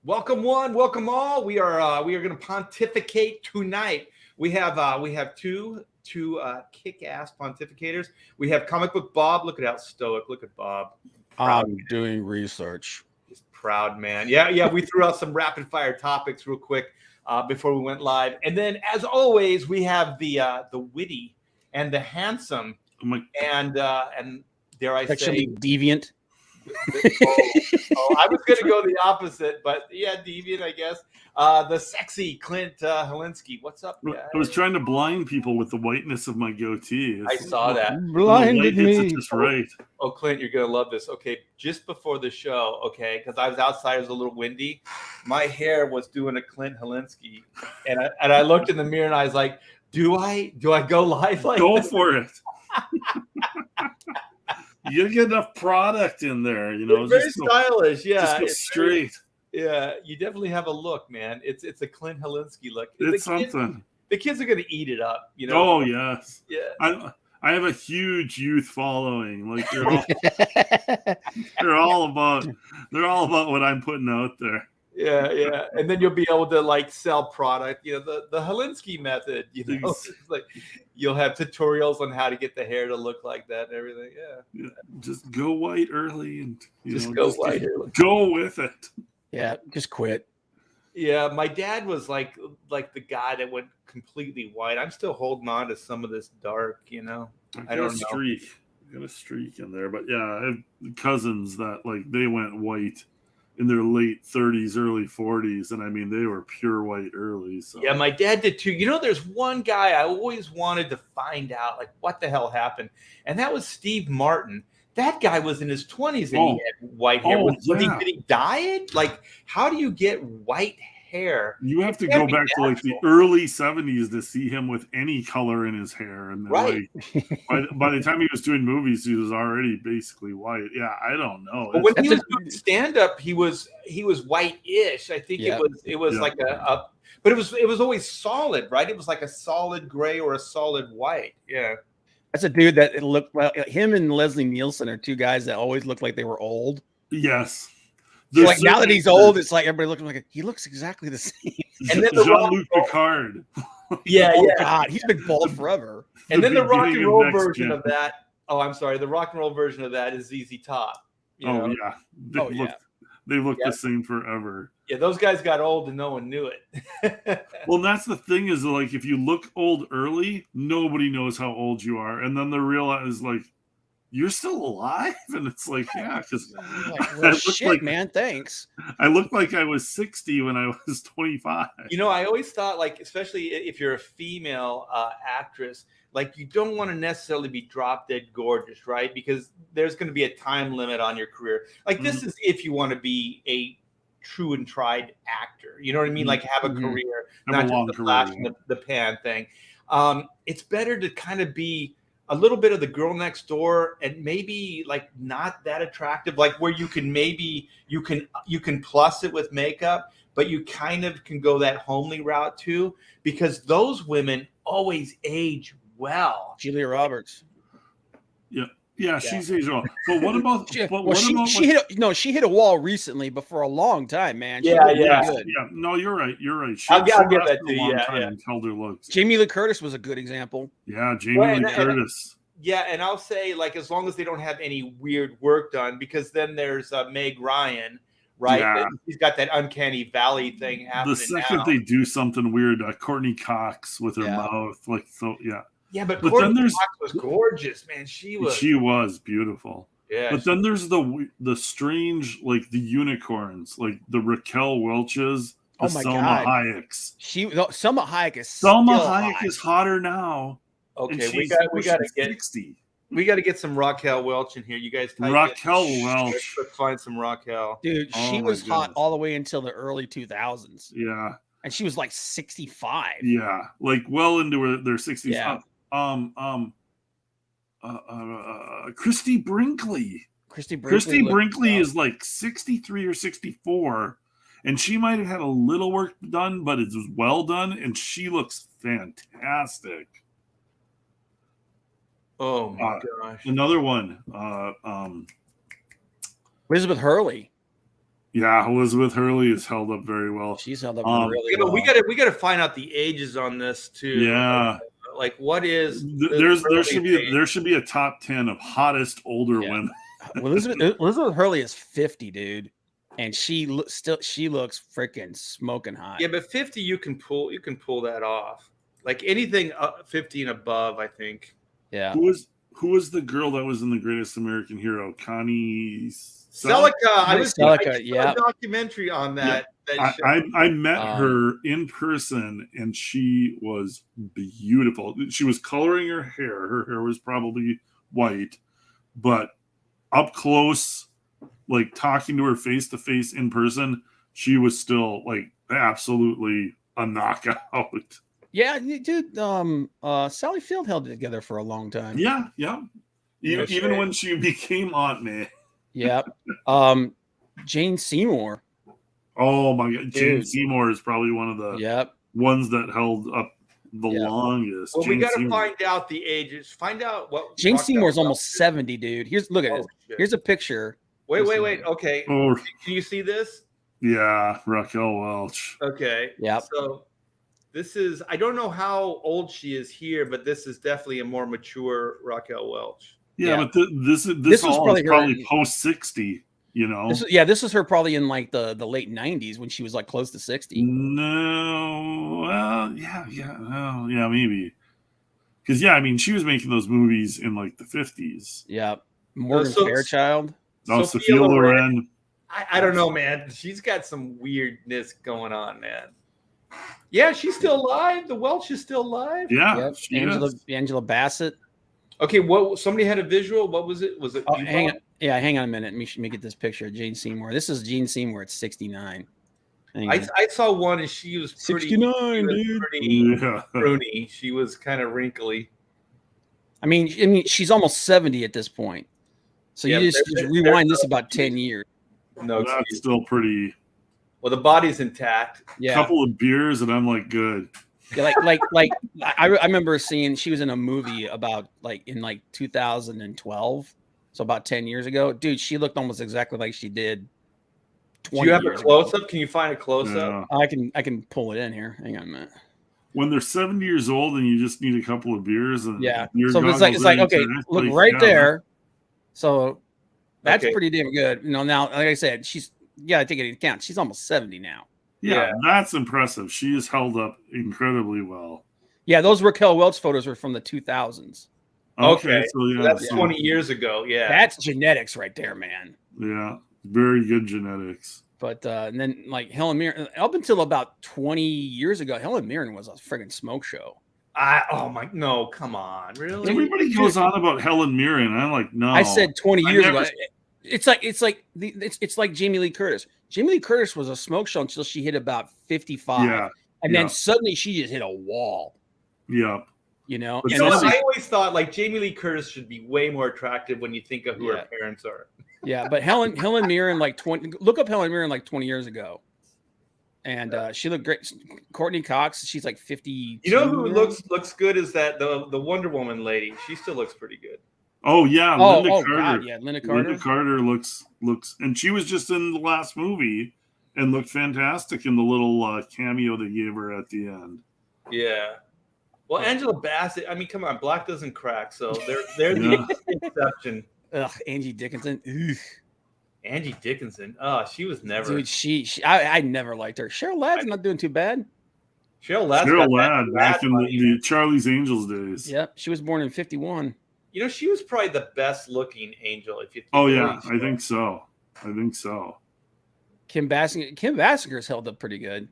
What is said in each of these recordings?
Welcome one, welcome all. We are going to pontificate tonight. We have two kick-ass pontificators. We have comic book Bob. Look at how stoic. Look at Bob. Proud I'm doing research. He's proud man. Yeah. We threw out some rapid fire topics real quick before we went live, and then as always we have the witty and the handsome and dare I Sexually say deviant. I was going to go the opposite, but yeah, deviant, I guess. The sexy Clint Helinski. What's up, guys? I was trying to blind people with the whiteness of my goatee. I saw that. Blinded me. Just right. Oh, Clint, you're going to love this. Okay, just before the show, okay, because I was outside, it was a little windy. My hair was doing a Clint Helinski, and I looked in the mirror and I was like, do I go live like Go this? for it. You get enough product in there, It's very stylish, yeah. Just go straight. Yeah, you definitely have a look, man. It's a Clint Helinski look. It's something. The kids are going to eat it up, you know. Oh yes. Yeah. I have a huge youth following. Like they're all about what I'm putting out there. Yeah. And then you'll be able to like sell product, you know, the Helinski method, you know. It's like you'll have tutorials on how to get the hair to look like that and everything. Yeah. Just go white early and go white early. Go with it. Yeah, just quit. Yeah, my dad was like the guy that went completely white. I'm still holding on to some of this dark, you know. I don't know. I got a streak in there, but yeah, I have cousins that like they went white in their late 30s, early 40s, and I mean they were pure white early. So yeah, my dad did too. You know, there's one guy I always wanted to find out like what the hell happened, and that was Steve Martin. That guy was in his 20s and he had white hair. Did he dye it? Like, how do you get white hair? You have to go back to like the early 70s to see him with any color in his hair. And right. Like, by the time he was doing movies, he was already basically white. Yeah, I don't know. But when he was doing stand-up, he was white-ish. I think it was like but it was always solid, right? It was like a solid gray or a solid white. Yeah. That's a dude that looked well. Him and Leslie Nielsen are two guys that always look like they were old. Yes. So like now that he's old, it's like everybody looking like he looks exactly the same. And then Jean-Luc Picard. God, he's been bald forever. And then the rock and roll version of that. Oh, I'm sorry. The rock and roll version of that is ZZ Top. They look the same forever. Yeah, those guys got old and no one knew it. Well, that's the thing is like if you look old early, nobody knows how old you are, and then they realize like you're still alive, and it's like because man, thanks. I looked like I was 60 when I was 25. You know, I always thought like, especially if you're a female actress, like you don't want to necessarily be drop dead gorgeous, right? Because there's going to be a time limit on your career. Like this is if you want to be a true and tried actor, you know what I mean? Like have a career, not just the flash in the pan thing. It's better to kind of be a little bit of the girl next door and maybe like not that attractive, like where you can you can plus it with makeup, but you kind of can go that homely route too, because those women always age well. Julia Roberts. Yeah, she's aged well. But what about? She hit a wall recently, but for a long time, man. Yeah. No, you're right. I'll give that to you. Held her looks. Jamie Lee Curtis was a good example. Yeah, Jamie Lee Curtis. And I'll say like as long as they don't have any weird work done, because then there's Meg Ryan, right? Yeah. He's got that uncanny valley thing happening. The second they do something weird, Courtney Cox with her mouth, like so, yeah. Yeah, but Courtney Cox was gorgeous, man. She was beautiful. Yeah. But then there's the strange, like the unicorns, like the Raquel Welches, the Selma Hayeks. Selma Hayek is hotter now. Okay, we got to get 60. We got to get some Raquel Welch in here. You guys type Raquel Welch. Let's find some Raquel. Dude, she was hot all the way until the early 2000s. Yeah. And she was like 65. Yeah, like well into their 60s. Yeah. Christy Brinkley. Christy Brinkley is like 63 or 64, and she might have had a little work done, but it was well done, and she looks fantastic. Oh my gosh! Another one, Elizabeth Hurley. Yeah, Elizabeth Hurley is held up very well. She's held up Um, really You know, well. we gotta find out the ages on this too. Yeah, Like what is there Hurley's should be age? there should be a top 10 of hottest older Yeah. women. Well, Elizabeth Hurley is 50, dude, and she looks freaking smoking hot. Yeah, but 50 you can pull that off. Like anything 50 and above, I think. Yeah. Who was the girl that was in The Greatest American Hero? Connie Celica, I saw yeah. a documentary on that. Yeah. That I met her in person, and she was beautiful. She was coloring her hair. Her hair was probably white, but up close, like talking to her face to face in person, she was still like absolutely a knockout. Yeah, dude. Sally Field held it together for a long time. Yeah. Even when she became Aunt May. Yeah. Jane Seymour. Oh my God, Jane Seymour is probably one of the ones that held up the longest. Well, Jane we got to Seymour. find out the ages. Find out what Jane Seymour is almost 70, dude. Look at this. Shit. Here's a picture. Wait. Okay. Oh, Can you see this? yeah, Raquel Welch. Okay. Yeah. So this is, I don't know how old she is here, but this is definitely a more mature Raquel Welch. Yeah, but this all is probably post 60. You know, this was her probably in like the late 90s when she was like close to 60. No, well, yeah, maybe. Because I mean, she was making those movies in like the 50s. Yeah, Morgan Fairchild. Oh, Sophia Loren. I don't know, man. She's got some weirdness going on, man. Yeah, she's still alive. The Welch is still alive. Yeah, Angela Bassett. Okay, what? Somebody had a visual. What was it? Was it? Oh, hang on. Yeah, hang on a minute. Let me get this picture of Jane Seymour. This is Jane Seymour at 69. I saw one, and she was pretty, 69, dude. Pretty pruny. She was kind of wrinkly. I mean, she's almost 70 at this point. So you just rewind this about 10 years. No, that's still pretty. Well, the body's intact. Yeah, couple of beers, and I'm like, good. Yeah, I remember seeing she was in a movie about in 2012, so about 10 years ago. Dude, she looked almost exactly like she did 20 Do you have years a close up? Can you find a close up? I can pull it in here. Hang on a minute. When they're 70 years old and you just need a couple of beers, and so it's like okay, look right there. So that's pretty damn good. You know, now like I said, I take it into account. She's almost 70 now. Yeah, that's impressive. She is held up incredibly well. Yeah, those Raquel Welch photos are from the 2000s. Okay, so that's 20 years ago. Yeah, that's genetics right there, man. Yeah, very good genetics. But and then like Helen Mirren, up until about 20 years ago, Helen Mirren was a friggin' smoke show. No, come on, really? Everybody goes on about Helen Mirren. I'm like, no. I said 20 years ago. It's like Jamie Lee Curtis. Jamie Lee Curtis was a smoke show until she hit about 55, and then suddenly she just hit a wall. Yeah, you know. And I always thought like Jamie Lee Curtis should be way more attractive when you think of who her parents are. Yeah, but Helen Mirren look up Helen Mirren 20 years ago, and she looked great. Courtney Cox, she's like 50. You know who looks good is that the Wonder Woman lady. She still looks pretty good. Oh yeah, Linda Carter. God, yeah, Linda Carter. Linda Carter looks, and she was just in the last movie and looked fantastic in the little cameo they gave her at the end. Yeah. Well, Angela Bassett. I mean, come on, black doesn't crack, so they're the exception. Ugh, Angie Dickinson. Ugh. Angie Dickinson. Oh, she was never. Dude, I never liked her. Cheryl Ladd's not doing too bad. Cheryl Ladd back in the Charlie's Angels days. Yep, she was born in 51. You know, she was probably the best looking angel. If you think I think so. Kim Basinger's held up pretty good.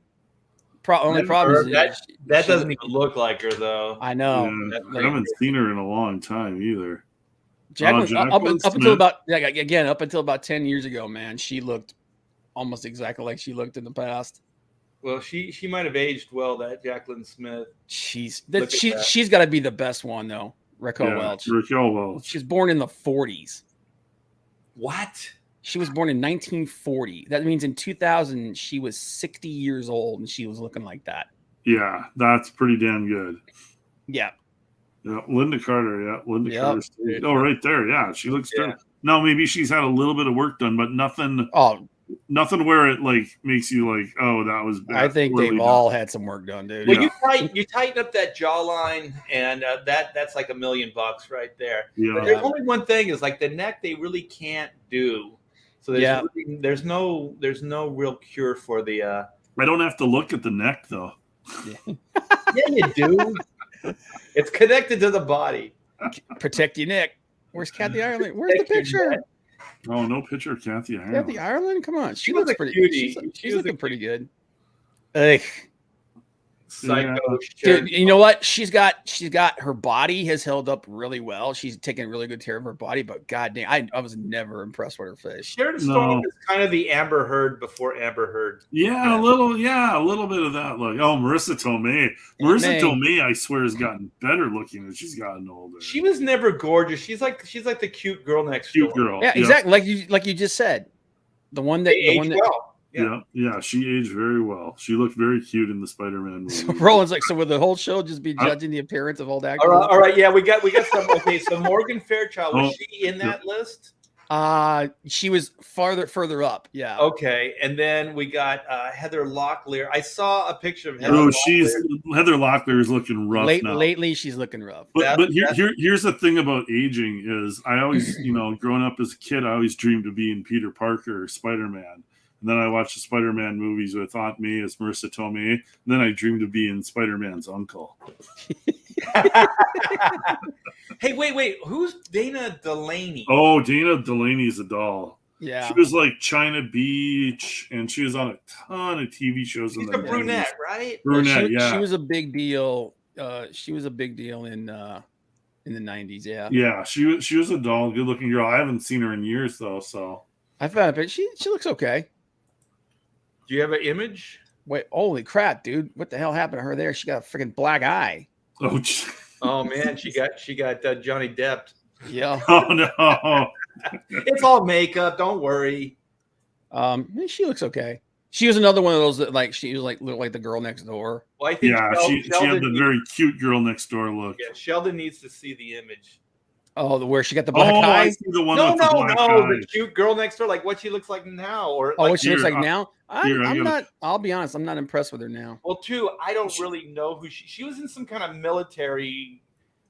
Only problem is that doesn't even look like her though. I know. Yeah, I haven't seen her in a long time either. Jacqueline, up until about 10 years ago, man, she looked almost exactly like she looked in the past. Well, she might have aged well. That Jacqueline Smith. She's got to be the best one though. Raquel Welch. Raquel Welch. She was born in the 40s. What? She was born in 1940. That means in 2000 she was 60 years old and she was looking like that. Yeah, that's pretty damn good. Yeah. Yeah, Linda Carter. Yeah, Linda Carter. Oh, right there. Yeah, she looks good. No, maybe she's had a little bit of work done, but nothing nothing where it like makes you like, oh, that was bad. I think they've all had some work done, dude. Well, you tighten up that jawline, and that's like $1 million right there. Yeah. But there's only one thing is like the neck they really can't do. So there's no real cure for the. I don't have to look at the neck though. Yeah, you do. It's connected to the body. Protect your neck. Where's Kathy Ireland? Where's the picture? Oh, no picture of Kathy Ireland. Kathy Ireland? Come on. She was looks a pretty cutie. She's looking pretty good. Ugh. Psycho. Dude, you know what? She's got her body has held up really well. She's taken really good care of her body, but goddamn, I was never impressed with her face. Sharon Stone is kind of the Amber Heard before Amber Heard. Yeah, a little bit of that look. Oh, Marissa Tomei. Marissa Tomei, I swear, has gotten better looking as she's gotten older. She was never gorgeous. She's like the cute girl next door. Cute girl. Yeah, exactly. Like you just said. The one that well. Yeah, she aged very well. She looked very cute in the Spider-Man movie. So Roland's like, so would the whole show just be judging the appearance of old actors? All right, yeah, we got some. Okay, so Morgan Fairchild, was she in that list? She was further up. Yeah. Okay, and then we got Heather Locklear. I saw a picture of Heather. Heather Locklear is looking rough now. Lately, she's looking rough. But here's the thing about aging is I always, growing up as a kid, I always dreamed of being Peter Parker or Spider-Man. And then I watched the Spider-Man movies with Aunt May as Marissa Tomei. And then I dreamed of being Spider-Man's uncle. Hey, wait. Who's Dana Delaney? Oh, Dana Delaney's a doll. Yeah. She was like China Beach, and she was on a ton of TV shows. She's a brunette, right? Brunette, yeah. She was a big deal. She was a big deal in the 90s, yeah. Yeah, she was a doll, good-looking girl. I haven't seen her in years, though, so. I found a picture. She looks okay. Do you have an image? Wait, holy crap, dude! What the hell happened to her there? She got a freaking black eye. Oh man, she got Johnny Depp. Yeah. Oh no. It's all makeup. Don't worry. She looks okay. She was another one of those that she was looked like the girl next door. Well, I think she had the very cute girl next door look. Yeah, Sheldon needs to see the image. Oh, where she got the black eye? I see the one with the black eye. The cute girl next door, like what she looks like now, or what she looks like now. I'm not. I'll be honest. I'm not impressed with her now. Well, too, I don't really know who she was in some kind of military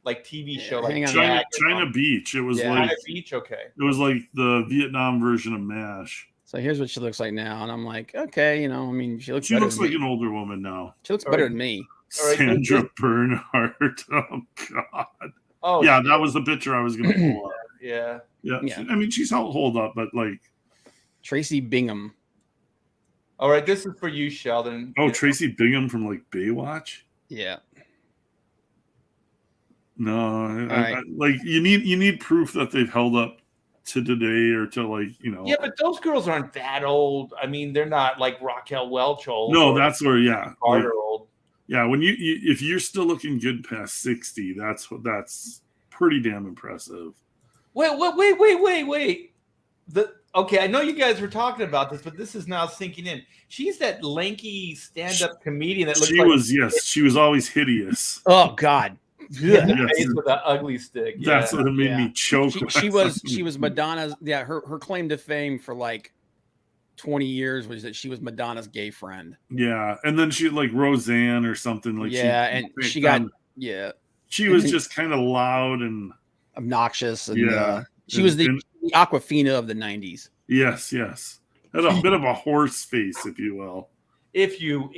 TV show, like China Beach. It was China Beach. Okay. It was like the Vietnam version of MASH. So here's what she looks like now, and I'm like, okay, I mean, she looks like an older woman now. She looks better than me. Sandra Bernhardt. Oh God. Oh yeah, that was the picture I was going to pull up. Yeah. I mean, she's hold up, but like Tracy Bingham. All right, this is for you, Sheldon. Oh, Tracy Bingham from like Baywatch. Yeah. No, you need proof that they've held up to today or to Yeah, but those girls aren't that old. I mean, they're not like Raquel Welch old. No, that's where Carter old. Yeah, when if you're still looking good past 60, that's pretty damn impressive. Wait. Okay, I know you guys were talking about this, but this is now sinking in. She's that lanky stand-up comedian that looks she was always hideous. Oh God. Yeah, with an ugly stick. That's what made me choke. She was Madonna's. Yeah, her claim to fame for 20 years was that she was Madonna's gay friend. Yeah, and then she Roseanne or something like. She was just kind of loud and obnoxious, and she was the Aquafina of the 90s. Yes, had a bit of a horse face, if you will. If you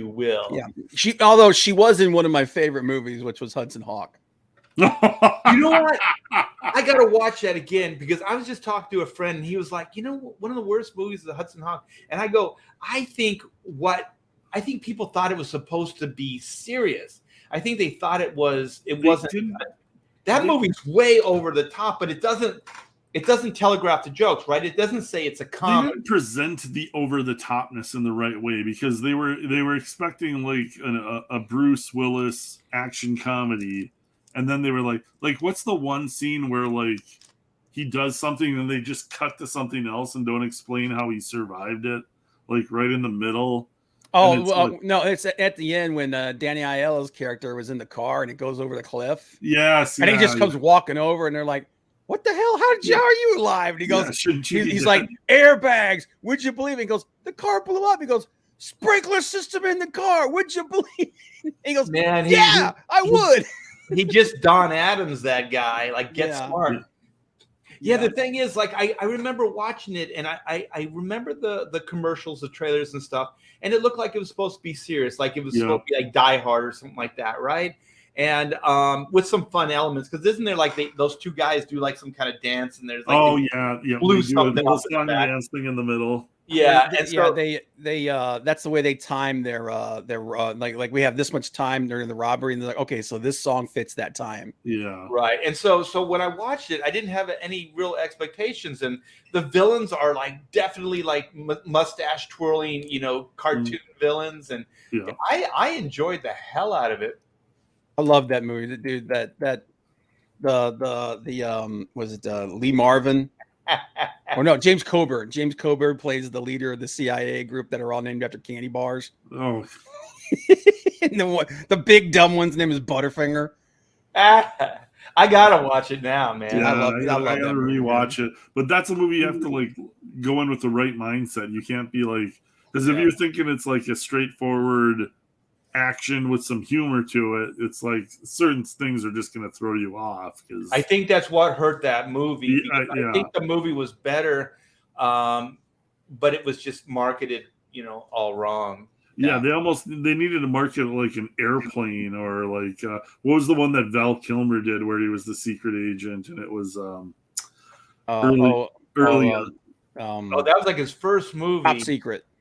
will. Yeah. Although she was in one of my favorite movies, which was Hudson Hawk. You know what? I got to watch that again because I was just talking to a friend and he was like, one of the worst movies is the Hudson Hawk. And I go, I think people thought it was supposed to be serious. I think they thought it wasn't. That movie's way over the top, but it doesn't telegraph the jokes, right? It doesn't say it's a comedy. They didn't present the over the topness in the right way because they were expecting a Bruce Willis action comedy, and then they were like what's the one scene where he does something and they just cut to something else and don't explain how he survived it, right in the middle. Oh, well, no, it's at the end when Danny Aiello's character was in the car and it goes over the cliff. Yes, and he just comes walking over and they're like, what the hell? How are you alive? And he goes, he's like, airbags. Would you believe it? He goes, the car blew up. He goes, sprinkler system in the car. Would you believe it? He goes, man, I would. He just Don Adams, that guy. Like, get smart. Yeah, the thing is, like, I remember watching it, and I remember the commercials, the trailers and stuff, and it looked like it was supposed to be serious, like it was supposed to be like Die Hard or something like that, right? And with some fun elements, because isn't there like those two guys do like some kind of dance, and there's like blue something else dance thing in the middle. Yeah, and so they that's the way they time their like we have this much time during the robbery, and they're like, okay, so this song fits that time. Yeah, right. And so when I watched it, I didn't have any real expectations, and the villains are like definitely like mustache twirling, cartoon villains, and I enjoyed the hell out of it. I love that movie, dude. That was it Lee Marvin? Or no, James Coburn. James Coburn plays the leader of the CIA group that are all named after candy bars. Oh, and the big dumb one's name is Butterfinger. I gotta watch it now, man. Yeah, I gotta rewatch it. But that's a movie you have to like go in with the right mindset. You can't be like, because if you're thinking it's like a straightforward action with some humor to it, it's like certain things are just going to throw you off. Because I think that's what hurt that movie. I think the movie was better, but it was just marketed, all wrong. Yeah, they needed to market it like an airplane, or like what was the one that Val Kilmer did where he was the secret agent, and it was early. That was like his first movie.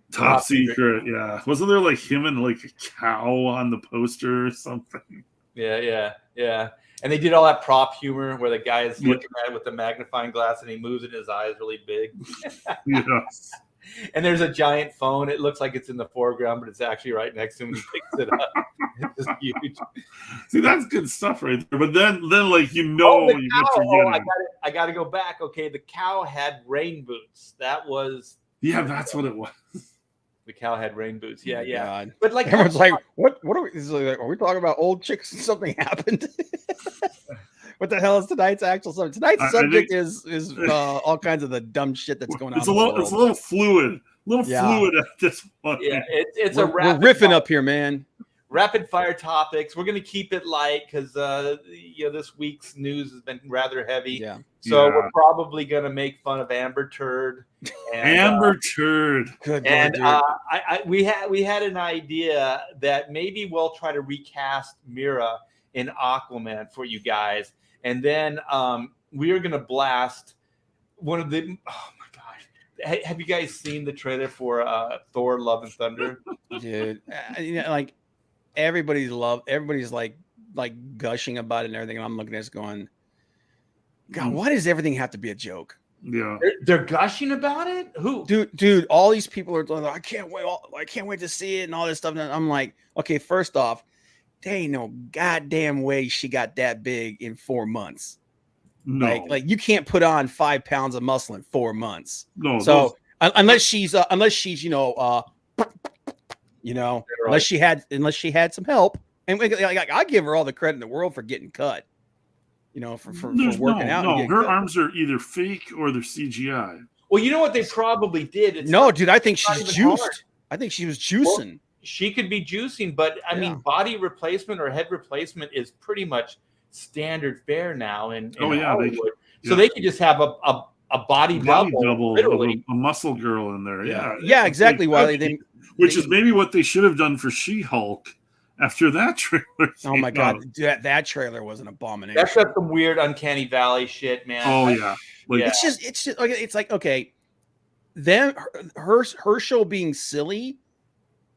Top secret, yeah. Wasn't there like him and like a cow on the poster or something? Yeah. And they did all that prop humor where the guy is looking at it with the magnifying glass and he moves it, his eyes really big. Yes. And there's a giant phone. It looks like it's in the foreground, but it's actually right next to him. And he picks it up. It's just huge. See, that's good stuff right there. But then like I got to go back. Okay, the cow had rain boots. That was that's what it was. The cow had rain boots. Yeah. God. But like everyone's like, what are we? Like, are we talking about old chicks and something happened? What the hell is tonight's actual subject? Tonight's subject is all kinds of the dumb shit that's going on. It's a little fluid. Fluid at this point. Yeah, we're riffing up here, man. Rapid fire topics. We're going to keep it light because this week's news has been rather heavy. Yeah. So we're probably going to make fun of Amber Turd. Turd. Good. And we had an idea that maybe we'll try to recast Mera in Aquaman for you guys, and then we are going to blast one of the. Oh my gosh! Have you guys seen the trailer for Thor: Love and Thunder? Dude, like. Everybody's like gushing about it and everything. And I'm looking at this going, God, why does everything have to be a joke? Yeah, they're gushing about it. Who, dude? All these people are like, I can't wait to see it and all this stuff. And I'm like, okay, first off, there ain't no goddamn way she got that big in 4 months. No, like you can't put on 5 pounds of muscle in 4 months. No, so unless she's unless she had some help, and like I give her all the credit in the world for getting cut, for working out. No, her arms are either fake or they're CGI. Well, you know what they probably did. Dude, I think she's juiced. Hard. I think she was juicing. Well, she could be juicing, but I mean, body replacement or head replacement is pretty much standard fare now in Hollywood. So they could just have a body double, literally a muscle girl in there. Yeah, exactly. Which is maybe what they should have done for She-Hulk after that trailer. Oh my God, that trailer was an abomination. That's got some weird Uncanny Valley shit, man. Oh yeah, it's just it's like okay, then her show being silly,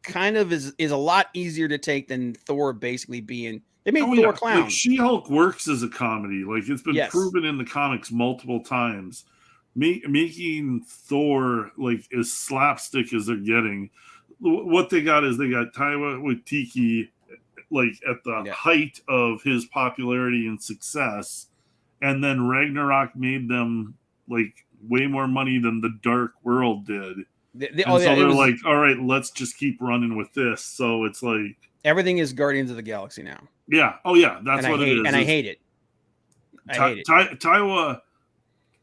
kind of is a lot easier to take than Thor basically being. They made Thor clown. Like She-Hulk works as a comedy. Like it's been proven in the comics multiple times. Making Thor like as slapstick as they're getting. What they got is they got Taika Waititi like at the height of his popularity and success, and then Ragnarok made them like way more money than the Dark World did. They're like, all right, let's just keep running with this. So it's like everything is Guardians of the Galaxy now. Yeah. Oh yeah, that's what it is. And I hate it. Taika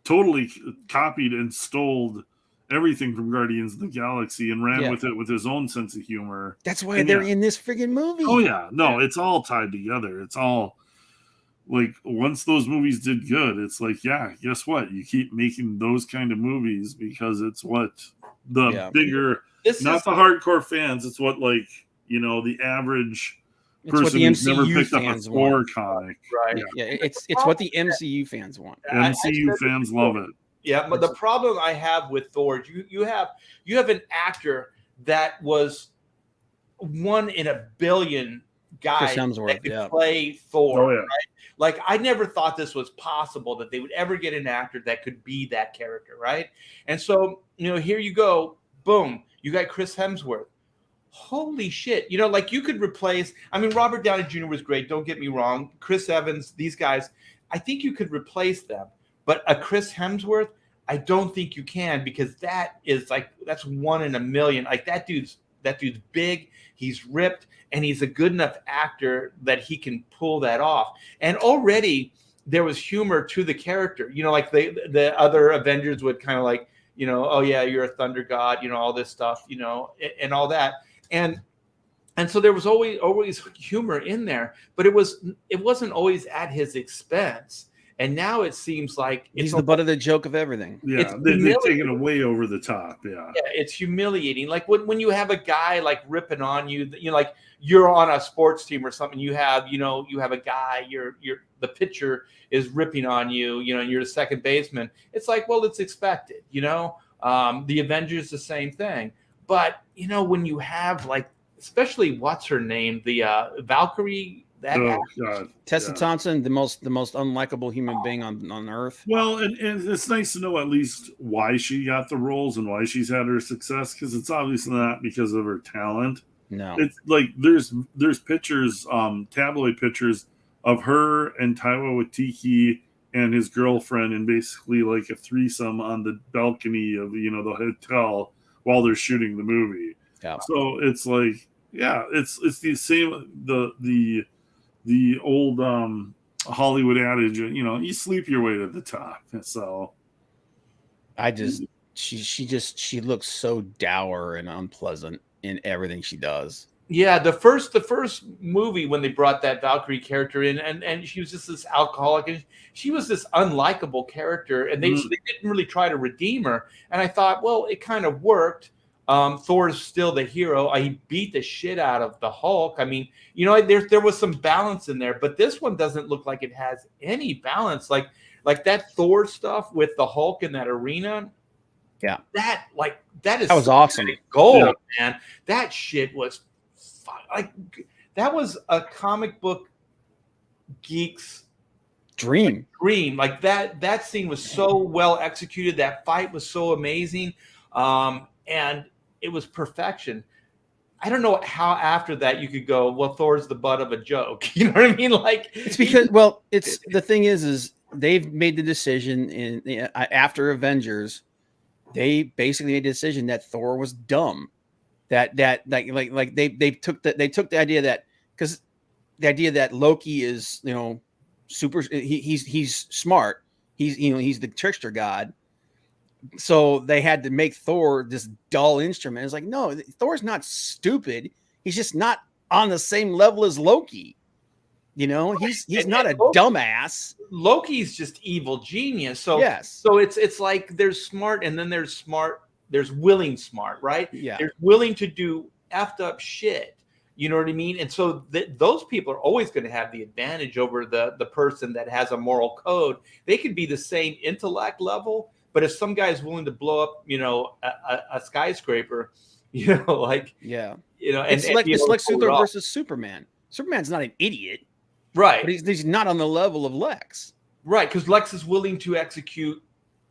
totally copied and stole everything from Guardians of the Galaxy and ran with it with his own sense of humor. That's why they're in this friggin' movie. Oh yeah, no, it's all tied together. It's all like once those movies did good, it's like, yeah, guess what? You keep making those kind of movies because it's what the bigger, not the hardcore fans. It's what the average person who's never picked up a Thor comic. Right. Yeah. It's what the MCU fans want. MCU fans love it. Yeah, but the problem I have with Thor, you have an actor that was one in a billion guys that could play Thor. Right? Like, I never thought this was possible that they would ever get an actor that could be that character, right? And so, here you go, boom, you got Chris Hemsworth. Holy shit. Like, you could replace, Robert Downey Jr. was great, don't get me wrong. Chris Evans, these guys, I think you could replace them. But a Chris Hemsworth, I don't think you can, because that's one in a million. Like, that dude's big, he's ripped, and he's a good enough actor that he can pull that off. And already there was humor to the character. Like the other Avengers would kind of like, oh yeah, you're a thunder god, all this stuff, and all that. And so there was always humor in there, but it wasn't always at his expense. And now it seems like he's the butt of the joke of everything. Yeah, they've taken it way over the top. Yeah, it's humiliating. Like when you have a guy like ripping on you, like you're on a sports team or something. You have a guy. You're the pitcher is ripping on you. And you're the second baseman. It's like, well, it's expected. The Avengers, the same thing. But when you have especially what's her name, the Valkyrie. Tessa Thompson, the most unlikable human being on earth. Well, and it's nice to know at least why she got the roles and why she's had her success, because it's obviously not because of her talent. No, it's like there's pictures, tabloid pictures of her and Taika Waititi and his girlfriend, and basically like a threesome on the balcony of the hotel while they're shooting the movie. Yeah. So it's like, yeah, it's the same the old Hollywood adage, you sleep your way to the top. So she looks so dour and unpleasant in everything she does. Yeah, the first movie when they brought that Valkyrie character in, and she was just this alcoholic, and she was this unlikable character, and so they didn't really try to redeem her. And I thought, well, it kind of worked. Thor's still the hero. He beat the shit out of the Hulk. There was some balance in there, but this one doesn't look like it has any balance. Like that Thor stuff with the Hulk in that arena. Yeah, that was awesome. Gold, man. That shit was that was a comic book geek's dream. Like that scene was so well executed. That fight was so amazing. And it was perfection. I don't know how after that you could go, well, Thor's the butt of a joke. You know what I mean? Like, it's because, it's the thing is they've made the decision after Avengers, they basically made a decision that Thor was dumb. They took the idea that, because the idea that Loki is super, he's smart, he's the trickster god. So they had to make Thor this dull instrument. It's like, no, Thor's not stupid. He's just not on the same level as Loki. He's not a dumbass. Loki's just evil genius. So yes. So it's like there's smart, and then there's smart. There's willing smart, right? Yeah. There's willing to do effed up shit. You know what I mean? And so those people are always going to have the advantage over the person that has a moral code. They could be the same intellect level, but if some guy is willing to blow up, a skyscraper, yeah, and it's like Lex Luthor versus Superman. Superman's not an idiot, right? But he's not on the level of Lex, right? Because Lex is willing to execute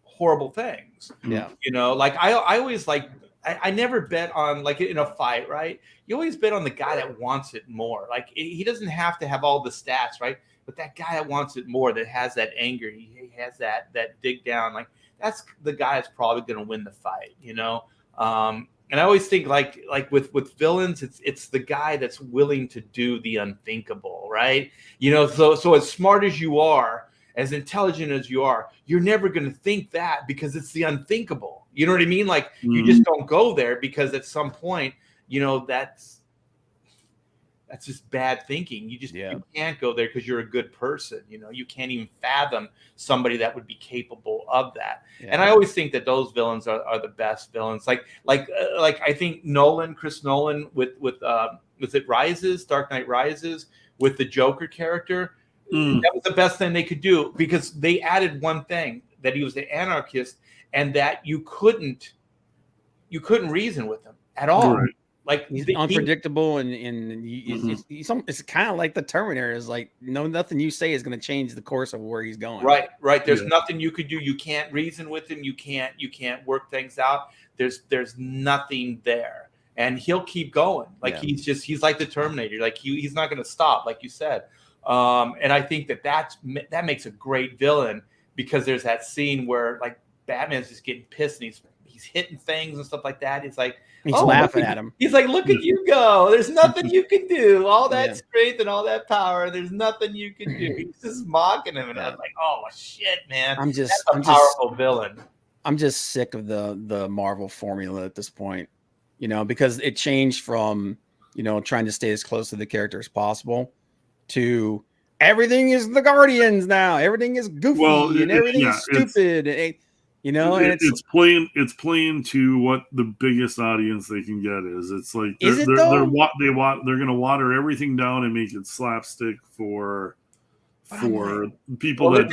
horrible things. Yeah, I always I never bet on in a fight, right? You always bet on the guy that wants it more. He doesn't have to have all the stats, right? But that guy that wants it more, that has that anger, he has that dig down, that's the guy that's probably going to win the fight, And I always think with villains, it's the guy that's willing to do the unthinkable, right? So as smart as you are, as intelligent as you are, you're never going to think that because it's the unthinkable. You know what I mean? Like you just don't go there because at some point, you know, that's just bad thinking. You can't go there because you're a good person. You know, you can't even fathom somebody that would be capable of that. Yeah. And I always think that those villains are the best villains. Like I think Chris Nolan with was it Dark Knight Rises with the Joker character. That was the best thing they could do because they added one thing, that he was the anarchist and that you couldn't reason with him at all. Right. Like he's unpredictable and it's kind of like the Terminator is like nothing you say is going to change the course of where he's going. Right. There's nothing you could do. You can't reason with him. You can't work things out. There's nothing there, and he'll keep going. Like he's like the Terminator. Like he's not going to stop, like you said. And I think that makes a great villain because there's that scene where like Batman's just getting pissed and he's hitting things and stuff like that. He's like. He's laughing at him. He's like, look at you go. There's nothing you can do. All that strength and all that power. There's nothing you can do. He's just mocking him. And I was like, oh, shit, man. That's a powerful villain. I'm just sick of the Marvel formula at this point, you know, because it changed from, you know, trying to stay as close to the character as possible to everything is the Guardians now. Everything is goofy and everything is stupid. You know, and it's playing to what the biggest audience they can get is. It's like they're going to water everything down and make it slapstick for people that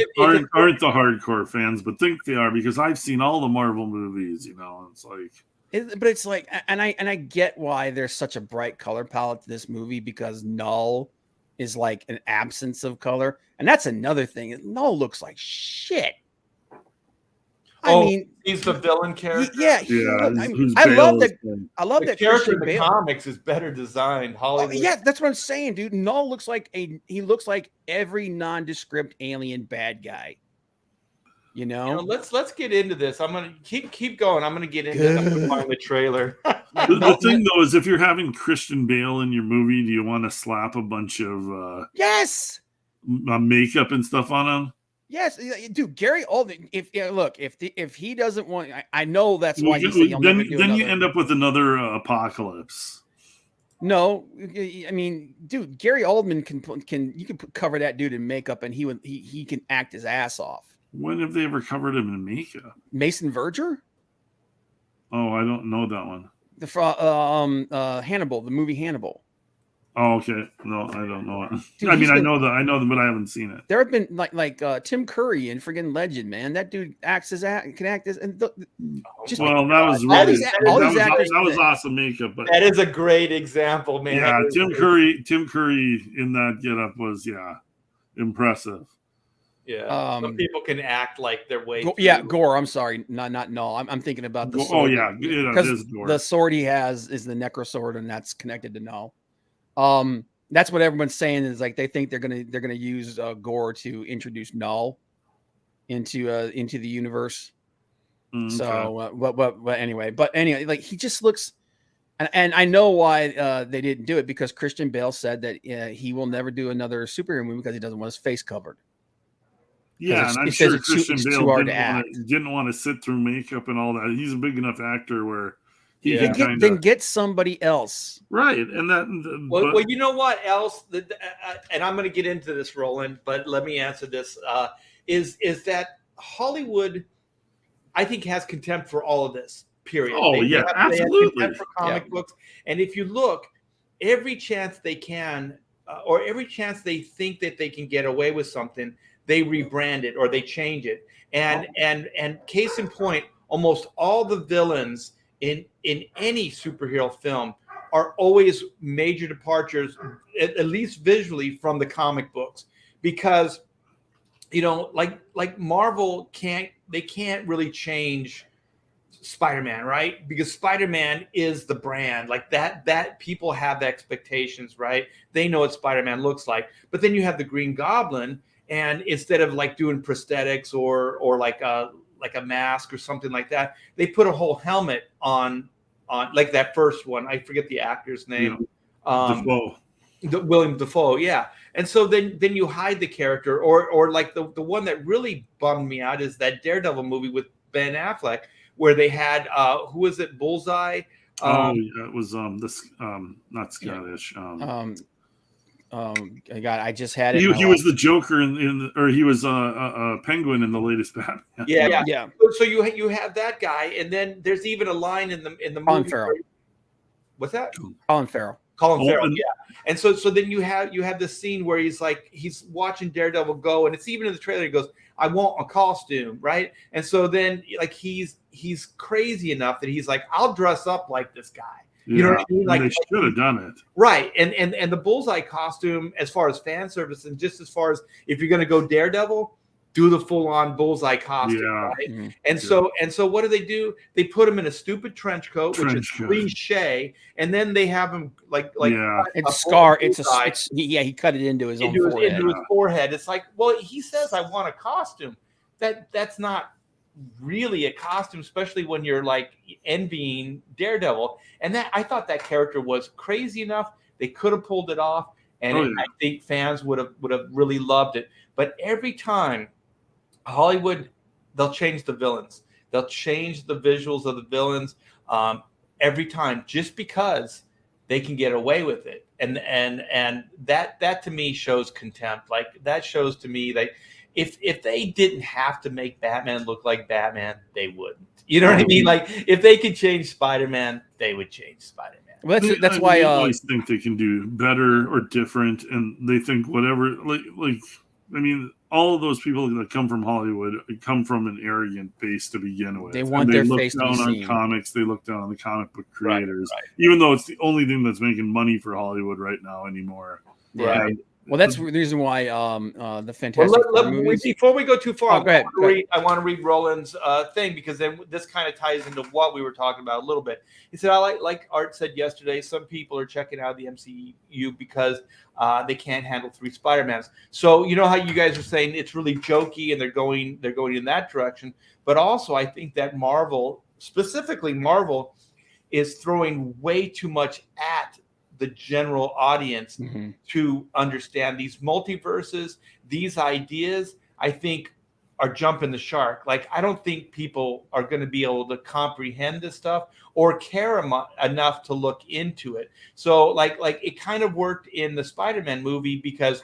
aren't the hardcore fans, but think they are because I've seen all the Marvel movies. You know, it's like, but it's like, and I get why there's such a bright color palette to this movie because Null is like an absence of color, and that's another thing. Null looks like shit. I mean, he's the villain character. I love that. I love that character in the comics is better designed. Hollywood. That's what I'm saying, dude. Null looks like every nondescript alien bad guy. You know, let's get into this. I'm gonna keep going. I'm gonna get into it. I'm gonna find the trailer. The thing though is, if you're having Christian Bale in your movie, do you want to slap a bunch of makeup and stuff on him? Yes, dude. Gary Oldman. If he doesn't want, I know that's why he said then you end up with another apocalypse. No, I mean, dude, Gary Oldman can cover that dude in makeup and he can act his ass off. When have they ever covered him in makeup? Mason Verger. Oh, I don't know that one. Hannibal, the movie Hannibal. Oh, okay. No, I don't know it. Dude, I know them, but I haven't seen it. There have been like Tim Curry in friggin' Legend, man. That dude can act as and that was awesome makeup. But that is a great example, man. Yeah, Tim Curry in that getup was impressive. Yeah, some people can act like they're way. Gore. I'm sorry, not Null. I'm thinking about the sword. Oh yeah, because the sword he has is the Necro sword, and that's connected to Null. That's what everyone's saying is like they think they're gonna use Gore to introduce Null into the universe. Okay. So, but anyway, like he just looks, and I know why they didn't do it because Christian Bale said that he will never do another superhero movie because he doesn't want his face covered. Yeah, and I'm sure Christian Bale didn't want to sit through makeup and all that. He's a big enough actor where. Then get somebody else, right? And well, you know what else? And I'm going to get into this, Roland. But let me answer this: is that Hollywood? I think has contempt for all of this. Period. Oh absolutely. They have contempt for comic books, and if you look, every chance they can, or every chance they think that they can get away with something, they rebrand it or they change it. And case in point, almost all the villains in any superhero film are always major departures, at least visually, from the comic books, because like Marvel can't really change Spider-Man, right? Because Spider-Man is the brand, like that people have expectations, right? They know what Spider-Man looks like, but then you have the Green Goblin, and instead of like doing prosthetics or like a mask or something like that, they put a whole helmet on like that first one. I forget the actor's name. William Dafoe, yeah. And so then you hide the character, or like the one that really bummed me out is that Daredevil movie with Ben Affleck, where they had who was it, Bullseye? It was this not Scottish. God, I just had it. He was the Joker or he was a Penguin in the latest Batman. Yeah. So you have that guy, and then there's even a line in the Colin movie. Farrell. What's that? Colin Farrell. Yeah. And so then you have this scene where he's watching Daredevil go, and it's even in the trailer. He goes, "I want a costume," right? And so then like he's crazy enough that he's like, "I'll dress up like this guy." You know what I mean? Like they should have done it, right? And the Bullseye costume, as far as fan service, and just as far as if you're going to go Daredevil, do the full-on Bullseye costume, right? Mm-hmm. And so what do? They put him in a stupid trench coat, which is cliche, and then they have him like it's scar. He cut it into his own forehead. Into his forehead. It's like, well, he says, "I want a costume." That's not really a costume, especially when you're like envying Daredevil. And that I thought that character was crazy enough. They could have pulled it off, and I think fans would have really loved it. But every time Hollywood, they'll change the villains. They'll change the visuals of the villains every time, just because they can get away with it. And that to me shows contempt. Like that shows to me that if they didn't have to make Batman look like Batman, they wouldn't. You know what I mean? Like if they could change Spider-Man, they would change Spider-Man. Well, that's why I always think they can do better or different, and they think whatever. Like I mean, all of those people that come from Hollywood come from an arrogant base to begin with. They want their face to be seen. They look down on comics. They look down on the comic book creators, even though it's the only thing that's making money for Hollywood right now anymore. Right. And, well, that's the reason why the Fantastic Four movies. Before we go too far, go ahead. I want to read Roland's thing, because then this kind of ties into what we were talking about a little bit. He said, like Art said yesterday, some people are checking out the MCU because they can't handle 3 Spider-Mans. So you know how you guys are saying it's really jokey and they're going in that direction. But also I think that Marvel, specifically Marvel, is throwing way too much at the general audience to understand these multiverses, these ideas. I think are jumping the shark. Like I don't think people are going to be able to comprehend this stuff or care enough to look into it. So like it kind of worked in the Spider-Man movie because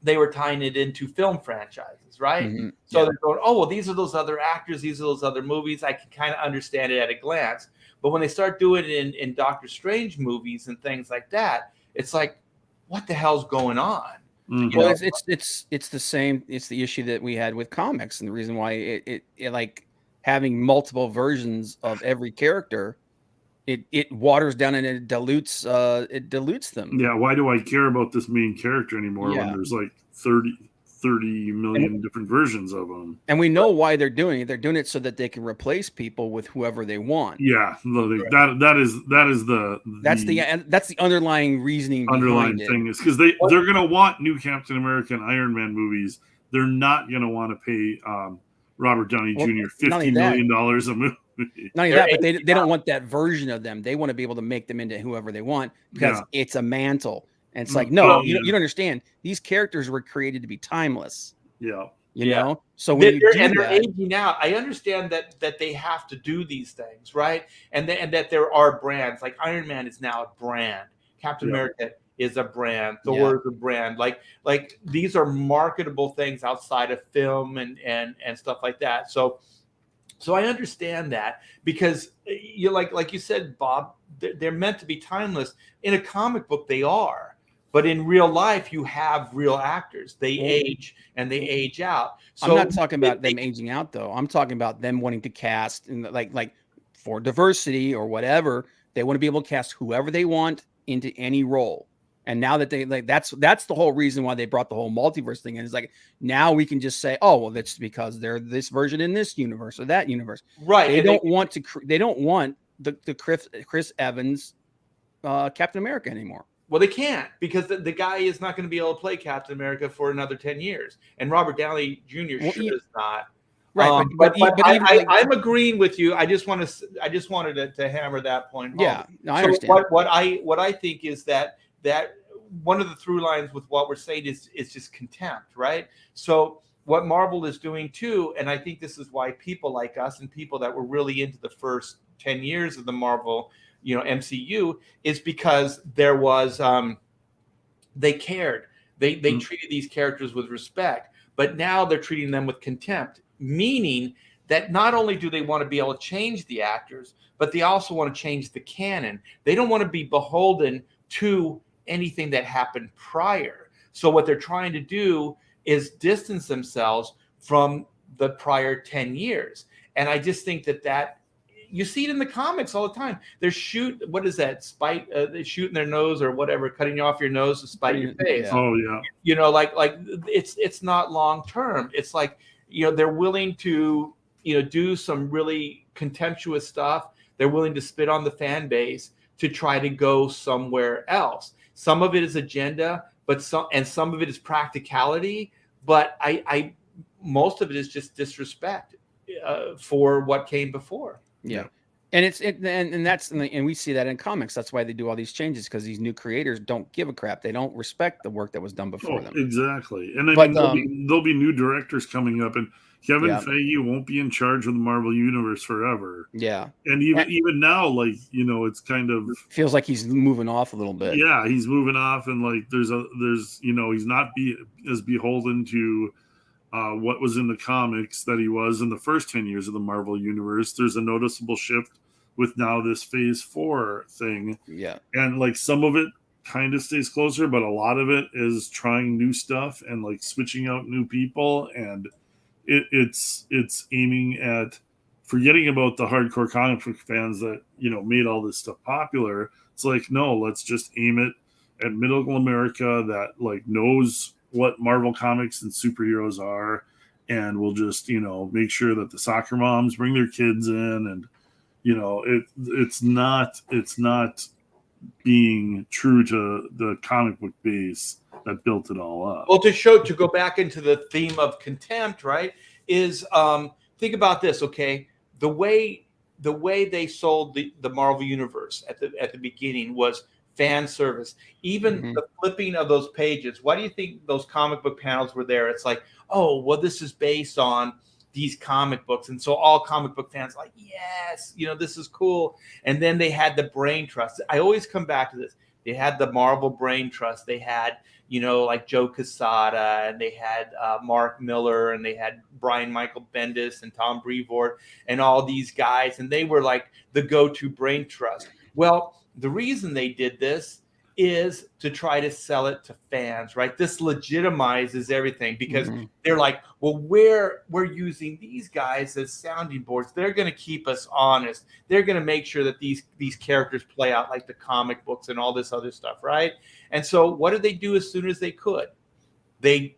they were tying it into film franchises, right? So they're going, oh well, these are those other actors, these are those other movies. I can kind of understand it at a glance. But when they start doing it in Doctor Strange movies and things like that, it's like, what the hell's going on? Well, it's the same. It's the issue that we had with comics, and the reason why it like having multiple versions of every character, it waters down and it dilutes them. Yeah, why do I care about this main character anymore when there's like 30 million different versions of them? And we know why they're doing it. They're doing it so that they can replace people with whoever they want. Yeah, that's the underlying reasoning. Underlying thing is because they're gonna want new Captain America and Iron Man movies. They're not gonna want to pay Robert Downey Jr. $50 million a movie. Not only that, but they don't want that version of them. They want to be able to make them into whoever they want because it's a mantle. And it's like, no, you don't understand. These characters were created to be timeless. Yeah. You know? So when they're aging out, I understand that they have to do these things, right? And that there are brands. Like Iron Man is now a brand. Captain America is a brand. Thor is a brand. Like these are marketable things outside of film and stuff like that. So I understand that because you like you said, Bob, they're meant to be timeless. In a comic book, they are. But in real life, you have real actors. They age and they age out. So I'm not talking about them aging out, though. I'm talking about them wanting to cast and like for diversity or whatever. They want to be able to cast whoever they want into any role. And now that that's the whole reason why they brought the whole multiverse thing in. It's like now we can just say, oh well, that's because they're this version in this universe or that universe. Right. They don't want the Chris Evans Captain America anymore. Well, they can't because the guy is not going to be able to play Captain America for another 10 years. And Robert Downey Jr. is not. Right. I'm agreeing with you. I just wanted to hammer that point home. Yeah, no, I understand. What I think is that one of the through lines with what we're saying is just contempt, right? So what Marvel is doing too, and I think this is why people like us and people that were really into the first 10 years of the Marvel, MCU, is because there was they cared. They treated these characters with respect, but now they're treating them with contempt, meaning that not only do they want to be able to change the actors, but they also want to change the canon. They don't want to be beholden to anything that happened prior. So what they're trying to do is distance themselves from the prior 10 years. And I just think that you see it in the comics all the time. They're what is that? They're shooting their nose or whatever, cutting you off your nose to spite your face. Yeah. Oh yeah. Like it's not long term. It's like, they're willing to, do some really contemptuous stuff. They're willing to spit on the fan base to try to go somewhere else. Some of it is agenda, but some of it is practicality. But I most of it is just disrespect for what came before. Yeah. And and we see that in comics. That's why they do all these changes, because these new creators don't give a crap. They don't respect the work that was done before them. Exactly. And there'll be new directors coming up, and Kevin Feige won't be in charge of the Marvel Universe forever. Yeah. And even now, it's kind of feels like he's moving off a little bit. Yeah, he's moving off, and there's he's not as beholden to what was in the comics that he was in the first 10 years of the Marvel Universe. There's a noticeable shift with now this Phase 4 thing. Yeah. And some of it kind of stays closer, but a lot of it is trying new stuff and switching out new people. And it's aiming at forgetting about the hardcore comic book fans that, made all this stuff popular. It's no, let's just aim it at middle America that knows what Marvel comics and superheroes are, and we'll just make sure that the soccer moms bring their kids in, and it's not being true to the comic book base that built it all up. Well, to go back into the theme of contempt, right, is think about this, okay? The way they sold the Marvel Universe at the beginning was fan service. Even the flipping of those pages. Why do you think those comic book panels were there? It's oh, well, this is based on these comic books. And so all comic book fans yes, this is cool. And then they had the brain trust. I always come back to this. They had the Marvel brain trust. They had, Joe Quesada, and they had Mark Miller, and they had Brian Michael Bendis and Tom Brevoort and all these guys. And they were the go-to brain trust. Well, the reason they did this is to try to sell it to fans, right? This legitimizes everything, because they're well, we're using these guys as sounding boards. They're going to keep us honest. They're going to make sure that these characters play out like the comic books and all this other stuff, right? And so what did they do as soon as they could? They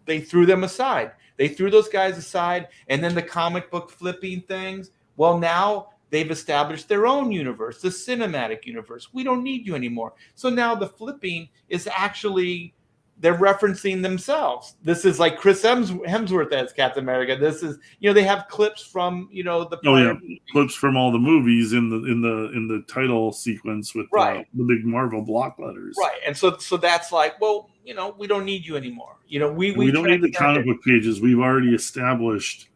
threw them aside. They threw those guys aside, and then the comic book flipping things. Well, now they've established their own universe, the cinematic universe. We don't need you anymore. So now the flipping is actually, they're referencing themselves. This is like Chris Hemsworth as Captain America. This is, they have clips from, the clips from all the movies in the title sequence with the big Marvel block letters. Right. And so that's well, we don't need you anymore. We don't need the comic book pages. We've already established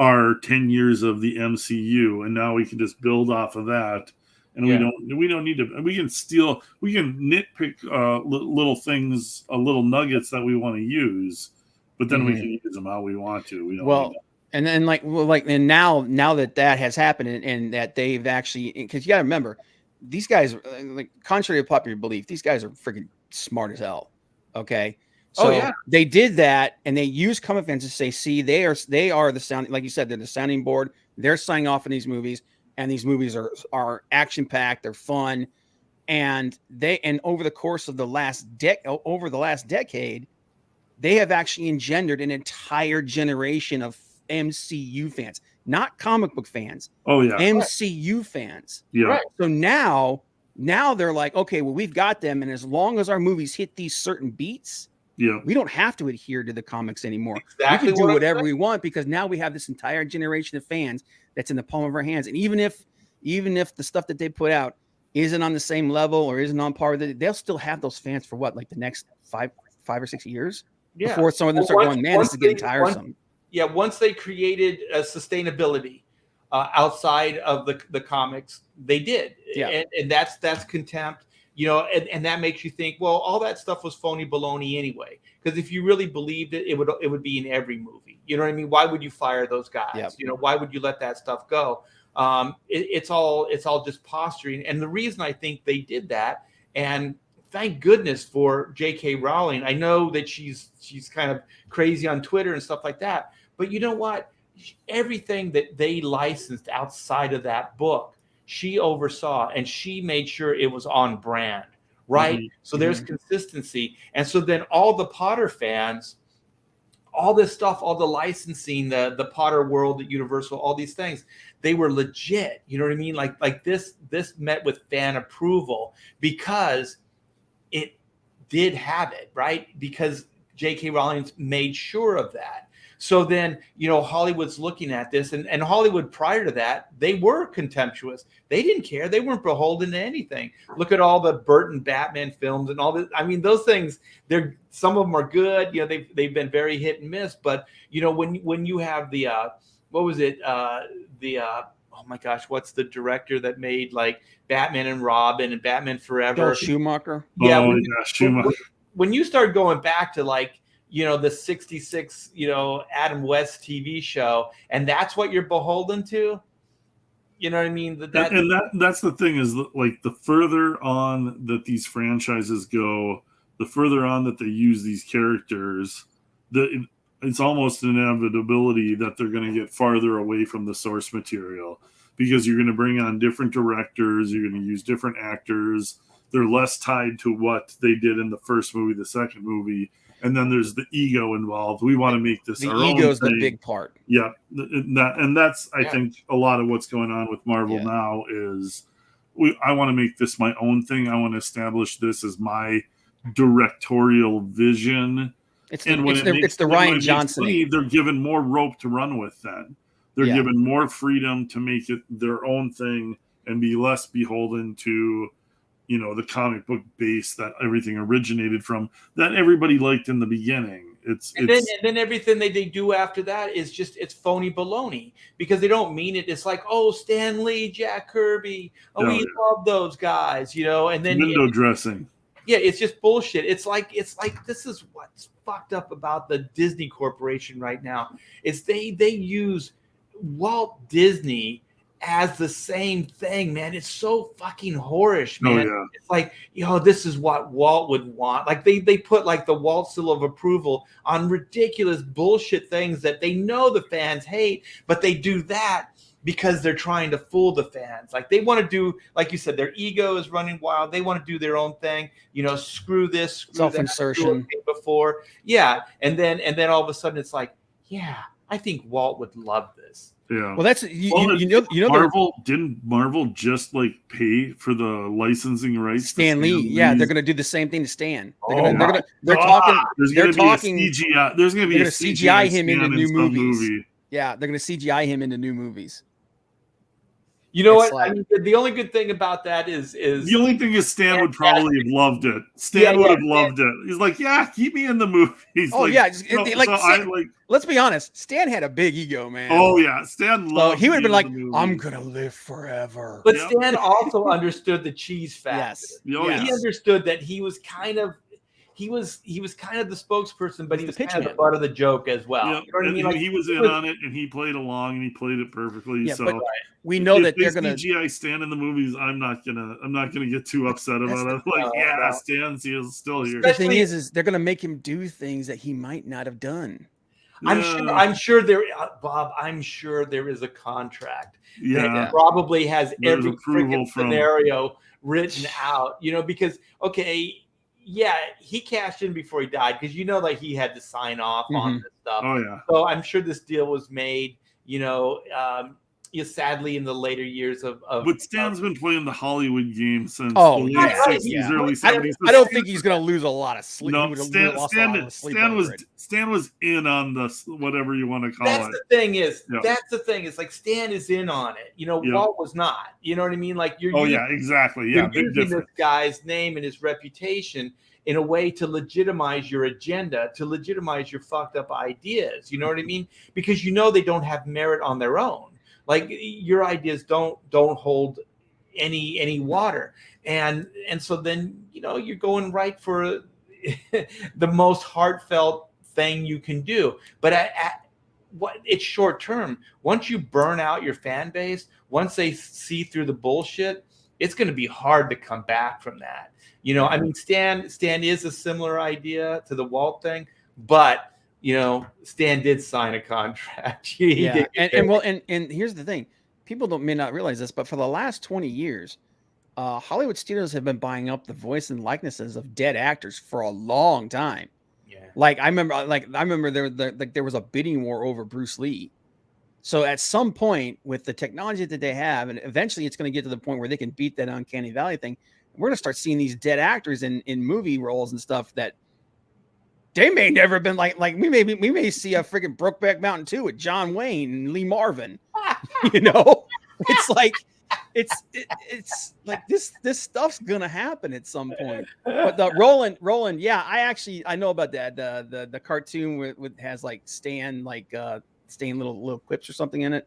our 10 years of the MCU, and now we can just build off of that, and we don't need to. We can nitpick little things, little nuggets that we want to use, but then we can use them how we want to. We don't. And then and now that has happened, and that they've actually, because you got to remember, these guys, contrary to popular belief, these guys are freaking smart as hell. Okay. So they did that, and they used comic fans to say, see, they are the sound, like you said, they're the sounding board. They're signing off on these movies, and these movies are action packed. They're fun. And over the course of the last decade, they have actually engendered an entire generation of MCU fans, not comic book fans. Oh yeah. MCU fans. Yeah. Right. So now they're okay, well, we've got them. And as long as our movies hit these certain beats, we don't have to adhere to the comics anymore. Exactly. We can do whatever we want, because now we have this entire generation of fans that's in the palm of our hands. And even if the stuff that they put out isn't on the same level or isn't on par with it, they'll still have those fans for what, like the next five or 6 years before some of them start going, man, this is getting tiresome. Once they created a sustainability outside of the comics, they did. Yeah. And that's Contempt, and that makes you think, well, all that stuff was phony baloney anyway. Because if you really believed it, it would be in every movie. You know what I mean? Why would you fire those guys? Yep. Why would you let that stuff go? It's all just posturing. And the reason I think they did that, and thank goodness for J.K. Rowling. I know that she's kind of crazy on Twitter and stuff like that. But you know what? Everything that they licensed outside of that book, she oversaw, and she made sure it was on brand, right? Mm-hmm. So there's consistency. And so then all the Potter fans, all this stuff, all the licensing, the Potter world at Universal, all these things, they were legit. You know what I mean? Like this met with fan approval because it did have it, right? Because J.K. Rowling made sure of that. So then, Hollywood's looking at this, and Hollywood prior to that, they were contemptuous. They didn't care. They weren't beholden to anything. Look at all the Burton Batman films and all this. I mean, those things, some of them are good. They've been very hit and miss. But, when you have the, what was it? Oh my gosh, what's the director that made like Batman and Robin and Batman Forever? Joel Schumacher. Yeah. Schumacher. When you start going back to like, the 66, Adam West TV show, and that's what you're beholden to. You know what I mean? That's the thing is that, like, the further on that these franchises go, the further on that they use these characters, it's almost an inevitability that they're going to get farther away from the source material because you're going to bring on different directors, you're going to use different actors. They're less tied to what they did in the first movie, the second movie. And then there's the ego involved. We want to make this our own thing. The ego is the big part. Yeah. And that's, I think, a lot of what's going on with Marvel now is I want to make this my own thing. I want to establish this as my directorial vision. It's the Rian Johnson. They're given more rope to run with then. They're given more freedom to make it their own thing and be less beholden to the comic book base that everything originated from, that everybody liked in the beginning. And then everything they do after that is just, it's phony baloney because they don't mean it. It's like, oh, Stan Lee, Jack Kirby, we love those guys, and then window dressing. Yeah, it's just bullshit. It's like this is what's fucked up about the Disney Corporation right now. Is they use Walt Disney as the same thing, man. It's so fucking whorish, man. Oh, yeah. It's like, this is what Walt would want. Like they put like the Walt seal of approval on ridiculous bullshit things that they know the fans hate, but they do that because they're trying to fool the fans. Like they want to do, like you said, their ego is running wild. They want to do their own thing. Screw this, screw self-insertion before. Yeah. And then all of a sudden it's like, yeah, I think Walt would love this. Yeah. Well, that's didn't Marvel just like pay for the licensing rights? Stan Lee, yeah, they're going to do the same thing to Stan. They're talking. There's going to be a CGI him into new movies. Yeah, they're going to CGI him into new movies. You know what? I mean, the only good thing about that is the only thing is Stan would probably have loved it. Stan would have loved it. He's like, yeah, keep me in the movies. Oh let's be honest. Stan had a big ego, man. Oh yeah, Stan loved. He would have been like, I'm gonna live forever. But Stan also understood the cheese factor. Yes. He understood that he was kind of. He was kind of the spokesperson, but he was kind of the butt of the joke as well. Yeah, you know what I mean? Like, he was in on it, and he played along, and he played it perfectly. Yeah, so but we know that they're gonna CGI Stan in the movies. I'm not gonna get too upset about it. Like, Stan's still here. The thing is they're gonna make him do things that he might not have done. I'm sure there, Bob. I'm sure there is a contract. That probably has every freaking scenario written out. Because yeah, he cashed in before he died because like he had to sign off on this stuff. Oh yeah. So I'm sure this deal was made. sadly in the later years of but Stan's been playing the Hollywood game since the late 60s, early 70s. I don't think he's going to lose a lot of sleep. No, Stan was in on this, whatever you want to call it. That's the thing is like Stan is in on it. Walt was not. You know what I mean? Like you're exactly. You're using this guy's name and his reputation in a way to legitimize your agenda, to legitimize your fucked up ideas. You know what I mean? Because they don't have merit on their own. Like your ideas don't hold any water, and so then you're going right for the most heartfelt thing you can do. But it's short term. Once you burn out your fan base, once they see through the bullshit, it's going to be hard to come back from that. I mean, Stan is a similar idea to the Walt thing, but Stan did sign a contract. And here's the thing: people may not realize this, but for the last 20 years, Hollywood studios have been buying up the voice and likenesses of dead actors for a long time. Yeah, I remember there was a bidding war over Bruce Lee. So at some point, with the technology that they have, and eventually it's going to get to the point where they can beat that uncanny valley thing, we're going to start seeing these dead actors in movie roles and stuff that they may never have been like we may see a freaking Brokeback Mountain 2 with John Wayne and Lee Marvin. It's like it's like this stuff's gonna happen at some point. But the Roland, yeah, I know about that. The cartoon with has like Stan Stan little clips or something in it.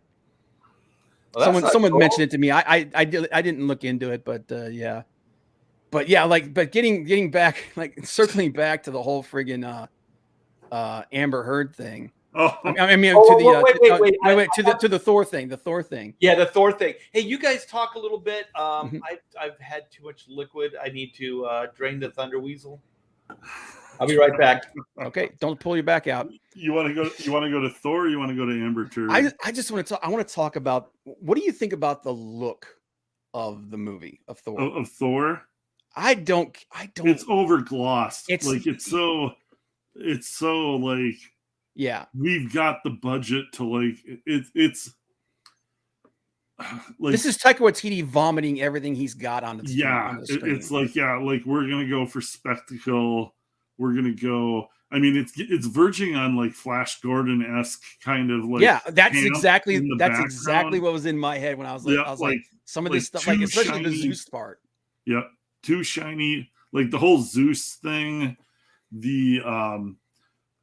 Well, someone mentioned it to me. I didn't look into it, but yeah. But yeah, but getting back, circling back to the whole friggin' Amber Heard thing. Oh, I mean, to the Thor thing. The Thor thing. Yeah, the Thor thing. Hey, you guys talk a little bit. I've had too much liquid. I need to drain the Thunder Weasel. I'll be right back. Okay, don't pull your back out. You want to go to Thor, or you want to go to Amber Heard? I just want to talk. I want to talk about, what do you think about the look of the movie of Thor? Of Thor. I don't. It's overglossed. It's so like. Yeah, we've got the budget to it's. This is Taika Waititi vomiting everything he's got on the screen. Yeah, it's we're gonna go for spectacle. We're gonna go. I mean, it's verging on Flash Gordon-esque kind of that's exactly what was in my head when I was like, some of this stuff, especially shiny, the Zeus part. Yeah, too shiny, the whole Zeus thing, the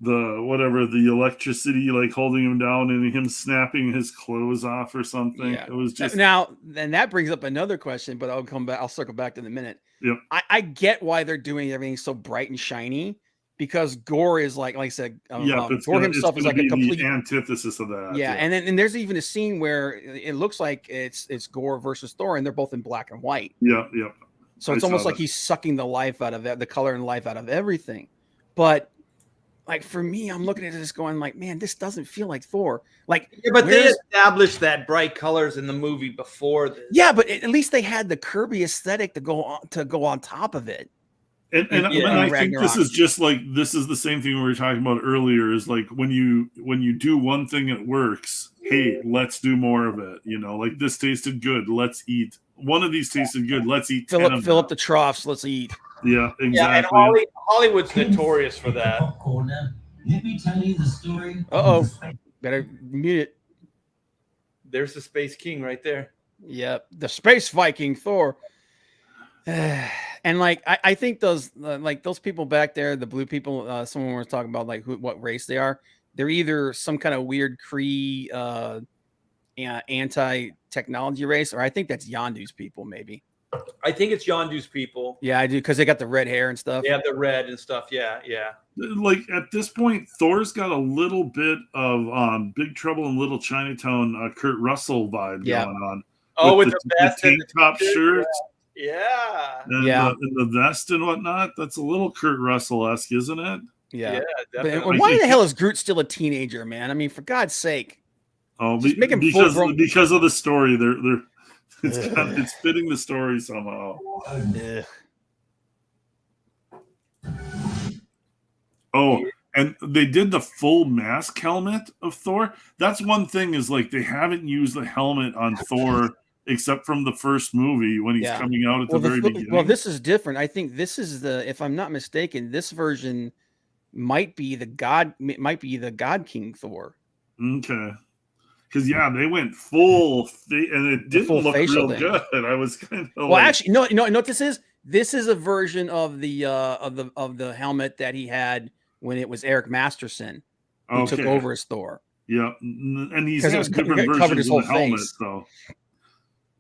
electricity holding him down and him snapping his clothes off or something. Yeah. It was just now. Then that brings up another question, but I'll circle back to in a minute. Yep. I get why they're doing everything so bright and shiny, because Gore is like I said, Gore himself is like a complete antithesis of that. Yeah, and there's even a scene where it looks like it's Gore versus Thor, and they're both in black and white. Yeah. So it's almost like he's sucking the life out of the color and life out of everything. But for me, I'm looking at this going man, this doesn't feel like Thor. But they established that bright colors in the movie before this. Yeah, but at least they had the Kirby aesthetic to go on top of it. And I think this is just this is the same thing we were talking about earlier. Is when you do one thing, it works. Hey, let's do more of it. This tasted good. Let's eat. One of these tasted good. Let's eat. Fill up the troughs. Let's eat. Yeah, exactly. Yeah, and Hollywood's notorious for that. Let me tell you the story. Better mute it. There's the Space King right there. Yep, the Space Viking Thor. And I think those people back there, the blue people, someone was talking about what race they are. They're either some kind of weird Kree anti-technology race, or I think that's Yondu's people, maybe. I think it's Yondu's people. Yeah, I do, because they got the red hair and stuff. They have the red and stuff. Yeah. At this point, Thor's got a little bit of Big Trouble in Little Chinatown, Kurt Russell vibe going on. Oh, with the vest tank top shirt. Yeah. And the vest and whatnot. That's a little Kurt Russell-esque, isn't it? Yeah, definitely. But why the hell is Groot still a teenager, man? I mean, for God's sake. Oh, because of the story. They're it's fitting the story somehow. Oh, And they did the full mask helmet of Thor. That's one thing is like they haven't used the helmet on Thor except from the first movie when he's coming out at the very beginning. Well, this is different. I think this is if I'm not mistaken, this version might be the God King Thor. Okay. Because they went full, and it didn't look real good. I was kind of actually, no. What this is? This is a version of the helmet that he had when it was Eric Masterson who took over as Thor. Yeah, and he's got different versions of the helmet. So,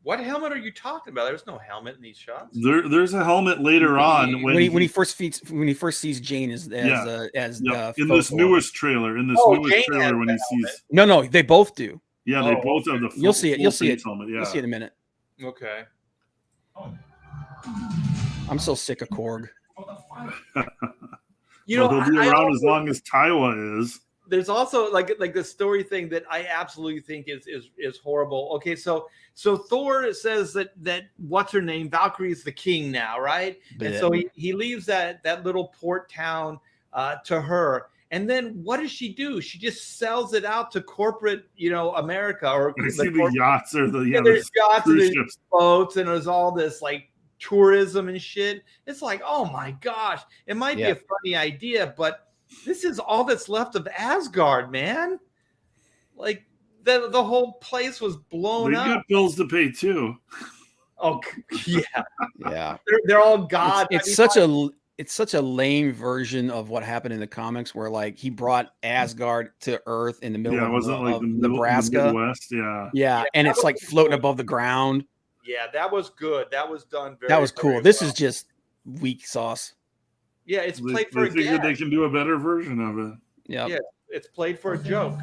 what helmet are you talking about? There's no helmet in these shots. There's a helmet later on when he first sees Jane as in this newest trailer. In this newest trailer, when he sees no, they both do. Yeah, they both have the. You'll see it. You'll see it. Helmet. Yeah. You'll see it in a minute. Okay. I'm so sick of Korg. He'll be around as long as Taiwa is. There's also like the story thing that I absolutely think is horrible. Okay, so Thor says that what's her name? Valkyrie is the king now, right? And so he leaves that little port town to her. And then what does she do? She just sells it out to corporate, America, or the yachts or the there's yachts and there's boats, and there's all this like tourism and shit. It's like, oh my gosh, it might be a funny idea, but this is all that's left of Asgard, man. Like the whole place was blown up. They got bills to pay too. Oh yeah, yeah. They're all gods. It's such a lame version of what happened in the comics, where like he brought Asgard to Earth in the middle of Nebraska, Midwest, and it's like floating above the ground. Yeah, that was good. That was done very. That was cool. This is just weak sauce. Yeah, it's played for a gag. They can do a better version of it. Yeah, it's played for a joke.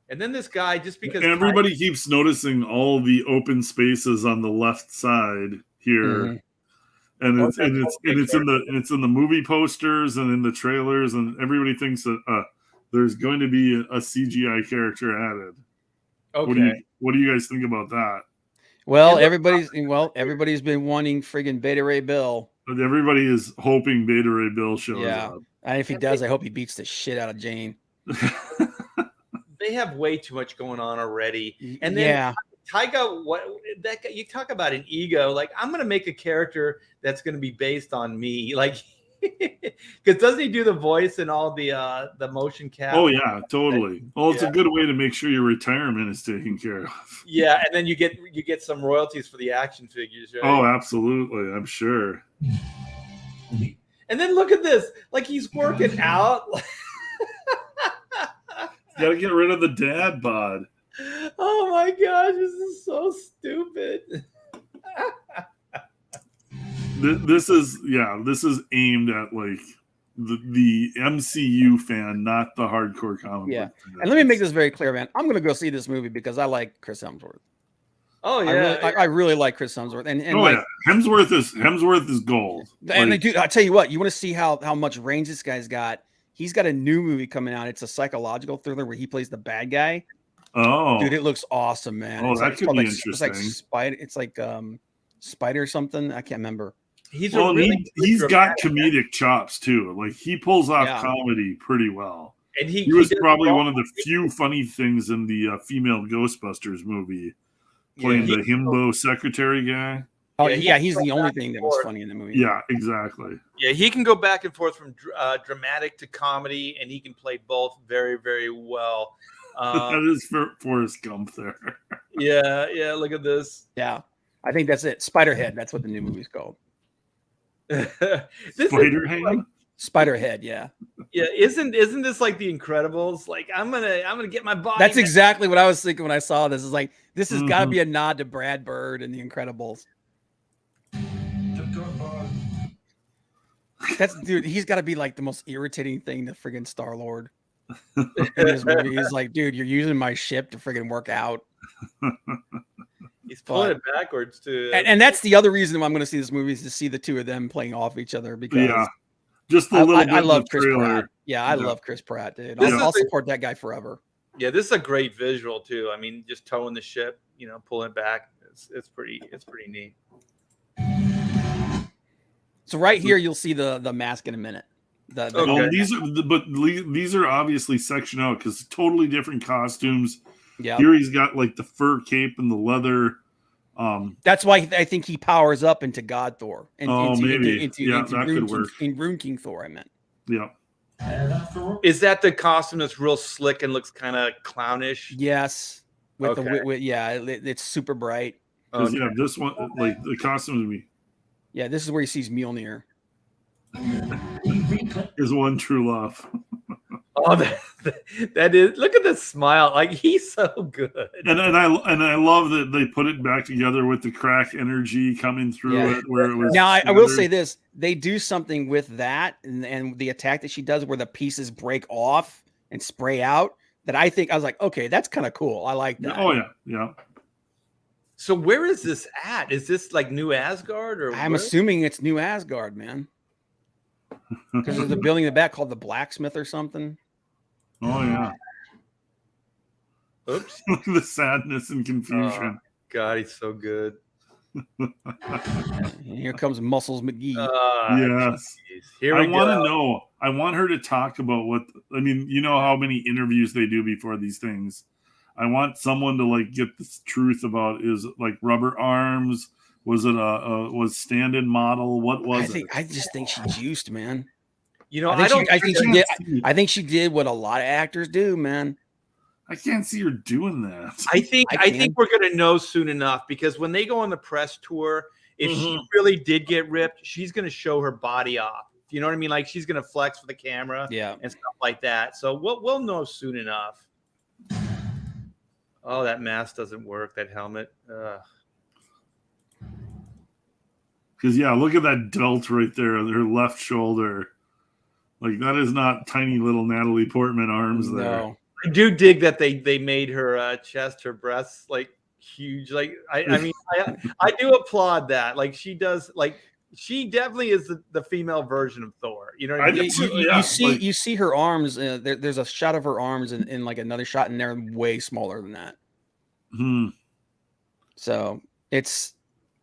And then this guy, just because everybody keeps noticing all the open spaces on the left side here. Mm-hmm. And it's in the movie posters and in the trailers, and everybody thinks that there's going to be a CGI character added. Okay. What do you guys think about that? Well, everybody's been wanting friggin' Beta Ray Bill. But everybody is hoping Beta Ray Bill shows up. And if he does, I hope he beats the shit out of Jane. They have way too much going on already. And then Taika, you talk about an ego. Like, I'm going to make a character that's going to be based on me. Like, because doesn't he do the voice and all the motion cap? Oh yeah, totally. Well, it's a good way to make sure your retirement is taken care of. Yeah, and then you get some royalties for the action figures, right? Oh, absolutely. I'm sure. And then look at this. Like, he's working out. Got to get rid of the dad bod. Oh my gosh, this is so stupid. This is aimed at like the MCU fan, not the hardcore comic book fan. And let me make this very clear, man. I'm gonna go see this movie because I like Chris Hemsworth. Oh yeah, I really like Chris Hemsworth. And Hemsworth is gold. And dude, I tell you what, you want to see how much range this guy's got? He's got a new movie coming out. It's a psychological thriller where he plays the bad guy. Oh, dude, it looks awesome, man. Oh, that could be interesting. It's like Spider something. I can't remember. He's got comedic chops too. Like, he pulls off comedy pretty well. And he was probably one of the few funny things in the female Ghostbusters movie, playing the himbo secretary guy. Oh yeah, he's the only thing that was funny in the movie. Yeah, exactly. Yeah, he can go back and forth from dramatic to comedy, and he can play both very, very well. That is Forrest Gump there. Yeah. Look at this. Yeah, I think that's it. Spiderhead. That's what the new movie's called. Spiderhead. Spiderhead. Yeah. Yeah. Isn't this like The Incredibles? Like, I'm gonna get my body. That's exactly what I was thinking when I saw this. Is like, this has got to be a nod to Brad Bird and The Incredibles. Dude, he's got to be like the most irritating thing to friggin' Star-Lord. In this movie. He's like, dude, you're using my ship to friggin' work out. He's pulling it backwards too. And that's the other reason why I'm going to see this movie, is to see the two of them playing off each other. Because just a little bit. I love Chris Pratt. Yeah, I love Chris Pratt, dude. I'll support that guy forever. Yeah, this is a great visual too. I mean, just towing the ship, pulling it back. It's pretty neat. So right here, you'll see the mask in a minute. These are obviously sectioned out because totally different costumes. Yeah, here he's got like the fur cape and the leather. That's why I think he powers up into God Thor. Maybe. That could work. In Rune King Thor, I meant. Yeah. Is that the costume that's real slick and looks kind of clownish? Yes. It's super bright. Because this one, like the costume we. Yeah, this is where he sees Mjolnir. Is one true love. Oh, that is. Look at the smile. Like he's so good. And I love that they put it back together with the crack energy coming through it. Where it was. Now I will say this: they do something with that and the attack that she does, where the pieces break off and spray out. That I was like, okay, that's kind of cool. I like that. Oh yeah. So where is this at? Is this like New Asgard or? I'm assuming it's New Asgard, man. Because there's a building in the back called the Blacksmith or something. Oh yeah. Oops. The sadness and confusion. God, he's so good. Here comes Muscles McGee. Yes. Here we want to know. I want her to talk about you know how many interviews they do before these things. I want someone to like get the truth about is it like rubber arms? Was it was stand-in model? What was it? I just think she juiced, man. You know, I think she did what a lot of actors do, man. I can't see her doing that. I think we're gonna know soon enough because when they go on the press tour, if she really did get ripped, she's gonna show her body off. You know what I mean? Like she's gonna flex for the camera, and stuff like that. So we'll know soon enough. Oh, that mask doesn't work. That helmet. Because look at that delt right there on her left shoulder. Like that is not tiny little Natalie Portman arms there. No. I do dig that they made her chest, her breasts like huge. Like I mean, I do applaud that. Like she does. Like she definitely is the female version of Thor. You know what I mean? You see her arms. There's a shot of her arms and like another shot, and they're way smaller than that. So it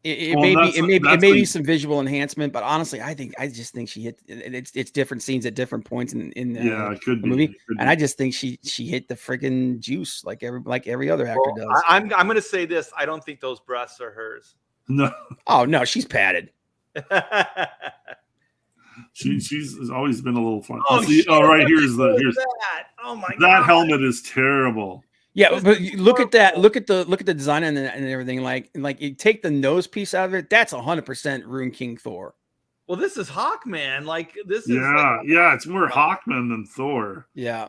may be some visual enhancement, but honestly, I just think she hit. It's different scenes at different points in it could the movie, and I just think she hit the freaking juice like every other actor does. I'm gonna say this: I don't think those breasts are hers. No. Oh no, she's padded. She's always been a little fun. Here's that. Oh my god, that helmet is terrible. Yeah, but look at that. Look at the design and everything. Like you take the nose piece out of it. That's 100% Rune King Thor. Well, this is Hawkman. Like this is. It's more Hawkman than Thor. Yeah,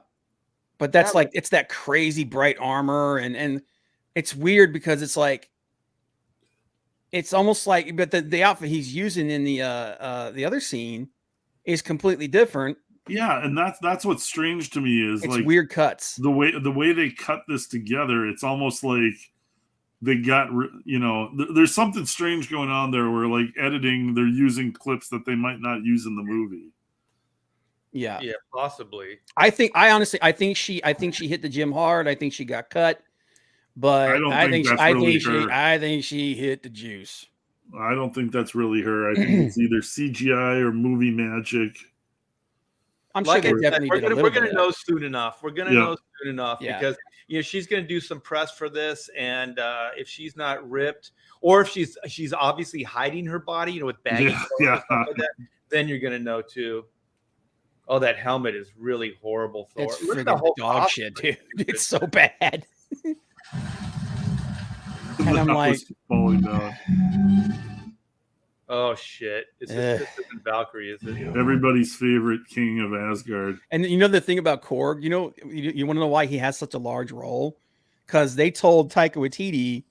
but that's it's that crazy bright armor and it's weird because it's like. It's almost like, but the outfit he's using in the other scene is completely different. Yeah, and that's what's strange to me is it's like weird cuts. The way they cut this together, it's almost like they got there's something strange going on there where like editing, they're using clips that they might not use in the movie. Yeah, possibly. I think she hit the gym hard. I think she got cut. But I think she hit the juice. I don't think that's really her. I think it's either CGI or movie magic. I'm sure they definitely did a little bit. We're going to know soon enough. We're going to know soon enough because she's going to do some press for this, and if she's not ripped, or if she's obviously hiding her body, with baggy clothes, like that, then you're going to know too. Oh, that helmet is really horrible, Thor. It's freaking dog shit, dude. It's so bad. And I'm like, falling down. Oh shit! It's just Valkyrie, is it? Everybody's favorite king of Asgard. And the thing about Korg, you want to know why he has such a large role? Because they told Taika Waititi,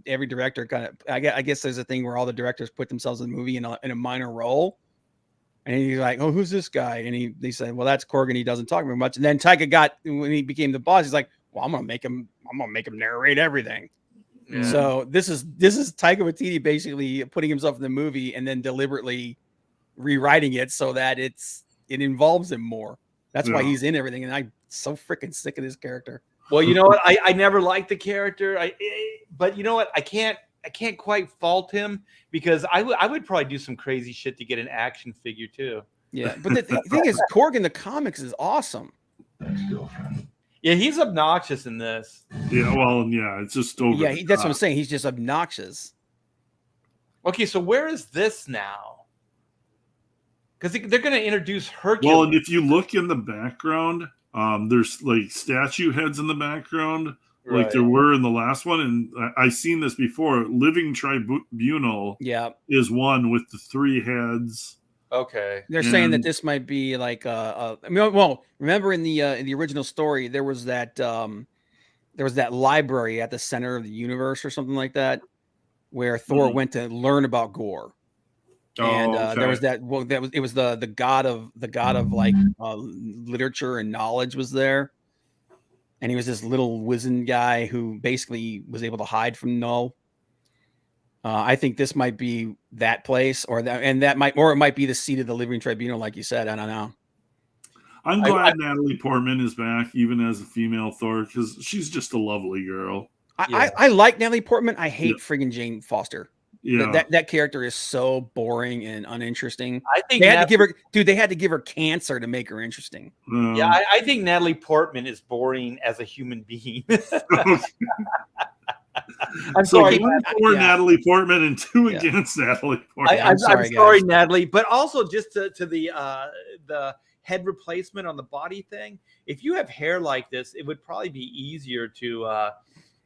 every director kind of. I guess there's a thing where all the directors put themselves in the movie in a minor role. And he's like, "Oh, who's this guy?" And they said, "Well, that's Korg, and he doesn't talk very much." And then Taika when he became the boss, he's like, "Well, I'm gonna make him narrate everything." Yeah. So this is Taika Waititi basically putting himself in the movie and then deliberately rewriting it so that it involves him more. That's why he's in everything, and I'm so freaking sick of this character. Well, you know what? I never liked the character. But you know what? I can't can't quite fault him because I would probably do some crazy shit to get an action figure too. Yeah, but the thing is, Korg in the comics is awesome. Yeah, he's obnoxious in this. Yeah, well, yeah, it's just over. Yeah, that's what I'm saying. He's just obnoxious. Okay, so where is this now? Because they're going to introduce Hercules. Well, and if you look in the background, there's like statue heads in the background, like there were in the last one. And I've seen this before. Living Tribunal is one with the 3 heads. Okay. They're saying that this might be like I mean, well, remember in the original story, there was that library at the center of the universe or something like that, where Thor went to learn about gore. And there was that. Well, it was the god of like literature and knowledge was there, and he was this little wizened guy who basically was able to hide from Null. I think this might be that place, or it might be the seat of the Living Tribunal, like you said. I don't know. I'm glad Natalie Portman is back, even as a female Thor, because she's just a lovely girl. I like Natalie Portman. I hate friggin' Jane Foster. Yeah, that character is so boring and uninteresting. I think they had to give her cancer to make her interesting. Yeah, I think Natalie Portman is boring as a human being. I'm sorry, 1 for Natalie Portman and 2 against Natalie Portman. I'm sorry, Natalie, but also just to the head replacement on the body thing. If you have hair like this, it would probably be easier to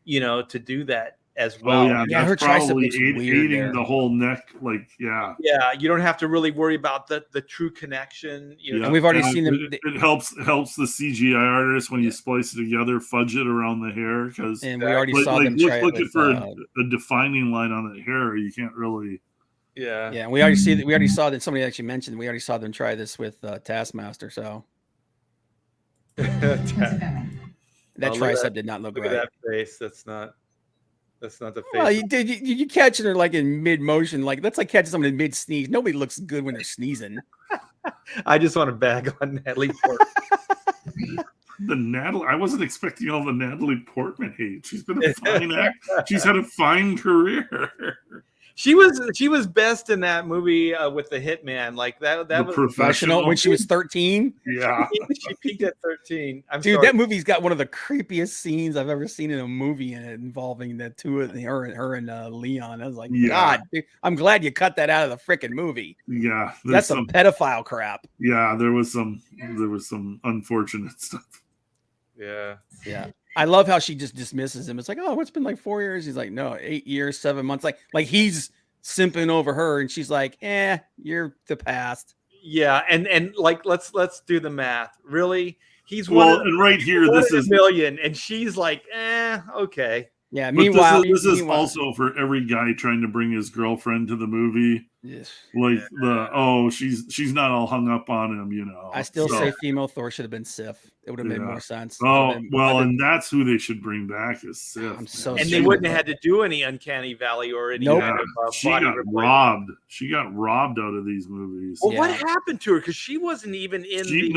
to do that as well. Oh, yeah, her probably aiding the whole neck, Yeah, you don't have to really worry about the true connection. And we've already seen them. It helps the CGI artist when you splice it together, fudge it around the hair, because we already saw them try looking for a defining line on the hair. You can't really. Yeah. And we already saw that somebody actually mentioned we already saw them try this with Taskmaster. So that tricep did not look right. Look at that face. That's not the face. Well, you catching her like in mid motion, that's like catching someone in mid sneeze. Nobody looks good when they're sneezing. I just want to bag on Natalie Portman. I wasn't expecting all the Natalie Portman hate. She's been a fine She's had a fine career. She was best in that movie with the Hitman, like that was Professional when she was 13. Yeah, she peaked at 13. That movie's got one of the creepiest scenes I've ever seen in a movie, in it involving the two of her and Leon. I was like, God, dude, I'm glad you cut that out of the freaking movie. Yeah, that's some pedophile crap. Yeah, there was some unfortunate stuff. Yeah. I love how she just dismisses him. It's like, oh, it's been like 4 years. He's like, no, 8 years, 7 months. Like he's simping over her, and she's like, you're the past. Yeah, and like let's do the math. Really, he's and right here, this is $1 million, and she's like, okay. Yeah. But meanwhile, this is also for every guy trying to bring his girlfriend to the movie. Yes. Like she's not all hung up on him, I still say female Thor should have been Sif. It would have made more sense. Oh, and that's who they should bring back is Sif. And they wouldn't have had to do any Uncanny Valley or any kind of she got robbed. She got robbed out of these movies. Well, what happened to her? Because she wasn't even in she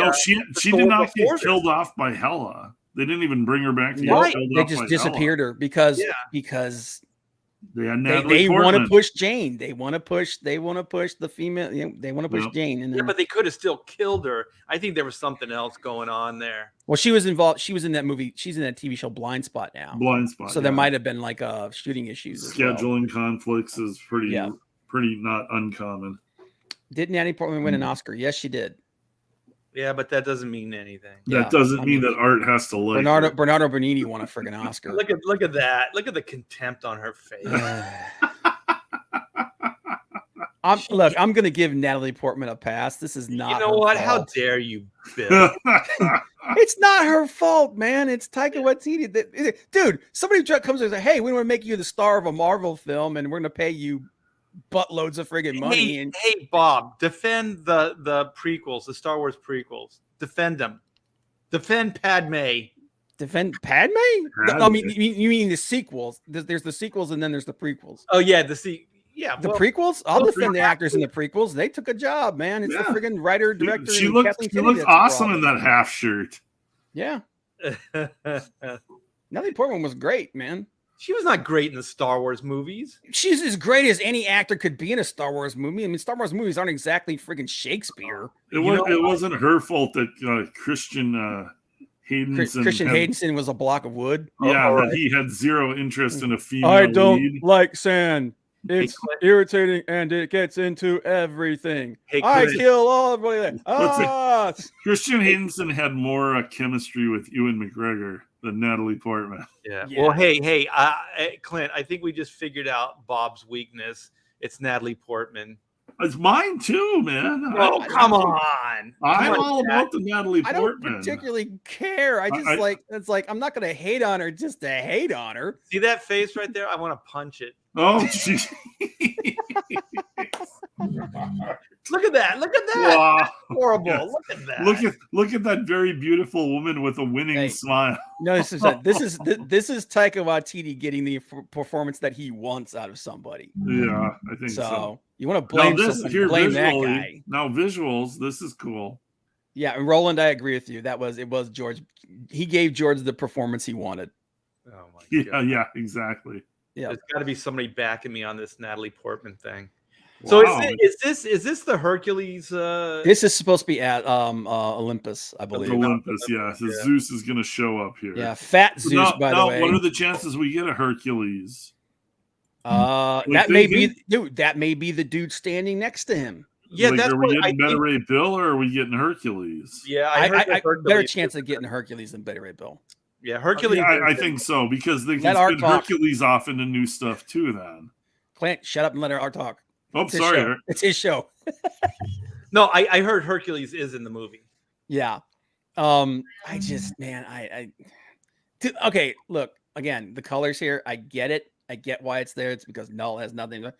did not get killed off by Hela. They didn't even bring her back to get killed They off just by disappeared Hela. her because they want to push Jane. They want to push the female. They want to push Jane. And but they could have still killed her. I think there was something else going on there. Well, she was involved. She was in that movie. She's in that TV show Blind Spot now. Blind Spot. So there might have been like shooting issues. Scheduling conflicts is pretty not uncommon. Did Natalie Portman win an Oscar? Yes, she did. Yeah, but that doesn't mean anything. That doesn't mean that art has to like Bernardo Bernini won a friggin' Oscar. Look at that. Look at the contempt on her face. I'm gonna give Natalie Portman a pass. This is not. You know what? Fault. How dare you, Bill? It's not her fault, man. It's Taika Waititi. Dude, somebody comes and says, "Hey, we want to make you the star of a Marvel film, and we're gonna pay you buttloads of friggin' money." Hey, Bob, defend the prequels, the Star Wars prequels. Defend them. Defend Padme. Defend Padme? I mean, you mean the sequels? There's the sequels, and then there's the prequels. Oh yeah, the prequels. I'll defend the actors in the prequels. They took a job, man. It's the friggin' writer, director. She looked awesome in that half shirt. Yeah. Natalie Portman was great, man. She was not great in the Star Wars movies. She's as great as any actor could be in a Star Wars movie. I mean, Star Wars movies aren't exactly freaking Shakespeare. It wasn't her fault that Christian Haydenson was a block of wood. Yeah, right. that he had zero interest in a female I don't lead. like sand. It's irritating and it gets into everything. Hey, I kill all everybody there. Christian Haydenson had more chemistry with Ewan McGregor than Natalie Portman. Yeah. Well, hey, Clint, I think we just figured out Bob's weakness. It's Natalie Portman. It's mine too, man. Oh, come on. I'm all about the Natalie Portman. I don't particularly care. It's like I'm not going to hate on her just to hate on her. See that face right there? I want to punch it. Oh, jeez. Look at that. Wow. Horrible. Yes. Look at that. Look at that very beautiful woman with a winning smile. No, this is Taika Waititi getting the performance that he wants out of somebody. Yeah, I think so. You want to blame blame that guy. Now visuals, this is cool. Yeah, and Roland, I agree with you. It was George. He gave George the performance he wanted. Oh my God. Yeah, exactly. Yeah, there's got to be somebody backing me on this Natalie Portman thing. Wow. So is this the Hercules? This is supposed to be at Olympus, I believe. Olympus, yeah. So Zeus is going to show up here. Yeah, fat Zeus. By the way, what are the chances we get a Hercules? That may be the dude standing next to him. Yeah, are we getting Beta Ray Bill or are we getting Hercules? Yeah, I better chance of getting Hercules than Beta Ray Bill. Yeah, Hercules. I think so because they can spin Hercules off into new stuff too. Then Clint, shut up and let our talk. Oh, sorry. It's his show. No, I heard Hercules is in the movie. Yeah. I just, man, okay, look, again, the colors here, I get it. I get why it's there. It's because Null has nothing.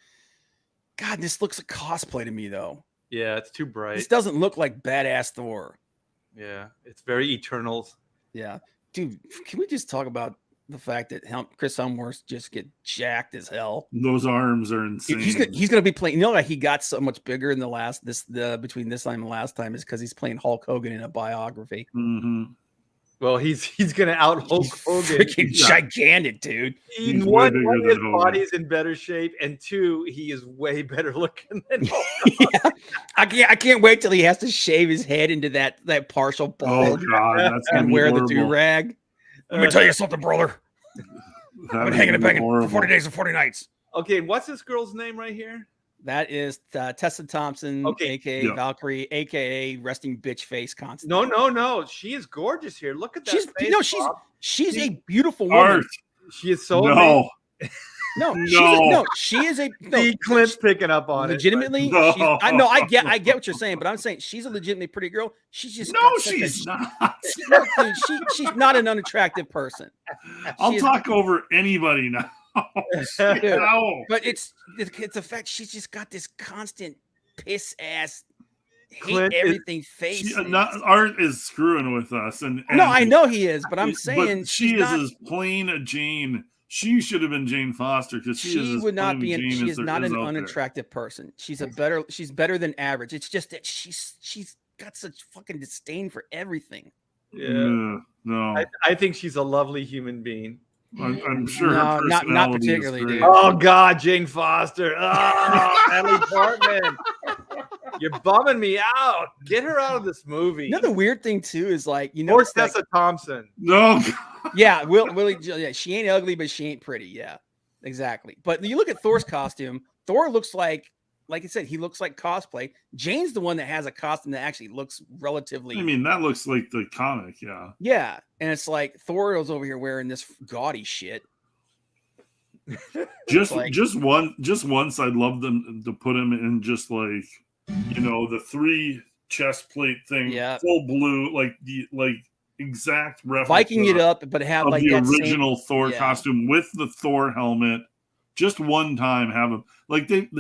God, this looks like cosplay to me, though. Yeah, it's too bright. This doesn't look like badass Thor. Yeah, it's very Eternals. Yeah. Dude, can we just talk about the fact that Chris Hemsworth just get jacked as hell? Those arms are insane. He's gonna be playing. You know, like he got so much bigger in between this time and last time is because he's playing Hulk Hogan in a biography. Mm-hmm. Well, he's gonna out Hulk Hogan. Freaking gigantic, dude. One, his body's in better shape, and two, he is way better looking than Hulk. Yeah. I can't wait till he has to shave his head into that partial bald. Oh God, that's and wear horrible. the do-rag. Let me tell you something, brother. I've been hanging and banging for 40 days and 40 nights. Okay, what's this girl's name right here? That is Tessa Thompson, aka Valkyrie, aka resting bitch face constant. No. She is gorgeous here. Look at that. She's a beautiful woman. Art. She is so amazing. She is a Clint's picking up on legitimately. I get what you're saying, but I'm saying she's a legitimately pretty girl. She's just she's not. She's not an unattractive person. I'll talk over anybody now. No. But it's the fact she's just got this constant piss ass hate everything face. Art is screwing with us, and no, I know he is, but I'm saying but she is as plain a Jane. She should have been Jane Foster because she would not be. She is not an unattractive person. She's better than average. It's just that she's got such fucking disdain for everything. Yeah, no, I think she's a lovely human being. I'm sure. No, not particularly, dude. Oh God, Jane Foster. Oh, Natalie Portman. You're bumming me out. Get her out of this movie. You know, the weird thing too is or Tessa Thompson. No. Yeah, Willie. Yeah, she ain't ugly, but she ain't pretty. Yeah, exactly. But you look at Thor's costume. Thor looks like I said, he looks like cosplay. Jane's the one that has a costume that actually looks relatively. I mean, that looks like the comic. Yeah. Yeah, and it's like Thor was over here wearing this gaudy shit. Just once, I'd love them to put him in just like, the 3 chest plate thing, full blue, like exact replica, Viking it up, but have like the original Thor costume with the Thor helmet. Just one time, have him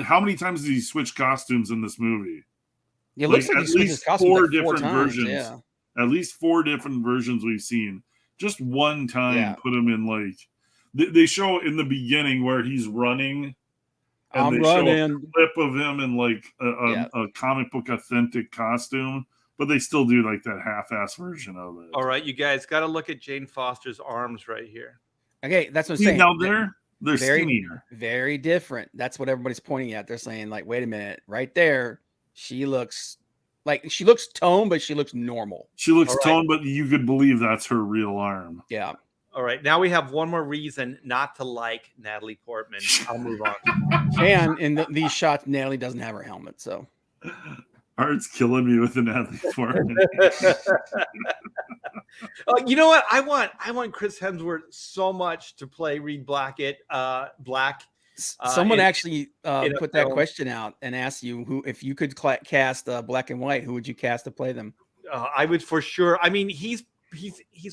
how many times did he switch costumes in this movie? It looks like at least 4 different versions. Yeah. At least 4 different versions we've seen. Just one time, put him in they show in the beginning where he's running. And they show a clip of him in a comic book authentic costume, but they still do that half-ass version of it. All right, you guys got to look at Jane Foster's arms right here. Okay, that's what I'm See, saying. now they're skinnier. Very different. That's what everybody's pointing at. They're saying, like, wait a minute, right there, she looks toned, but she looks normal. She looks toned, but you could believe that's her real arm. Yeah. All right, now we have one more reason not to like Natalie Portman. I'll move on. And in these shots, Natalie doesn't have her helmet, so. Art's killing me with the Natalie Portman. You know what? I want Chris Hemsworth so much to play Reed Blackett. Someone actually put that film. question out and asked you who, if you could cast black and white, who would you cast to play them? I would for sure. I mean, he's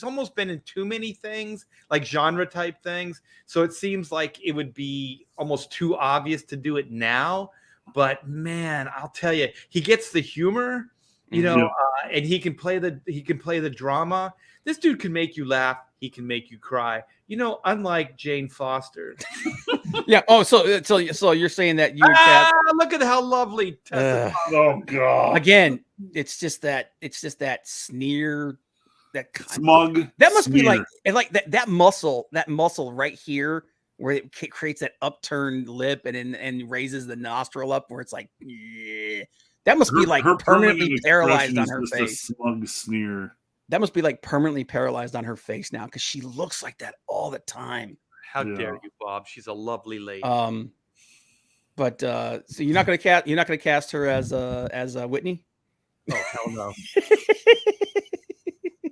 almost been in too many things, like genre type things. So it seems like it would be almost too obvious to do it now. But man, I'll tell you, he gets the humor, you know, and he can play the drama. This dude can make you laugh. He can make you cry. You know, unlike Jane Foster. Yeah. Oh, so you're saying that you would cast? Look at how lovely. Oh God. Again, it's just that sneer, that smug. That must be like that muscle right here, where it creates that upturned lip and raises the nostril up, where it's like, yeah. That must be like permanently paralyzed on her face. A smug sneer. That must be like permanently paralyzed on her face now, because she looks like that all the time. How dare you, Bob? She's a lovely lady. But so you're not gonna cast her as Whitney? Oh hell no.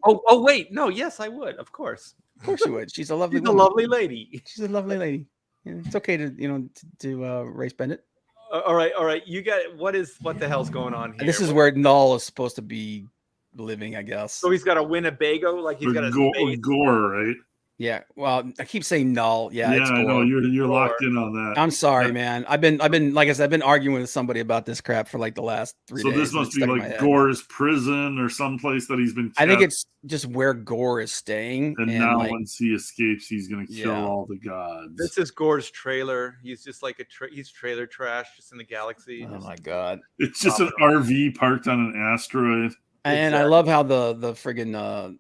oh wait, no, yes, I would, of course. Of course you would. She's a lovely lady. She's a lovely lady. Yeah, it's okay to race bend it. All right. You got what the hell's going on here? This is where Null is supposed to be living, I guess. So he's got a Winnebago, like he's got a gore, right? Yeah. Well, I keep saying Null. Yeah. Yeah, I know you're locked in on that. I'm sorry, man. I've been like I said, I've been arguing with somebody about this crap for like the last 3 days. So this must be like Gore's prison or someplace that he's been kept. I think it's just where Gore is staying. And now once he escapes, he's going to kill all the gods. This is Gore's trailer. He's just like he's trailer trash just in the galaxy. Oh my God. It's just an RV parked on an asteroid. And I love how the friggin'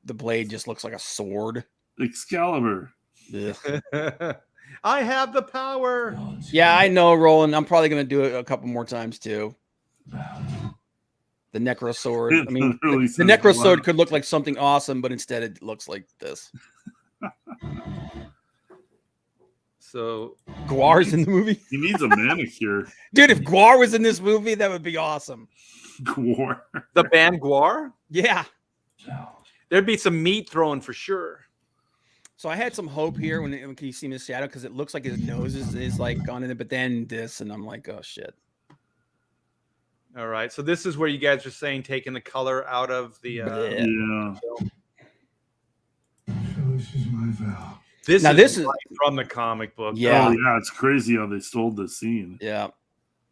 the blade just looks like a sword. Excalibur. I have the power. Yeah, I know, Roland. I'm probably going to do it a couple more times too. The Necro Sword. I mean, the Necro Sword could look like something awesome, but instead it looks like this. So Guar's in the movie. He needs a manicure. Dude, if Guar was in this movie, that would be awesome. Guar. The band Guar? Yeah. There'd be some meat thrown for sure. So I had some hope here when you see his shadow, because it looks like his nose is like gone in it, but then this, and I'm like, oh shit. All right, so this is where you guys are saying taking the color out of the. Yeah. This is my vow. This is from the comic book. Yeah, yeah, it's crazy how they stole the scene. Yeah,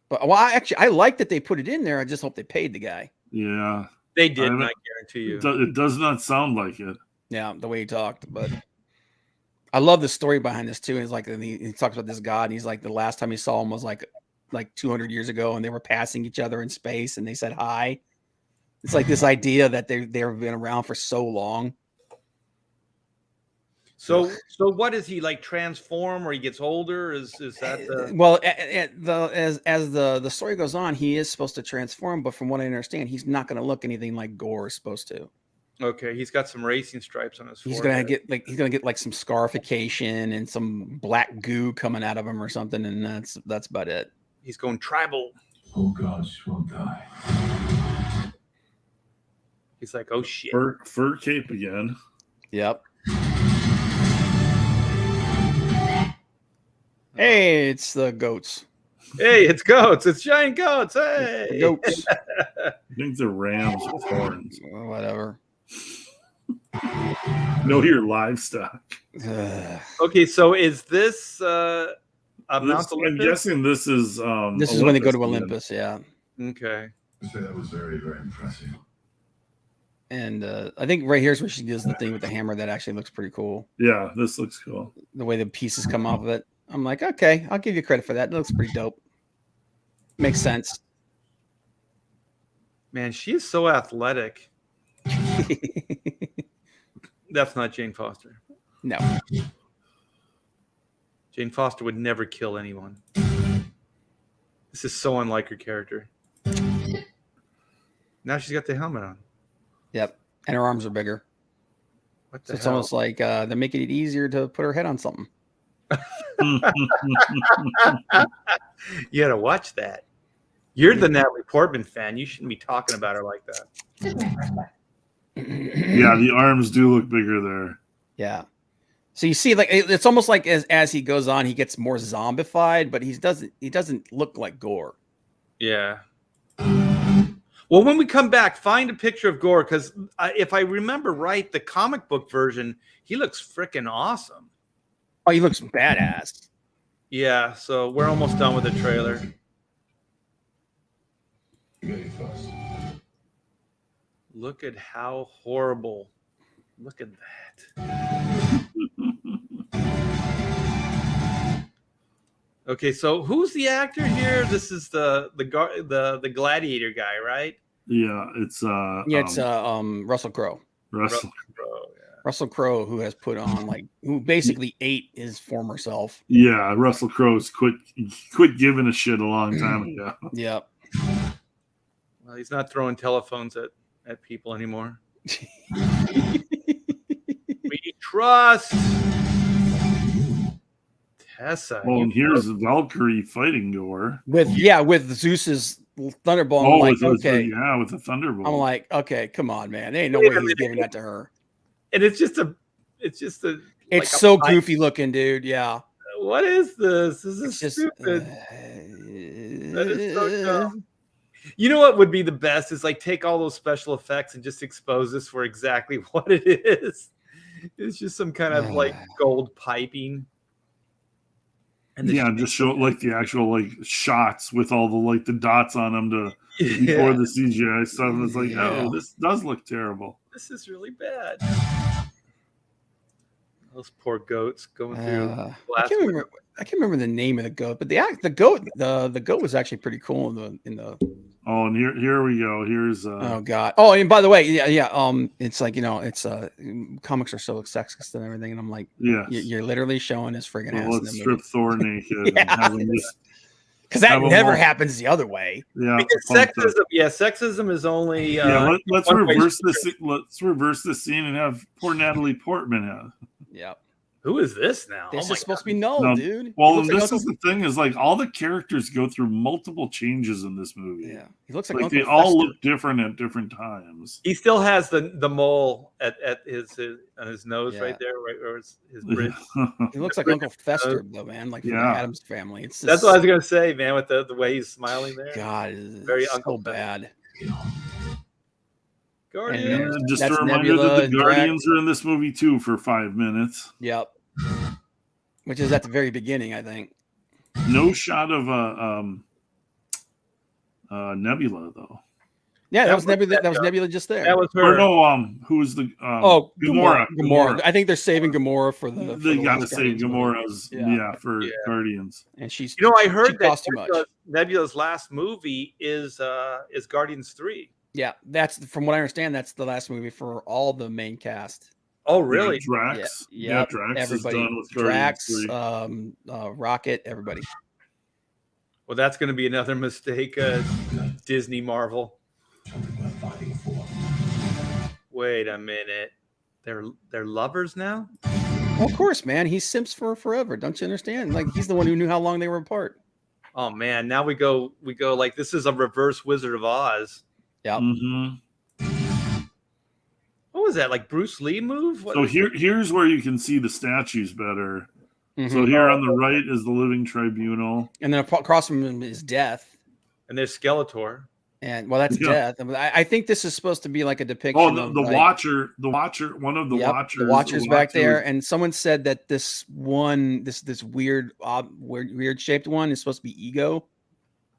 but I like that they put it in there. I just hope they paid the guy. Yeah. They did, I guarantee you. It does not sound like it. Yeah, the way he talked, but I love the story behind this too. He's like, he talks about this god, and he's like, the last time he saw him was like 200 years ago, and they were passing each other in space, and they said hi. It's like this idea that they've been around for so long. So what does he like transform, or he gets older? Is that the well? As the story goes on, he is supposed to transform, but from what I understand, he's not going to look anything like Gore is supposed to. Okay, he's got some racing stripes on his forehead. He's gonna get like some scarification and some black goo coming out of him or something, and that's about it. He's going tribal. Oh gods will die. He's like, oh shit. Fur cape again. Yep. Hey, it's the goats. Hey, it's goats. It's giant goats. Hey, goats. I think they're rams with horns. Whatever. Know your livestock. Okay, so is this I'm guessing this is this is when they go to Olympus, yeah. Okay. So that was very, very impressive. And I think right here is where she does the thing with the hammer that actually looks pretty cool. Yeah, this looks cool. The way the pieces come off of it. I'm like, okay, I'll give you credit for that. It looks pretty dope. Makes sense. Man, she is so athletic. That's not Jane Foster. No. Jane Foster would never kill anyone. This is so unlike her character. Now she's got the helmet on. Yep. And her arms are bigger. What the So it's hell? almost like they're making it easier to put her head on something. You gotta watch that. You're the Natalie Portman fan. You shouldn't be talking about her like that. Yeah, the arms do look bigger there. Yeah. So you see, like it's almost like as he goes on, he gets more zombified, but he doesn't look like Gore. Yeah. Well, when we come back, find a picture of Gore, because if I remember right, the comic book version, he looks freaking awesome. Oh, he looks badass. Yeah, so we're almost done with the trailer. Look at how horrible. Look at that. Okay, so who's the actor here? This is the gladiator guy, right? Yeah, it's Russell Crowe. Russell. Crowe, yeah. Russell Crowe, who has put on who basically ate his former self. Yeah, Russell Crowe's quit giving a shit a long time ago. Yep. Well, he's not throwing telephones at people anymore. We trust Tessa. Well, and here's Valkyrie fighting Gore. With Zeus's thunderbolt. Oh, I'm with the thunderbolt. I'm like, okay, come on, man. There ain't no way he's giving that to her. And it's so goofy looking, dude. Yeah. What is this? This is Just stupid. That is so dumb. You know what would be the best is take all those special effects and just expose this for exactly what it is. It's just some kind of gold piping. And just show the actual shots with all the dots on them before the CGI stuff. It's oh, this does look terrible. This is really bad. Those poor goats going through. I can't remember the name of the goat, but the goat was actually pretty cool in the. Oh, and here we go. Here's oh god. Oh, and by the way, it's it's comics are so sexist and everything, and I'm like, you're literally showing his friggin' ass. Let's strip Thor naked. Because that never happens the other way. Yeah, because sexism is only. Let's reverse this. Let's reverse the scene and have poor Natalie Portman have. Yeah. Who is this now? This is supposed to be Null, dude. Well, this is the thing is all the characters go through multiple changes in this movie. Yeah, he looks like they all look different at different times. He still has the mole at his on his nose right there, right or his bridge. He looks like Uncle Fester, though, man. From the Addams Family. That's what I was gonna say, man. With the way he's smiling there. God, it's very so bad. Guardians. And just a reminder that the Guardians are in this movie too for 5 minutes. Yep. Which is at the very beginning, I think. No shot of Nebula though. Yeah, that was Nebula. That was Nebula just there. That was her. Or no, who was the Gamora? Gamora. I think they're saving Gamora for the. They got to save Gamora's for Guardians. And she's. I heard that Nebula's last movie is Guardians 3. Yeah, that's from what I understand. That's the last movie for all the main cast. Oh, really? Drax. Yeah, Drax everybody. is done with Drax, Guardians Rocket, everybody. Well, that's going to be another mistake, Disney Marvel. Wait a minute. They're lovers now? Well, of course, man. He simps for forever. Don't you understand? He's the one who knew how long they were apart. Oh man, now we go this is a reverse Wizard of Oz. Yeah. Mm-hmm. What was that? Bruce Lee move? So here's where you can see the statues better. Mm-hmm. So here on the right is the Living Tribunal, and then across from him is Death, and there's Skeletor. And that's Death. I think this is supposed to be like a depiction. Oh, the Watcher, one of the Watchers. The Watcher's back there. And someone said that this one, this weird shaped one is supposed to be Ego.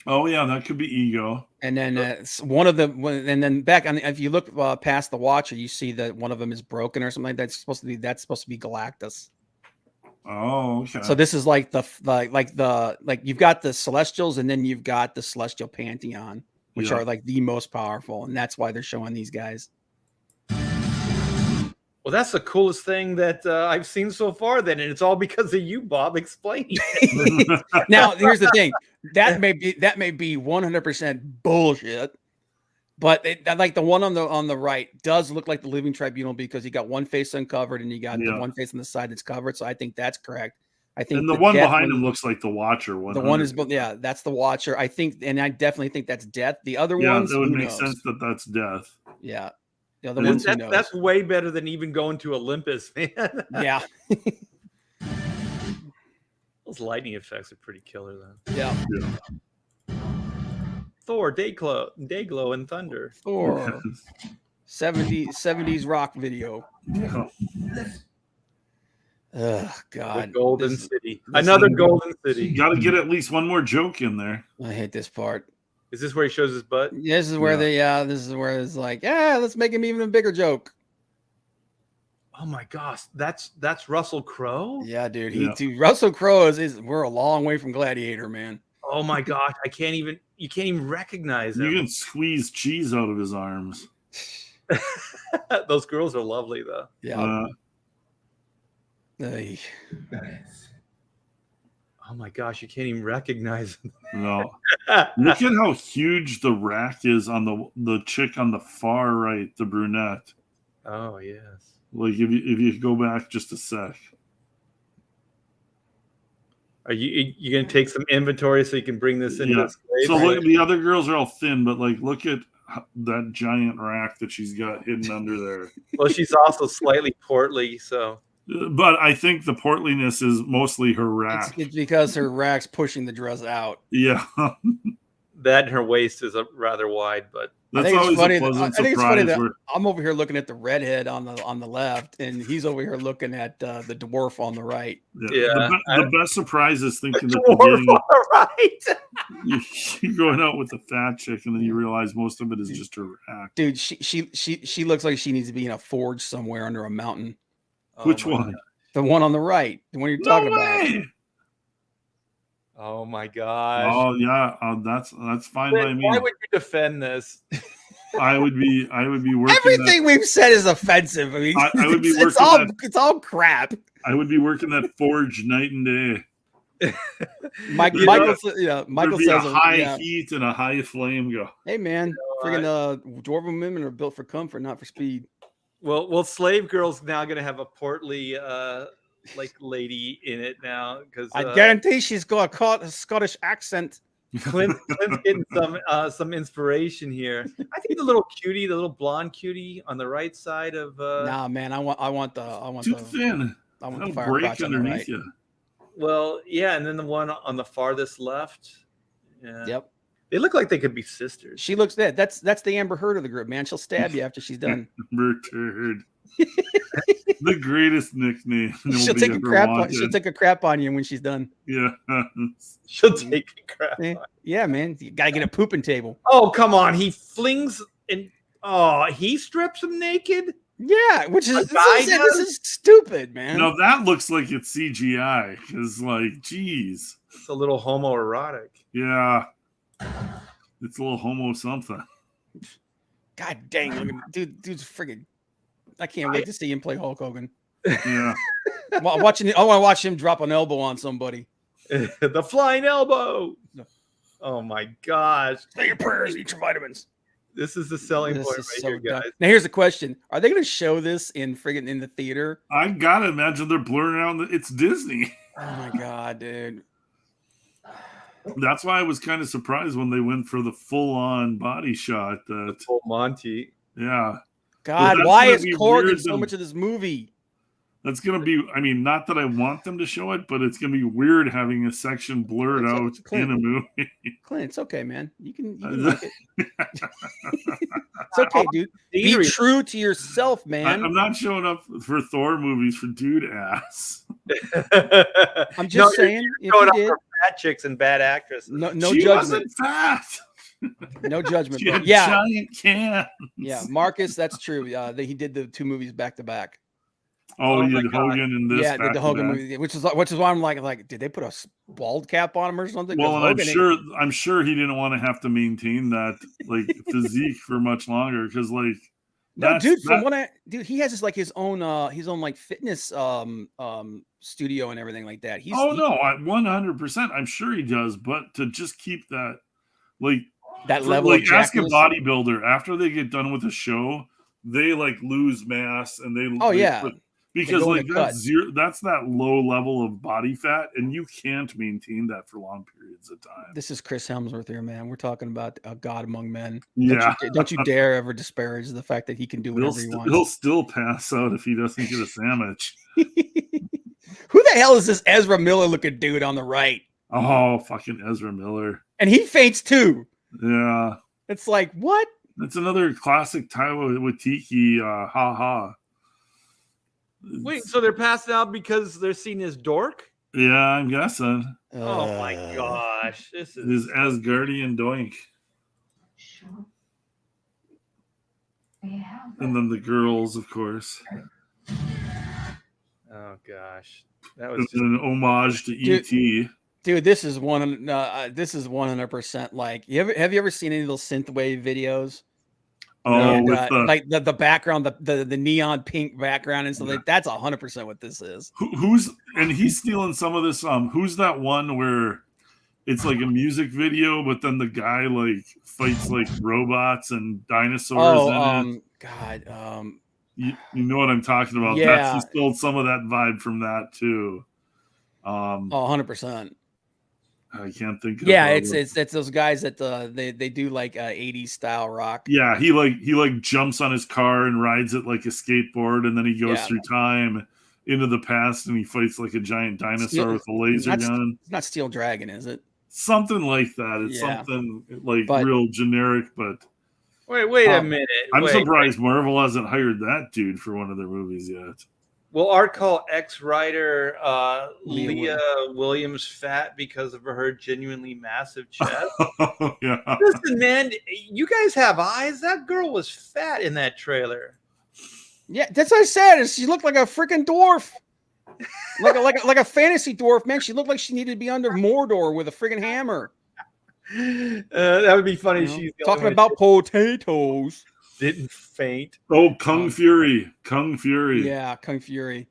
Oh yeah, that could be Ego. And then and then back on, if you look past the Watcher, you see that one of them is broken or something like that. That's supposed to be Galactus. Oh, okay. So this is like you've got the Celestials and then you've got the Celestial Pantheon, which are the most powerful, and that's why they're showing these guys. Well, that's the coolest thing that I've seen so far. Then, and it's all because of you, Bob, explaining. Now, here's the thing: that may be 100% bullshit. But like the one on the right does look like the Living Tribunal because you got one face uncovered and you got the one face on the side that's covered. So I think that's correct. I think and the one behind him looks like the Watcher one. The one is, that's the Watcher. I think, and I definitely think that's Death. The other ones, that would make sense that that's Death. Yeah, the other ones, that's way better than even going to Olympus, man. Yeah. Those lightning effects are pretty killer, though. Yeah. Thor, Dayglow, and Thunder. Thor, 70s rock video. Yeah. Oh God! The Golden City, another Golden City. You got to get at least one more joke in there. I hate this part. Is this where he shows his butt? Yeah, this is where this is where it's like, let's make him even a bigger joke. Oh my gosh, that's Russell Crowe. Yeah, dude. Russell Crowe is we're a long way from Gladiator, man. Oh my gosh, you can't even recognize him. You can squeeze cheese out of his arms. Those girls are lovely, though. Yeah. Oh my gosh, you can't even recognize him. No. Look at how huge the rack is on the chick on the far right, the brunette. Oh yes. Like if you go back just a sec. Are you gonna take some inventory so you can bring this into this place? So look, the other girls are all thin, but like look at that giant rack that she's got hidden under there. Well, she's also slightly portly, so. But I think the portliness is mostly her rack. It's because her rack's pushing the dress out. Yeah. That and her waist is rather wide, but that's always a pleasant surprise. I'm over here looking at the redhead on the left, and he's over here looking at the dwarf on the right. Yeah. The best surprise is thinking the dwarf on the right. You're going out with the fat chick, and then you realize most of it is just her rack. Dude, she looks like she needs to be in a forge somewhere under a mountain. Which one? God. The one on the right. The one you're talking about. Oh my gosh. Oh yeah. That's fine by me. Why would you defend this? I would be working. Everything we've said is offensive. I mean, I would be working. It's all crap. I would be working that forge night and day. Michael says a high heat and a high flame go. Hey man, freaking dwarven women are built for comfort, not for speed. Well, Slave Girl's now gonna have a portly like lady in it now because I guarantee she's got a Scottish accent. Clint's getting some inspiration here. I think the little blonde cutie on the right side of nah, man, I want too thin. I want the fire crotch underneath right. you. Well, yeah, and then the one on the farthest left. Yeah. Yep. They look like they could be sisters. She looks dead. That's the Amber Heard of the group, man. She'll stab you after she's done. Amber Heard. The greatest nickname. She'll take a crap on you when she's done. Yeah. She'll take a crap on you. Yeah, man. You gotta get a pooping table. Oh, come on. He flings and he strips him naked? Yeah, which is this is stupid, man. No, that looks like it's CGI. Because like, geez. It's a little homoerotic. Yeah. It's a little homo something. God dang, dude's friggin'. I can't wait to see him play Hulk Hogan. Yeah. I want to watch him drop an elbow on somebody. The flying elbow. Oh my gosh. Say your prayers, eat your vitamins. This is the selling point right here, guys. Now here's the question. Are they gonna show this in the theater? I gotta imagine they're blurring out it's Disney. Oh my god, dude. That's why I was kind of surprised when they went for the full-on body shot. The full Monty. Yeah. God, why is Korg in so much of this movie? That's going to be, I mean, not that I want them to show it, but it's going to be weird having a section blurred out in a movie. Clint, it's okay, man. You can like it. It's okay, dude. Be true to yourself, man. I'm not showing up for Thor movies for dude ass. I'm just saying. You're showing up for fat chicks and bad actresses. No she judgment. Wasn't fat. No judgment. She had giant cans. Yeah, Marcus, that's true. He did the two movies back to back. Oh, he did Hogan in this. Yeah, the Hogan movie, which is why I'm like, did they put a bald cap on him or something? Well, and I'm sure he didn't want to have to maintain that like physique for much longer because like No, dude. He has his own like fitness studio and everything like that. No, 100%. I'm sure he does, but to just keep that that level, like of ask a jackness. bodybuilder after they get done with a show, they like lose mass and they because like that's that low level of body fat, and you can't maintain that for long periods of time. This is Chris Hemsworth here, man. We're talking about a god among men. Yeah, don't you dare ever disparage the fact that he can do whatever he wants. He'll still pass out if he doesn't get a sandwich. Who the hell is this Ezra Miller looking dude on the right? Oh, fucking Ezra Miller. And he faints too. Yeah. It's like, what? That's another classic Taika Waititi ha. Wait, so they're passing out because they're seen as dork? Yeah, I'm guessing. Oh my gosh. This is Asgardian doink. Sure. Yeah. And then the girls, of course. Oh gosh. That was an homage to E.T. Dude, this is 100% like have you ever seen any of those synthwave videos? Oh, like the background, the neon pink background and stuff like that's 100% what this is. He's stealing some of this. Who's that one where it's like a music video, but then the guy like fights like robots and dinosaurs in it? God, you know what I'm talking about? Yeah, he stole some of that vibe from that too. 100%. I can't think of it's those guys that they do like 80s style rock. Yeah, he jumps on his car and rides it like a skateboard, and then he goes through time into the past and he fights like a giant dinosaur with a laser gun. It's not Steel Dragon, is it? Something like that. It's something like real generic, but wait a minute. I'm surprised Marvel hasn't hired that dude for one of their movies yet. Will Art call ex-writer Leah Williams fat because of her genuinely massive chest? Yeah. Listen, man, you guys have eyes. That girl was fat in that trailer. Yeah, that's what I said. She looked like a freaking dwarf, like a fantasy dwarf, man. She looked like she needed to be under Mordor with a freaking hammer. That would be funny. She's talking about potatoes. Didn't faint. Oh, Kung Fury. Yeah, Kung Fury.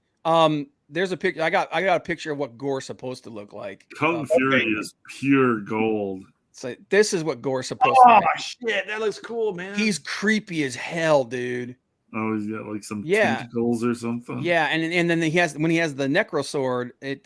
There's a picture. I got a picture of what Gore's supposed to look like. Kung Fury is pure gold. So this is what Gore's supposed to look like. Oh shit, that looks cool, man. He's creepy as hell, dude. Oh, he's got like some tentacles or something. Yeah, and then when he has the necro sword, it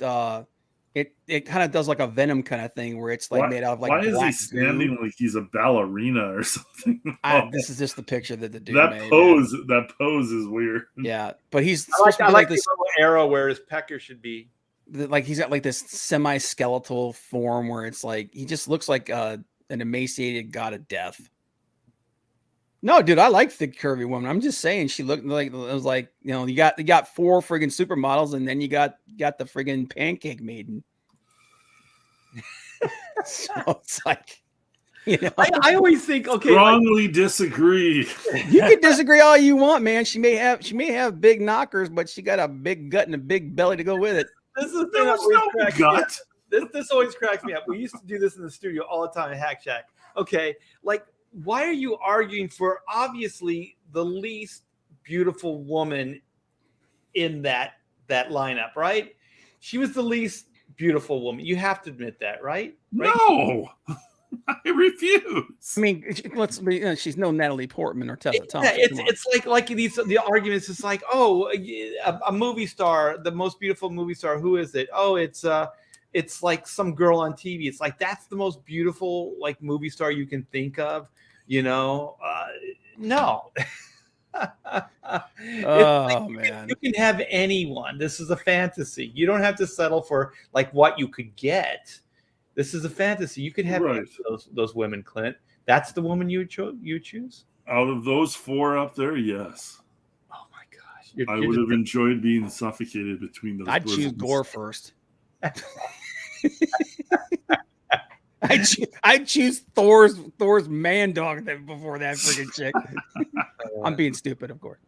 kind of does like a Venom kind of thing where it's like made out of like. Why is he standing like he's a ballerina or something? This is just the picture that the dude made. That pose is weird. Yeah, but he's I like this little arrow where his pecker should be. Like he's got like this semi-skeletal form where it's like he just looks like an emaciated god of death. No, dude, I like thick curvy woman. I'm just saying she looked like it was like, you know, you got 4 friggin' supermodels and then you got the friggin' pancake maiden. So it's like, you know, I always think, okay, strongly disagree. You can disagree all you want, man. She may have big knockers, but she got a big gut and a big belly to go with it. This is the thing that always cracks me up. This always cracks me up. We used to do this in the studio all the time at Hack Shack. Okay, like, why are you arguing for obviously the least beautiful woman in that lineup, right? She was the least beautiful woman. You have to admit that, right? No, I refuse. I mean, let's be. She's no Natalie Portman or Tessa Thompson. It's like the arguments. It's like, oh, a movie star, the most beautiful movie star. Who is it? Oh, it's like some girl on TV. It's like that's the most beautiful like movie star you can think of. You know, no. Man, you can have anyone. This is a fantasy. You don't have to settle for like what you could get. This is a fantasy. You could have those women, Clint. That's the woman you choose. Out of those 4 up there, yes. Oh my gosh! I would have enjoyed being suffocated between those. I'd choose Gore first. I'd choose Thor's man dog before that freaking chick. I'm being stupid, of course.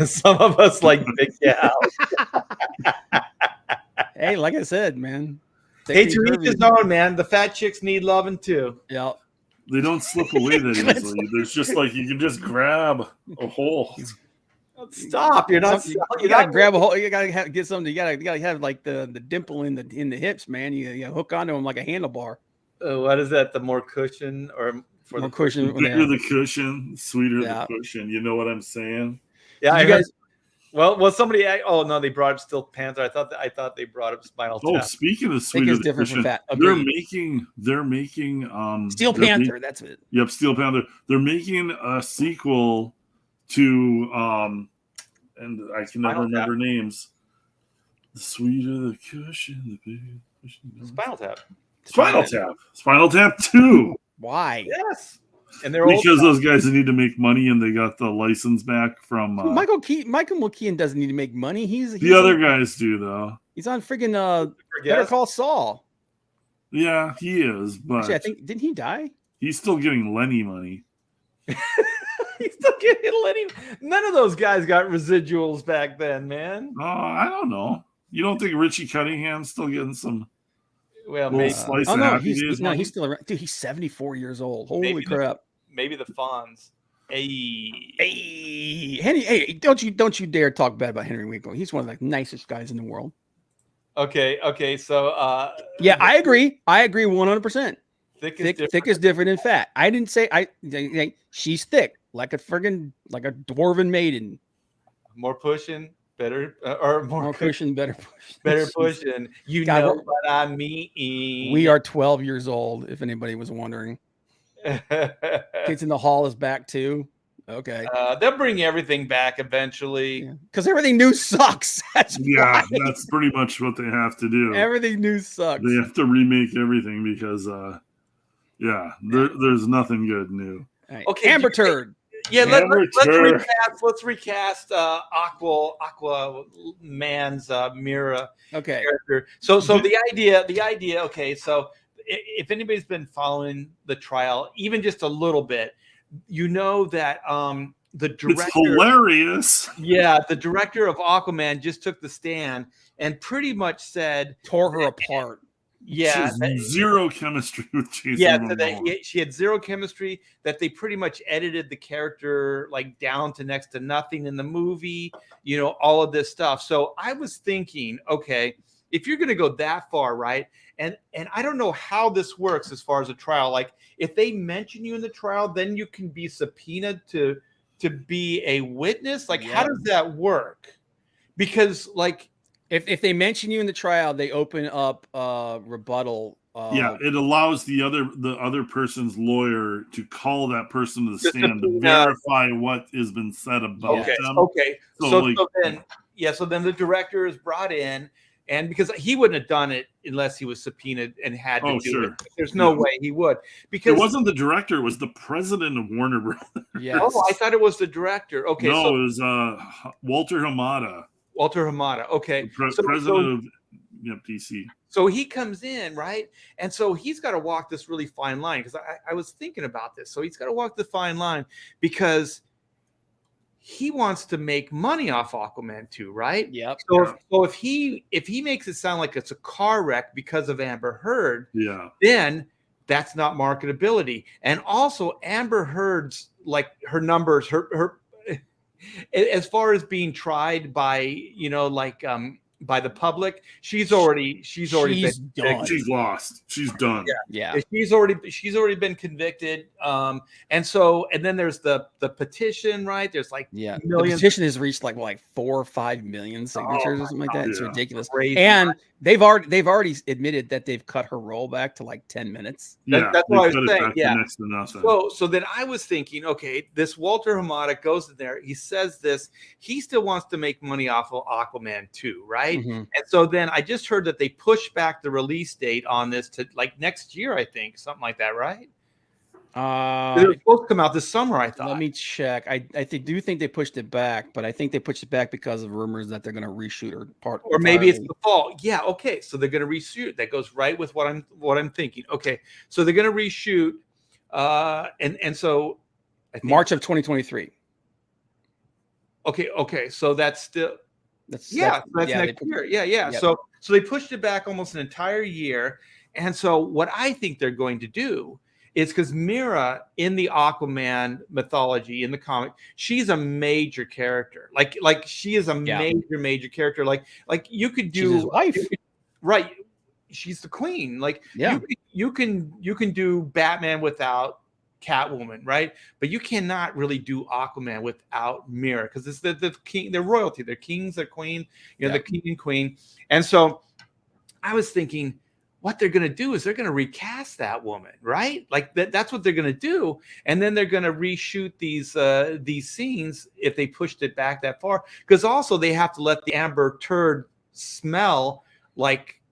Some of us like big gals. Hey, like I said, man. Hey, to each his own, man. The fat chicks need loving too. Yeah. They don't slip away that easily. There's just like you can just grab a hold. Stop! You're not. You gotta grab a hold. You gotta get something. You gotta have like the dimple in the hips, man. You hook onto them like a handlebar. What is that? The more cushion or for more the cushion? The bigger the cushion, sweeter the cushion. You know what I'm saying? Yeah, you guys. Well, somebody. Oh no, they brought up Steel Panther. I thought they brought up Spinal Tap. Oh, speaking of sweeter the cushion, they're making Steel Panther. That's it. Yep, Steel Panther. They're making a sequel to and I can never remember names. The sweeter the cushion, the bigger the cushion. Spinal Tap. Spinal Tap 2. Why? Yes. And they're because those guys need to make money and they got the license back from Michael McKean doesn't need to make money. He's the other guys do though. He's on friggin' Better Call Saul. Yeah, he is, but actually, I think didn't he die? He's still getting Lenny money. He's still getting Lenny. None of those guys got residuals back then, man. Oh, I don't know. You don't think Richie Cunningham's still getting some? Well, maybe. He's still around. Dude, he's 74 years old. Holy crap! Maybe the Fonz. Hey, Henry. Hey, don't you dare talk bad about Henry Winkler. He's one of the nicest guys in the world. Okay. So, yeah, I agree. 100%. Thick is different than fat. I didn't say she's thick, like a dwarven maiden. More pushing, better, or more pushing, better pushing. Better pushing. You God, know what I mean. We are 12 years old, if anybody was wondering. Kids in the Hall is back too. Okay. They'll bring everything back eventually. Because everything new sucks. That's pretty much what they have to do. Everything new sucks. They have to remake everything because there's nothing good new. Right. Okay, Amber Turd. Yeah, let's recast Aqua Man's Mera character. So the idea. Okay, so if anybody's been following the trial, even just a little bit, you know that the director. It's hilarious. Yeah, the director of Aquaman just took the stand and pretty much tore her apart. Yeah, zero chemistry with Jason. Yeah, so she had zero chemistry. That they pretty much edited the character like down to next to nothing in the movie. You know, all of this stuff. So I was thinking, okay, if you're going to go that far, right? And I don't know how this works as far as a trial. Like, if they mention you in the trial, then you can be subpoenaed to be a witness. Like, how does that work? Because like. If they mention you in the trial, they open up rebuttal. It allows the other person's lawyer to call that person to the stand to verify what has been said about them. Okay. So then the director is brought in, and because he wouldn't have done it unless he was subpoenaed and had to do it. There's no way he would. Because it wasn't the director; it was the president of Warner Bros. Yes. Oh, I thought it was the director. Okay. No, it was Walter Hamada. Okay. President of DC. So he comes in, right? And so he's got to walk this really fine line, because I was thinking about this. So he's got to walk the fine line because he wants to make money off Aquaman 2, right? Yep. So if he makes it sound like it's a car wreck because of Amber Heard, then that's not marketability. And also Amber Heard's, like, her numbers, her as far as being tried by, by the public, she's already been done. She's lost. She's done. Yeah. She's already been convicted. And then there's the petition, right? There's like millions. The petition has reached like 4 or 5 million signatures or something like that. It's ridiculous. Crazy, and they've already admitted that they've cut her roll back to like 10 minutes. That's what I was saying. Yeah. Next to nothing. So then I was thinking, okay, this Walter Hamada goes in there. He says this. He still wants to make money off of Aquaman 2, right? Mm-hmm. And so then I just heard that they pushed back the release date on this to like next year, I think, something like that, right? It was supposed to come out this summer, I thought. Let me check. I do think they pushed it back, but I think they pushed it back because of rumors that they're going to reshoot or maybe it's the fall. Yeah, okay. So they're going to reshoot. That goes right with what I'm thinking. Okay, so they're going to reshoot, and so I think, March of 2023. Okay. So that's still. That's next year. Yeah. Yep. So they pushed it back almost an entire year. And so what I think they're going to do is because Mera in the Aquaman mythology in the comic, she's a major character. Like she is a major character. Like you could do she's his wife, right? She's the queen. Like yeah, you can do Batman without Catwoman, right? But you cannot really do Aquaman without Mera because it's the king, they're royalty, they're kings, they're queen, you know, the king and queen. And so I was thinking, what they're going to do is they're going to recast that woman, right? Like that's what they're going to do, and then they're going to reshoot these scenes if they pushed it back that far. Because also they have to let the amber turd smell like,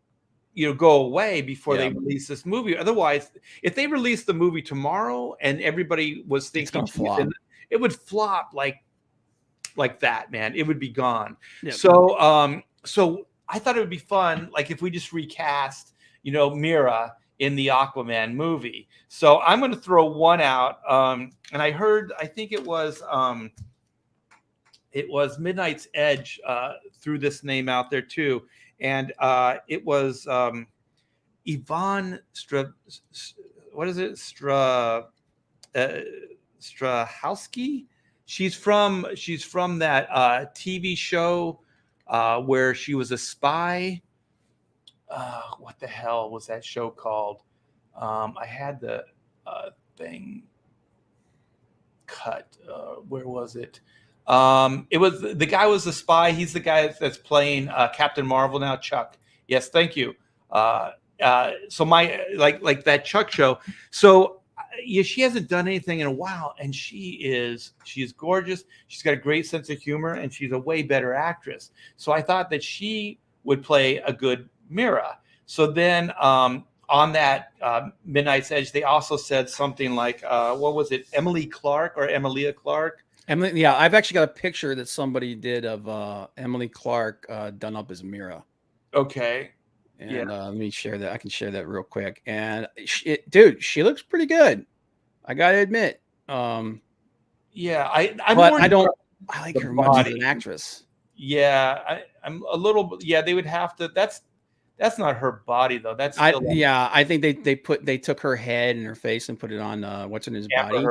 you know, go away before they release this movie. Otherwise, if they release the movie tomorrow and everybody was thinking it would flop like that, man. It would be gone. Yep. So I thought it would be fun, like if we just recast, you know, Mera in the Aquaman movie. So I'm going to throw one out. And I think it was Midnight's Edge threw this name out there too. And it was Yvonne Strahowski. She's from that TV show where she was a spy. What the hell was that show called? I had the thing cut. Where was it? It was the guy was the spy. He's the guy that's playing Captain Marvel now. Chuck. Yes, thank you. So my like that Chuck show. So yeah, she hasn't done anything in a while, and she's gorgeous. She's got a great sense of humor, and she's a way better actress. So I thought that she would play a good Mera. So then on that Midnight's Edge, they also said something like, what was it? Emilia Clarke? Emily, yeah, I've actually got a picture that somebody did of Emily Clarke done up as Mera. Okay. And let me share that. I can share that real quick. And dude, she looks pretty good. I gotta admit. Yeah, I like her much as an actress. Yeah, I'm a little. Yeah, they would have to. That's not her body though. That's still I think they took her head and her face and put it on what's in his body.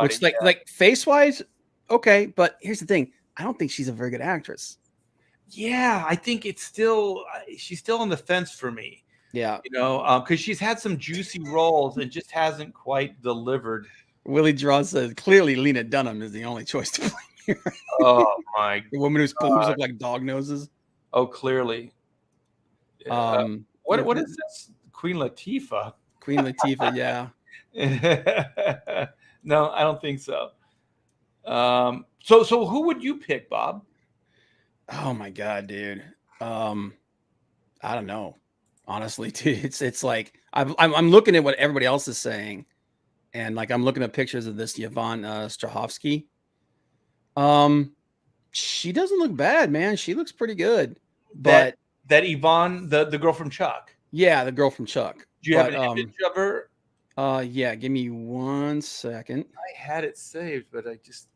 Which like face wise, okay. But here's the thing: I don't think she's a very good actress. Yeah, I think it's still she's still on the fence for me. Yeah, you know, because she's had some juicy roles and just hasn't quite delivered. Willie Draw says clearly Lena Dunham is the only choice to play here. Oh my! The woman whose boobs look like dog noses. Oh, clearly. What is this? Queen Latifah. Queen Latifah, yeah. No, I don't think so. So who would you pick, Bob? Oh my god, dude. I don't know. Honestly, dude, it's like I'm looking at what everybody else is saying, and like I'm looking at pictures of this Yvonne Strahovski. She doesn't look bad, man. She looks pretty good. But that Yvonne, the girl from Chuck. Yeah, the girl from Chuck. Do you have an image of her? Yeah, give me 1 second. I had it saved, but I just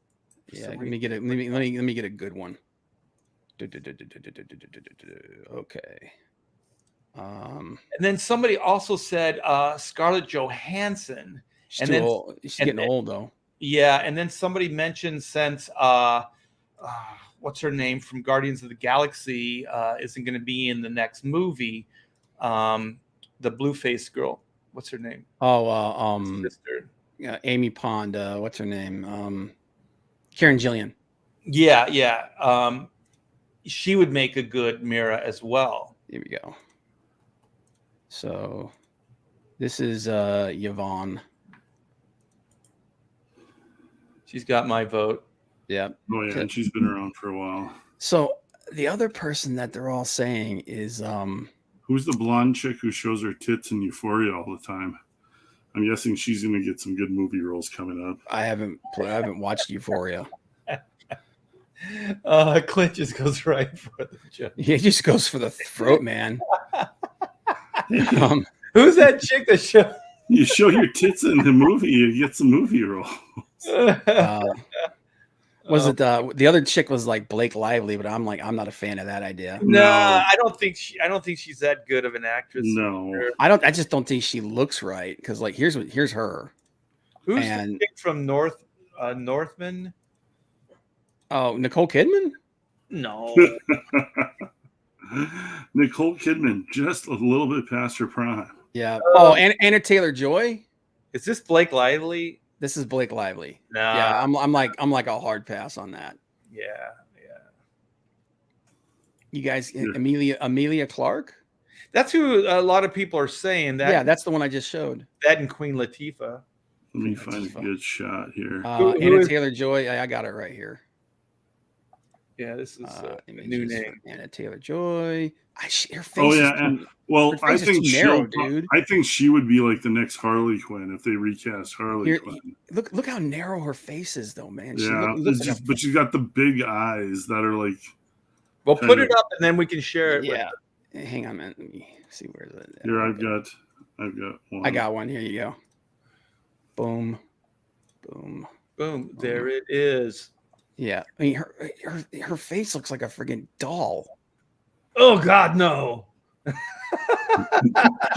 let me get it. Let me get a good one. Okay. And then somebody also said Scarlett Johansson. She's getting old though. Yeah, and then somebody mentioned since what's her name from Guardians of the Galaxy isn't going to be in the next movie. The blue-faced girl. What's her name? Sister. Yeah, Amy Pond. What's her name? Karen Gillian. Yeah. She would make a good Mera as well. Here we go. So this is Yvonne. She's got my vote. Yeah. Oh yeah, and she's been around for a while. So the other person that they're all saying is who's the blonde chick who shows her tits in Euphoria all the time? I'm guessing she's going to get some good movie roles coming up. I haven't watched Euphoria. Clint just goes right for the joke. He just goes for the throat, man. Who's that chick that show? You show your tits in the movie, you get some movie roles. Was it the other chick was like Blake Lively, but I'm not a fan of that idea. No, I don't think she's that good of an actress. No, I just don't think she looks right because like here's her. Who's the chick from Northman? Oh, Nicole Kidman? No. Nicole Kidman, just a little bit past her prime. Yeah. Oh, Anna Taylor-Joy? Is this Blake Lively? This is Blake Lively. Nah. Yeah, I'm like a hard pass on that. Yeah. You guys, Amelia Clark? That's who a lot of people are saying. That. Yeah, that's the one I just showed. That and Queen Latifah. Let me find a good shot here. Anna Taylor-Joy. I got it right here. Yeah, this is a new name. Anna Taylor-Joy. Her face. Oh yeah, well, I think narrow, dude. I think she would be like the next Harley Quinn if they recast Harley Quinn. Look how narrow her face is, though, man. Yeah, but she's got the big eyes that are like. Well, put it up and then we can share it. Yeah, hang on, man. Let me see where is it. Here, I've got one. I got one. Here you go. Boom. There it is. Yeah, I mean her face looks like a friggin' doll. Oh God, no.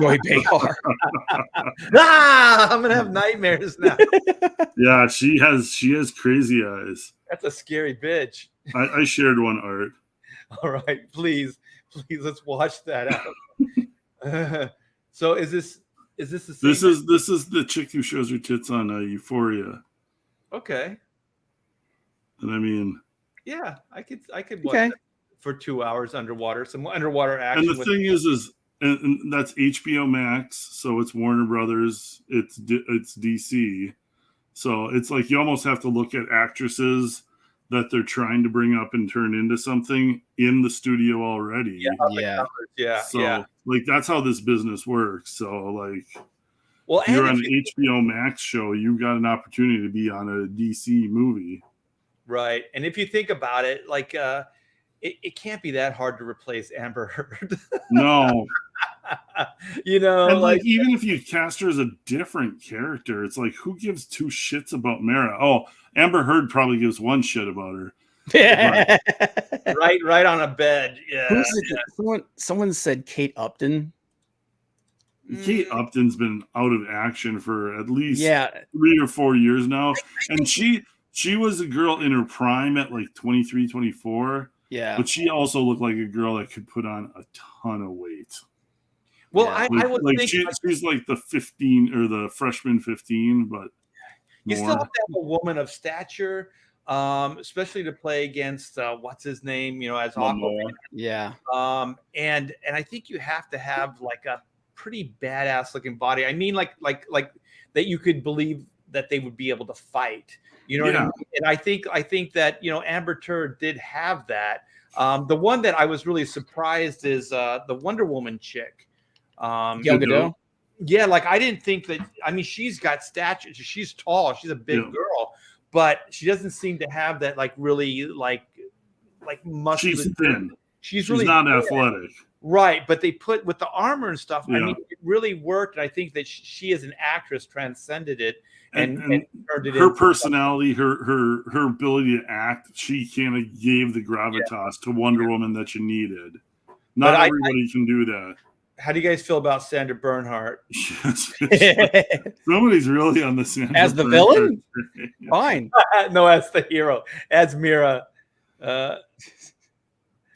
Joy Behar. I'm gonna have nightmares now. Yeah, she has crazy eyes. That's a scary bitch. I shared one, Art. All right, please, let's watch that out. So is this the same? This is the chick who shows her tits on Euphoria. Okay. And I mean, yeah, I could watch that for 2 hours underwater, some underwater action. And the thing is and that's HBO Max, so it's Warner Brothers, it's DC, so it's like you almost have to look at actresses that they're trying to bring up and turn into something in the studio already. Yeah. So like that's how this business works. So like, well, if you're on an HBO Max show, you've got an opportunity to be on a DC movie. Right. And if you think about it, like it can't be that hard to replace Amber Heard. No. And like even if you cast her as a different character, it's like, who gives two shits about Mera? Oh, Amber Heard probably gives one shit about her. right on a bed. Yeah. Someone said Kate Upton. Kate Upton's been out of action for at least 3 or 4 years now. And she was a girl in her prime at like 23, 24. Yeah. But she also looked like a girl that could put on a ton of weight. Well, I would think she's like the 15 or the freshman 15, but you still have to have a woman of stature, especially to play against what's his name, as Aquaman. Yeah. And I think you have to have like a pretty badass looking body. I mean, like that you could believe that they would be able to fight. You know what I mean? And I think that Amber Turd did have that. The one that I was really surprised is the Wonder Woman chick. Gal Gadot. Yeah, like I didn't think that. I mean, she's got stature. She's tall. She's a big girl, but she doesn't seem to have that like really like muscular. She's thin. She's really not thin. athletic. Right, but they put with the armor and stuff. I mean, it really worked. And I think that she as an actress transcended it and turned it her personality, her ability to act. She kind of gave the gravitas to Wonder Woman that you needed. Not everybody can do that. How do you guys feel about Sandra Bernhard? Somebody's really on the Sandra as the villain. Fine. No, as the hero, as Mera.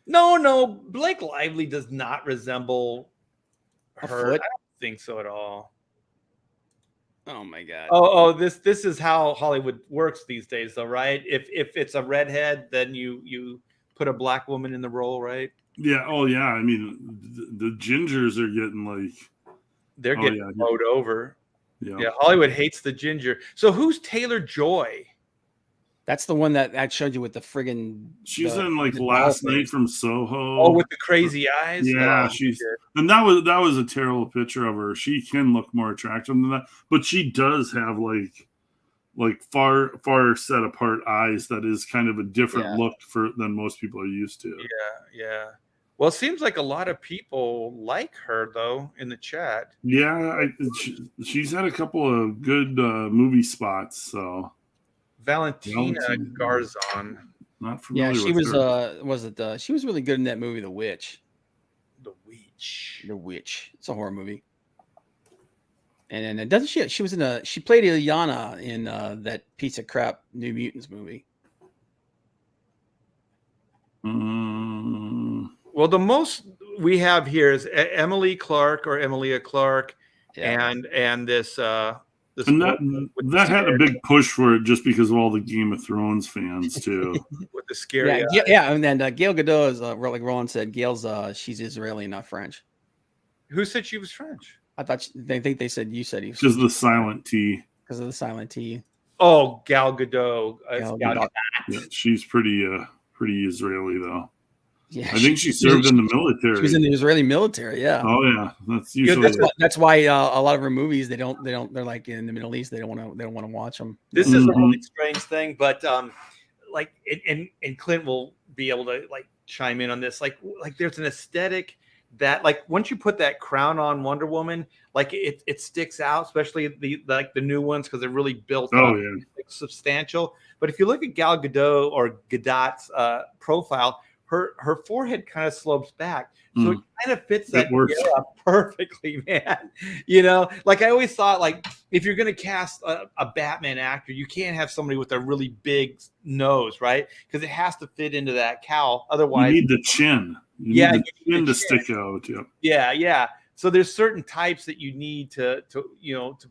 No, Blake Lively does not resemble her. I don't think so at all. Oh my God. Oh, this is how Hollywood works these days, though, right? If it's a redhead, then you put a black woman in the role, right? Yeah. Oh, yeah. I mean, the gingers are getting like they're getting mowed over. Yeah. Hollywood hates the ginger. So who's Taylor-Joy? That's the one that showed you with the friggin'. She's in like Last Night from Soho. Oh, with the crazy eyes. Yeah, and that was a terrible picture of her. She can look more attractive than that, but she does have like far set apart eyes. That is kind of a different look than most people are used to. Yeah. Well, it seems like a lot of people like her though in the chat. Yeah, she's had a couple of good movie spots. So. Valentina Garzon. Not familiar. Yeah, she with was. her. She was really good in that movie, The Witch. The Witch. The Witch. It's a horror movie. And then doesn't she? She was in she played Ilyana in that piece of crap New Mutants movie. Well, the most we have here is Emily Clark or Emilia Clark, and this this and that had a big push for it just because of all the Game of Thrones fans too. With the scary, and then Gail Gadot is like Roland said. Gail's she's Israeli, not French. Who said she was French? I thought they said you said he was because of the silent T. Because of the silent T. Oh, Gal Gadot. Yeah, she's pretty Israeli though. Yeah, I think she served in the military. She was in the Israeli military. Yeah. Oh yeah, that's usually that's why a lot of her movies they're like in the Middle East. They don't want to watch them. This is a really strange thing, but like and Clint will be able to like chime in on this. Like there's an aesthetic that like once you put that crown on Wonder Woman, like it sticks out, especially the new ones because they're really built up, like, substantial. But if you look at Gal Gadot or Gadot's profile, her forehead kind of slopes back, so it kind of fits that era perfectly, man. You know, like I always thought, like if you're going to cast a Batman actor, you can't have somebody with a really big nose, right? Because it has to fit into that cowl. Otherwise, you need the chin. You need the chin to stick out. Yeah. So there's certain types that you need to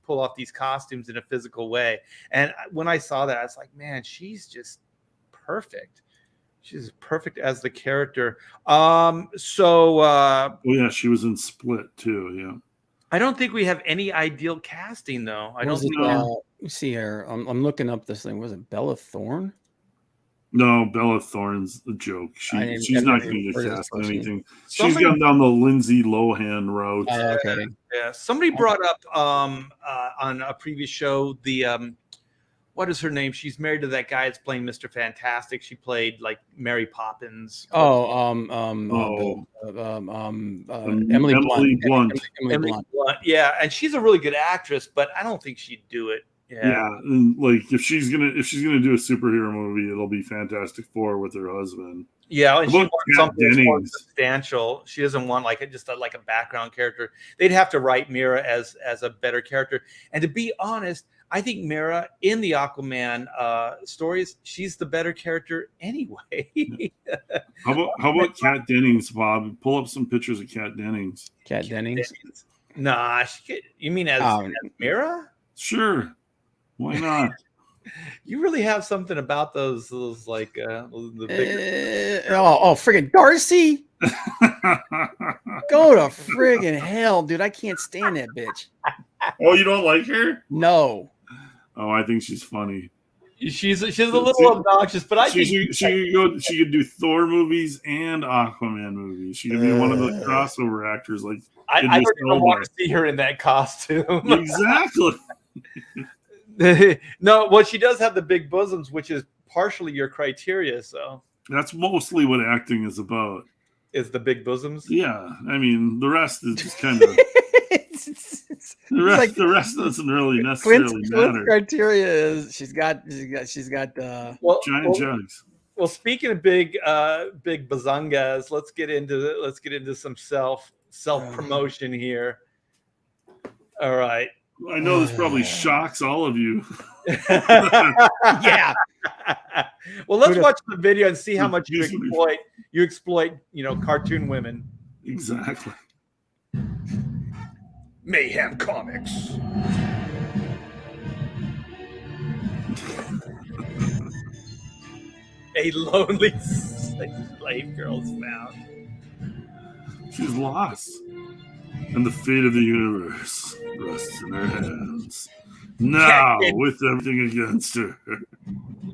pull off these costumes in a physical way. And when I saw that, I was like, man, she's just perfect. She's perfect as the character. She was in Split too. Yeah. I don't think we have any ideal casting though. I don't think. Let me see here. I'm looking up this thing. Was it Bella Thorne? No, Bella Thorne's a joke. She's not going to get cast in anything. She's gone down the Lindsay Lohan route. Okay. Yeah. Somebody brought up on a previous show the what is her name? She's married to that guy that's playing Mr. Fantastic. She played like Mary Poppins. Emily Blunt. Emily Blunt. Yeah, and she's a really good actress, but I don't think she'd do it. Yeah, and like if she's gonna do a superhero movie, it'll be Fantastic Four with her husband. Yeah, and she wants something more substantial. She doesn't want like a background character. They'd have to write Mera as a better character. And to be honest, I think Mera in the Aquaman stories, she's the better character anyway. How about Kat Dennings, Bob? Pull up some pictures of Kat Dennings. Kat Dennings? Nah, you mean as Mera? Sure. Why not? You really have something about those like the bigger. Friggin' Darcy. Go to friggin' hell, dude. I can't stand that bitch. Oh, you don't like her? No. Oh, I think she's funny. She's a little obnoxious, but I think she could do Thor movies and Aquaman movies. She could be one of the crossover actors. Like I don't even want to see her in that costume. Exactly. No, well, she does have the big bosoms, which is partially your criteria. So that's mostly what acting is about. Is the big bosoms? Yeah, I mean the rest is just kind of. The rest doesn't really necessarily matter. Criteria is she's got giant jugs. Well, speaking of big bazongas, let's get into some self promotion here. All right. I know this probably shocks all of you. Yeah. Well, let's watch the video and see how much you exploit, cartoon women. Exactly. Mayhem Comics. A lonely slave girl is found. She's lost. And the fate of the universe rests in her hands. Now, with everything against her.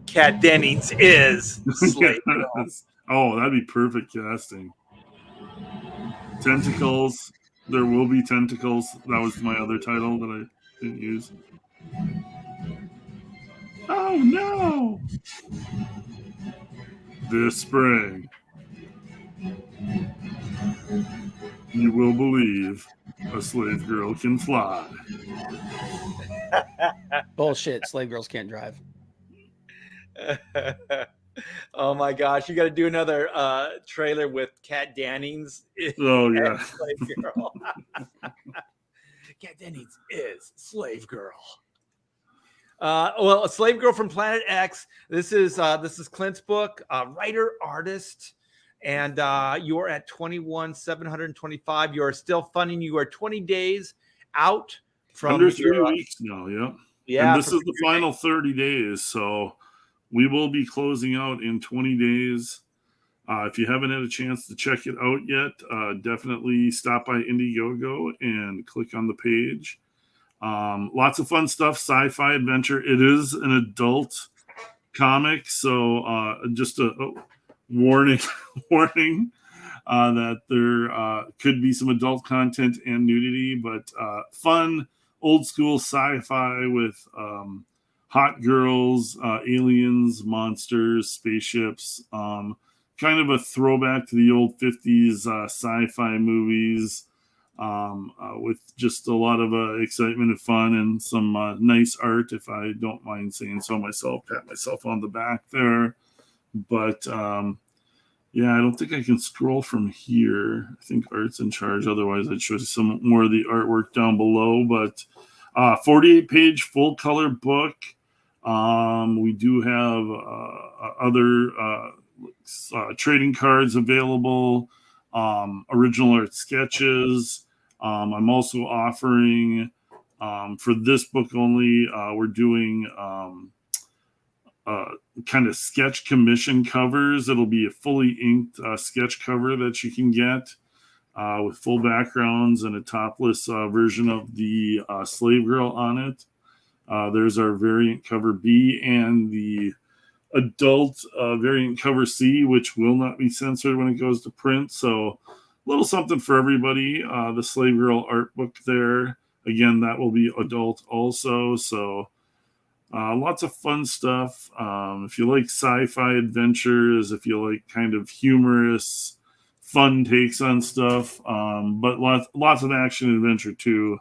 Kat Dennings is slave girl. Oh, that'd be perfect casting. Tentacles. There will be tentacles. That was my other title that I didn't use. Oh, no! This spring, you will believe a slave girl can fly. Bullshit. Slave girls can't drive. Oh my gosh, you got to do another trailer with Kat Dennings. Oh yeah, Slave girl. Kat Dennings is Slave Girl. Well, A Slave Girl from Planet X. This is Clint's book, writer, artist, and you are at 21,725. You are still funding. You are 20 days out from under 3 weeks now. Yeah. Yeah. And this is the final 30 days. So we will be closing out in 20 days. If you haven't had a chance to check it out yet, definitely stop by Indiegogo and click on the page. Lots of fun stuff, sci-fi adventure. It is an adult comic, so just a warning that there could be some adult content and nudity, but fun old school sci-fi with hot girls, aliens, monsters, spaceships, kind of a throwback to the old 50s sci-fi movies, with just a lot of excitement and fun and some nice art, if I don't mind saying so myself. Pat myself on the back there. But yeah, I don't think I can scroll from here. I think art's in charge. Otherwise, I'd show you some more of the artwork down below. But 48-page full color book. We do have other trading cards available, original art sketches. I'm also offering, for this book only, we're doing kind of sketch commission covers. It'll be a fully inked sketch cover that you can get with full backgrounds and a topless version of the slave girl on it. There's our variant cover B and the adult variant cover C, which will not be censored when it goes to print. So a little something for everybody. The Slave Girl art book there. Again, that will be adult also. So lots of fun stuff. If you like sci-fi adventures, if you like kind of humorous, fun takes on stuff, but lots of action and adventure too.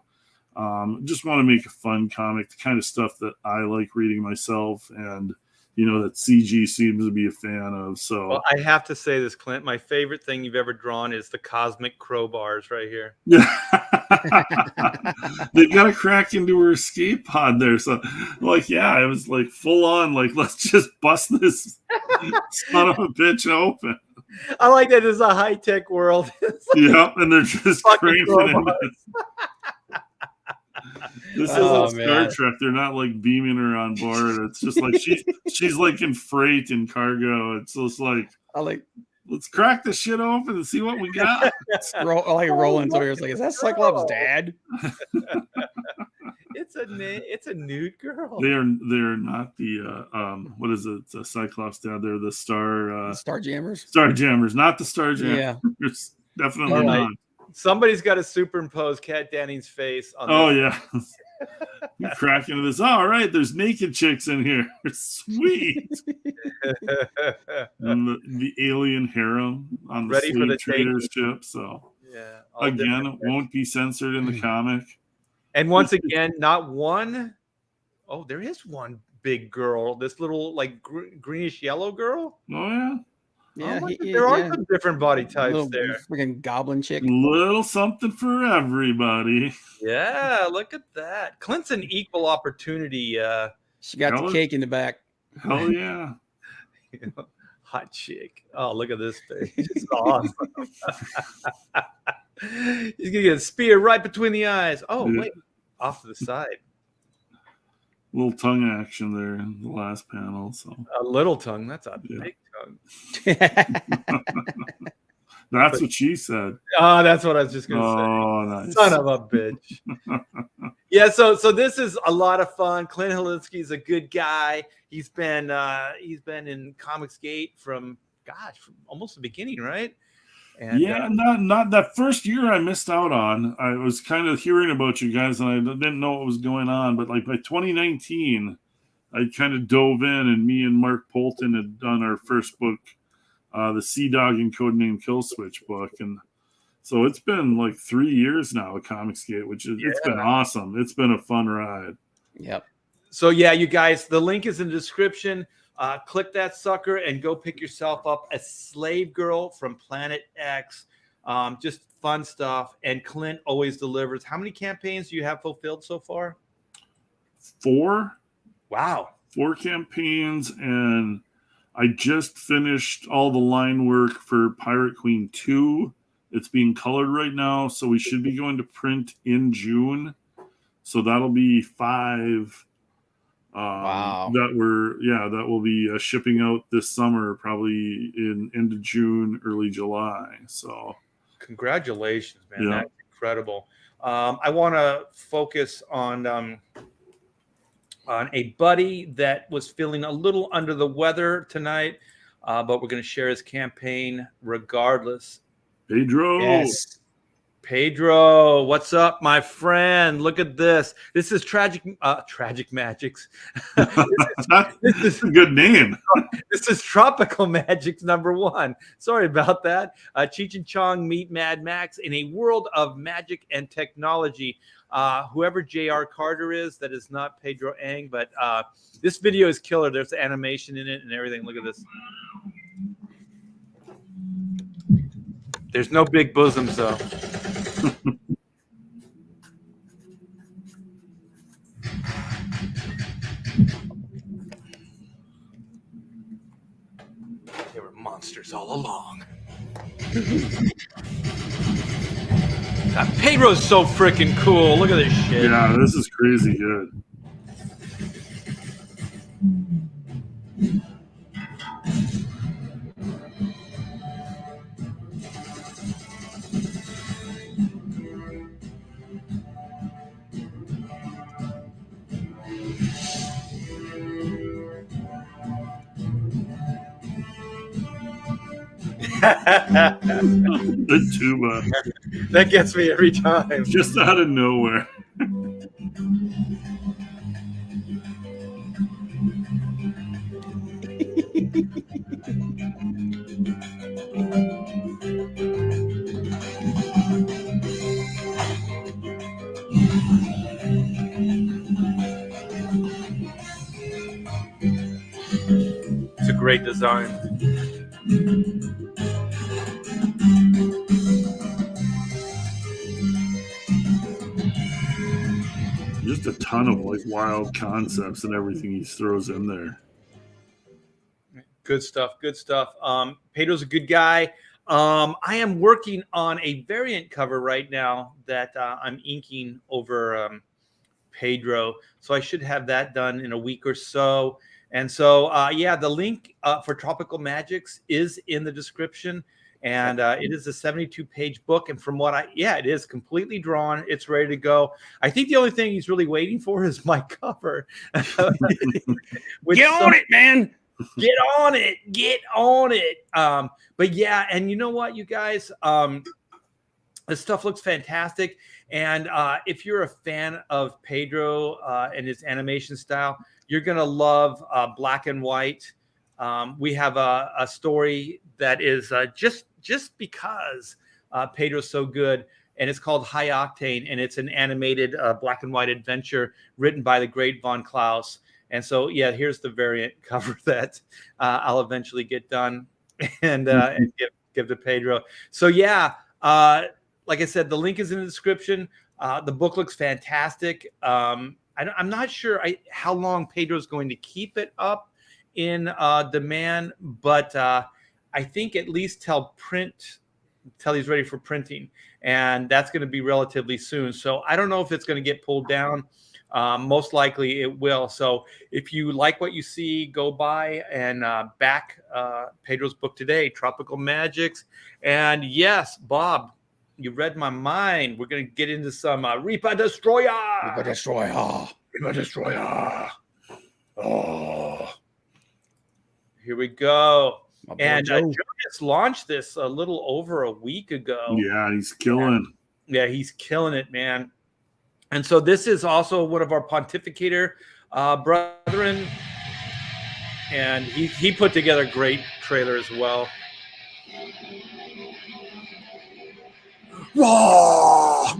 Just want to make a fun comic, the kind of stuff that I like reading myself, and that CG seems to be a fan of. So, well, I have to say this, Clint. My favorite thing you've ever drawn is the cosmic crowbars right here. Yeah, they got to crack into her escape pod there. So, yeah, it was like full on. Like, let's just bust this son of a bitch open. I like that it's a high-tech world. Yep, and they're just cranking it. This isn't Star Trek. They're not like beaming her on board. It's just like she's like in freight and cargo. It's just like, let's crack this shit open and see what we got. Roland's over here. It's like, is that Cyclops' dad? It's a nude girl. They're not the what is it? The Cyclops dad. They're the Star Jammers. Star Jammers, not the Star Jammers. Yeah, definitely not. Somebody's got to superimpose Kat Dennings' face on yeah. You crack into this. All right, there's naked chicks in here. Sweet. And the alien harem on the slave trader's ship. So yeah, again, it won't be censored in the comic. And once again, not one. Oh, there is one big girl. This little like greenish yellow girl. Oh yeah. Yeah, there are some different body types there. Freaking goblin chick. Little something for everybody. Yeah, look at that. Clint's an equal opportunity. She got the cake in the back. Hell yeah. Hot chick. Oh, look at this face. It's awesome. He's gonna get a spear right between the eyes. Oh, wait, off to the side. Little tongue action there in the last panel. So a little tongue. That's a big tongue. That's what she said. Oh, that's what I was just gonna say. Oh, nice. Son of a bitch. Yeah, so this is a lot of fun. Clint Holinsky's a good guy. He's been in Comicsgate from almost the beginning, right? And, yeah, not that first year I missed out on. I was kind of hearing about you guys, and I didn't know what was going on. But like by 2019, I kind of dove in, and me and Mark Polton had done our first book, the Sea Dog and Codename Kill Switch book, and so it's been like 3 years now at Comicsgate, which is it's been awesome. It's been a fun ride. Yep. So yeah, you guys, the link is in the description. Click that sucker and go pick yourself up a Slave Girl from Planet X. Just fun stuff. And Clint always delivers. How many campaigns do you have fulfilled so far? 4. Wow. 4 campaigns, and I just finished all the line work for Pirate Queen 2. It's being colored right now, so we should be going to print in June. So that'll be 5. Wow. That will be shipping out this summer, probably in end of June, early July. So congratulations, man. Yeah. That's incredible. I want to focus on a buddy that was feeling a little under the weather tonight, but we're going to share his campaign regardless. Pedro. Yes. Pedro, what's up, my friend? Look at this. This is Tragic Magics. This is a good name. This is Tropical Magics #1. Sorry about that. Cheech and Chong meet Mad Max in a world of magic and technology. Whoever J.R. Carter is, that is not Pedro Ang, but this video is killer. There's animation in it and everything. Look at this. There's no big bosoms, though. They were monsters all along. God, Pedro's so freaking cool. Look at this shit. Yeah, this is crazy good. The tuba. That gets me every time. Just out of nowhere. It's a great design. Just a ton of like wild concepts and everything he throws in there. Good stuff. Good stuff. Pedro's a good guy. I am working on a variant cover right now that I'm inking over Pedro. So I should have that done in a week or so. And so, yeah, the link for Tropical Magics is in the description. And it is a 72-page book. And from what it is completely drawn. It's ready to go. I think the only thing he's really waiting for is my cover. Get on it, man. Get on it. Get on it. But yeah, and you know what, you guys? This stuff looks fantastic. And if you're a fan of Pedro and his animation style, you're going to love Black and White. We have a story that is just because Pedro's so good, and it's called High Octane, and it's an animated black and white adventure written by the great Von Klaus. And so, yeah, here's the variant cover that I'll eventually get done and give to Pedro. So, yeah, like I said, the link is in the description. The book looks fantastic. I'm not sure how long Pedro's going to keep it up in demand, but I think at least till he's ready for printing, and that's going to be relatively soon. So I don't know if it's going to get pulled down. Most likely it will. So if you like what you see, go by and back Pedro's book today, Tropical Magics. And yes, Bob, you read my mind. We're going to get into some Reaper Destroyer. Reaper Destroyer. Reaper Destroyer. Oh. Here we go. And Joe just launched this a little over a week ago. Yeah, he's killing. Yeah, he's killing it, man. And so this is also one of our Pontificator brethren. And he put together a great trailer as well. Raw!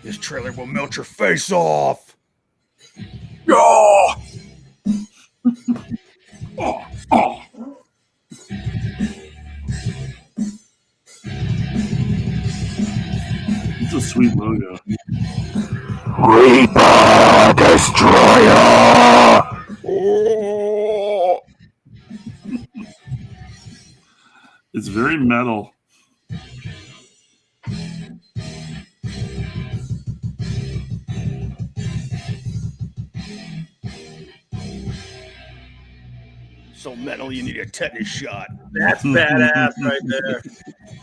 This trailer will melt your face off. Oh, oh. It's a sweet logo. Reaper Destroyer! Oh. It's very metal. So metal, you need a tetanus shot. That's badass right there.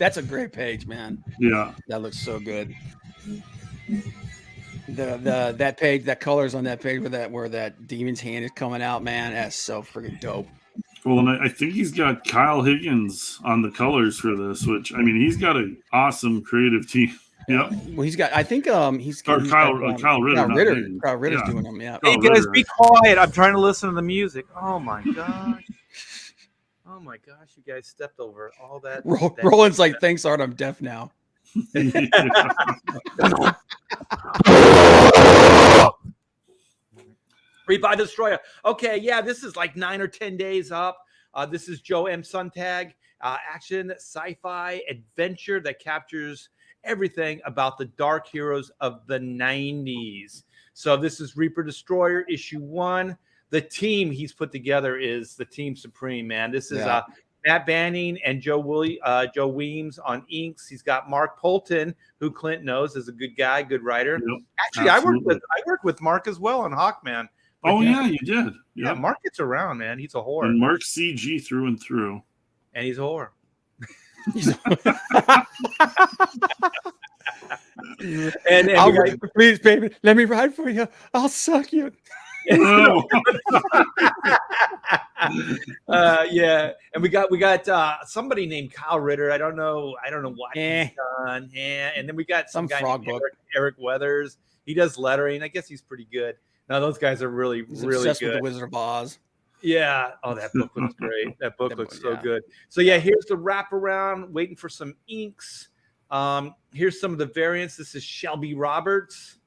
That's a great page, man. Yeah. That looks so good. That page, that colors on that page where that demon's hand is coming out, man. That's so freaking dope. Well, and I think he's got Kyle Higgins on the colors for this, which I mean, he's got an awesome creative team. Yep. Well, he's got. I think he's. Or he's Kyle got, Ritter. Kyle Ritter's doing them. Yeah. Hey guys, be quiet. I'm trying to listen to the music. Oh my gosh. Oh my gosh, you guys stepped over all that. Roland's like, thanks, Art. I'm deaf now. Reaper Destroyer. Okay, yeah, this is like 9 or 10 days up. This is Joe M. Sontag. Action, sci-fi, adventure that captures everything about the dark heroes of the 90s. So this is Reaper Destroyer, issue 1. The team he's put together is the Team Supreme, man. This is Matt Banning and Joe Weems on inks. He's got Mark Polton, who Clint knows is a good guy, good writer. Yep, actually, I worked with Mark as well on Hawkman. Oh yeah, you did. Yep. Yeah, Mark gets around, man. He's a whore. And Mark's CG through and through. And he's a whore. and please, baby, let me ride for you. I'll suck you. Oh. Yeah, and we got somebody named Kyle Ritter. I don't know what he's done. Yeah, and then we got some guy frog named book. Eric Weathers. He does lettering. I guess he's pretty good. Now those guys are really He's really obsessed good. with the Wizard of Oz. Yeah. Oh, that book looks great. That book looks so good. So yeah, here's the wraparound. Waiting for some inks. Here's some of the variants. This is Shelby Roberts.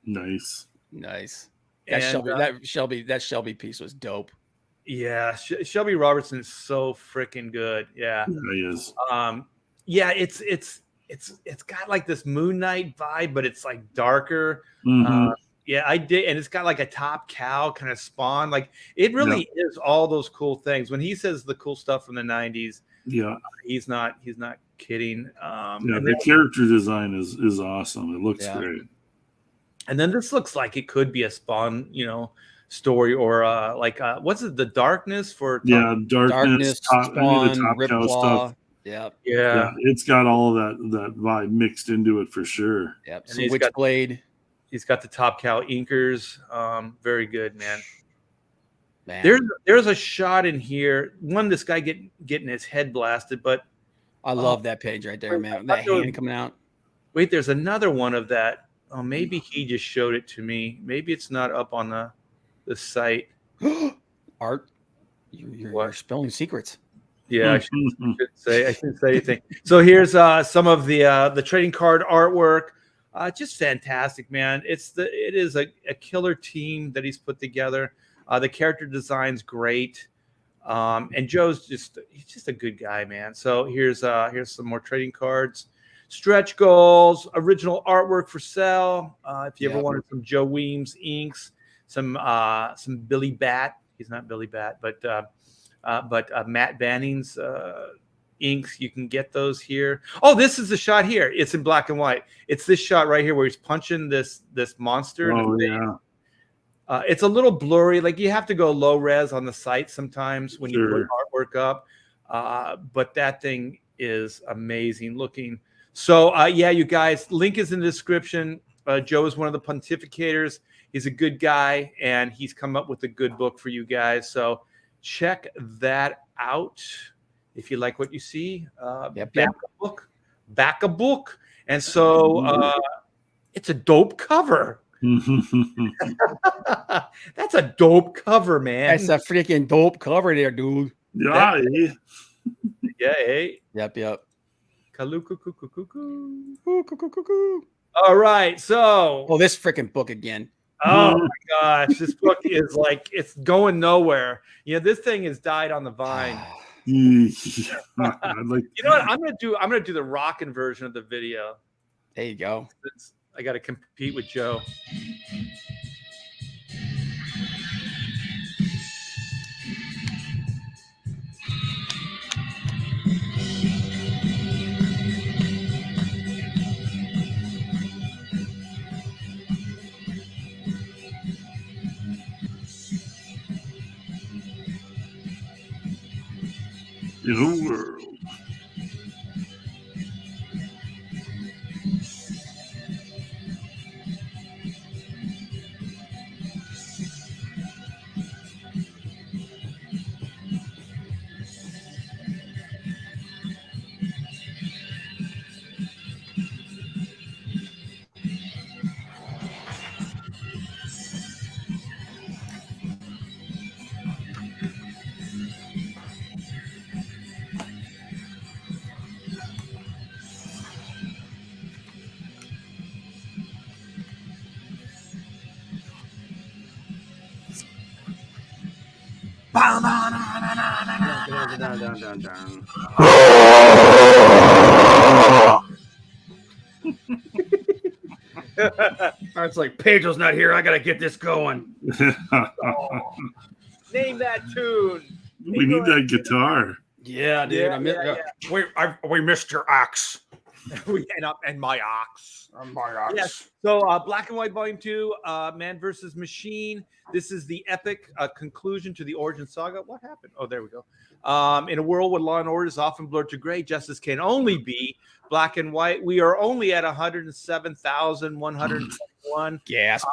Nice. And, that Shelby piece was dope. Yeah, Shelby Robertson is so freaking good. Yeah, he is. Yeah, it's got like this Moon Knight vibe, but it's like darker. Mm-hmm. Yeah, I did, and it's got like a Top Cow kind of Spawn. Like it really is all those cool things. When he says the cool stuff from the '90s, he's not kidding. The character design is awesome. It looks great. And then this looks like it could be a Spawn, story or what's it? The Darkness for Darkness, Spawn, the Top Cow stuff. Yeah. It's got all of that vibe mixed into it for sure. Yep. So Witchblade. He's got the Top Cow inkers. Very good, man. There's a shot in here. This guy getting his head blasted, but I love that page right there, man. That hand coming out. Wait, there's another one of that. Oh, maybe he just showed it to me. Maybe it's not up on the site. Art, you're spilling secrets. Yeah, I shouldn't say anything. So here's some of the trading card artwork. Just fantastic, man. It is a killer team that he's put together. The character design's great. And Joe's he's just a good guy, man. So here's some more trading cards. Stretch goals, original artwork for sale. If you ever wanted some Joe Weems inks, some Billy Bat. He's not Billy Bat, but Matt Banning's inks. You can get those here. Oh, this is the shot here. It's in black and white. It's this shot right here where he's punching this monster. Oh yeah. It's a little blurry. Like you have to go low res on the site sometimes when you put artwork up. But that thing is amazing looking. So you guys, link is in the description. Joe is one of the Pontificators. He's a good guy, and he's come up with a good book for you guys. So check that out if you like what you see. Back a book. And so it's a dope cover. That's a dope cover, man. That's a freaking dope cover there, dude. Yeah. Yeah. Hey. Yep. Kaluku. All right, so this freaking book again. Oh my gosh, this book is like it's going nowhere. This thing has died on the vine. Yeah. You know what? I'm gonna do the rockin' version of the video. There you go. I got to compete with Joe. In a world. It's like Pedro's not here. I gotta get this going. Name that tune. We need that guitar. Yeah, dude. We missed your axe. and my ox. My ox. Yes. So Black and White Volume 2, Man versus Machine. This is the epic conclusion to the origin saga. What happened? Oh, there we go. In a world where law and order is often blurred to gray, justice can only be black and white. We are only at 107,121. Yes.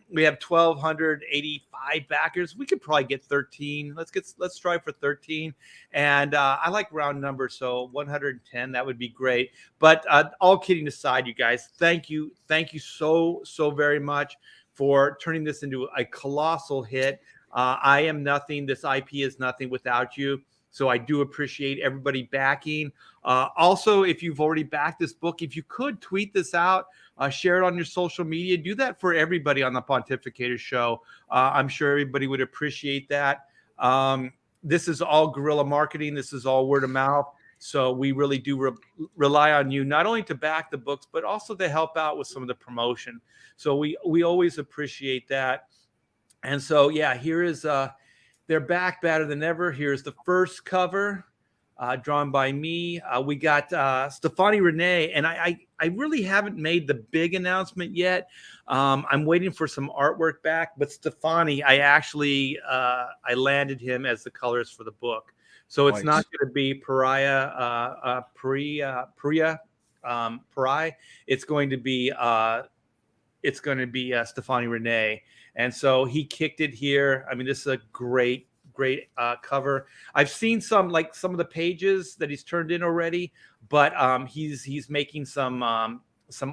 We have 1,285 backers. We could probably get 13. Let's strive for 13. And I like round numbers, so 110. That would be great. But all kidding aside, you guys, thank you so very much for turning this into a colossal hit. I am nothing. This IP is nothing without you. So I do appreciate everybody backing. Also, if you've already backed this book, if you could tweet this out, share it on your social media. Do that for everybody on the Pontificators show. I'm sure everybody would appreciate that. This is all guerrilla marketing. This is all word of mouth. So we really do rely on you, not only to back the books, but also to help out with some of the promotion. So we always appreciate that. And so, yeah, here is they're back better than ever. Here's the first cover drawn by me. We got Stefani Renee, and I really haven't made the big announcement yet. I'm waiting for some artwork back, but Stefani, I actually I landed him as the colors for the book. So it's not going to be Pariah. It's going to be Stefani Renee. And so he kicked it here. I mean, this is a great cover. I've seen some of the pages that he's turned in already, but he's making some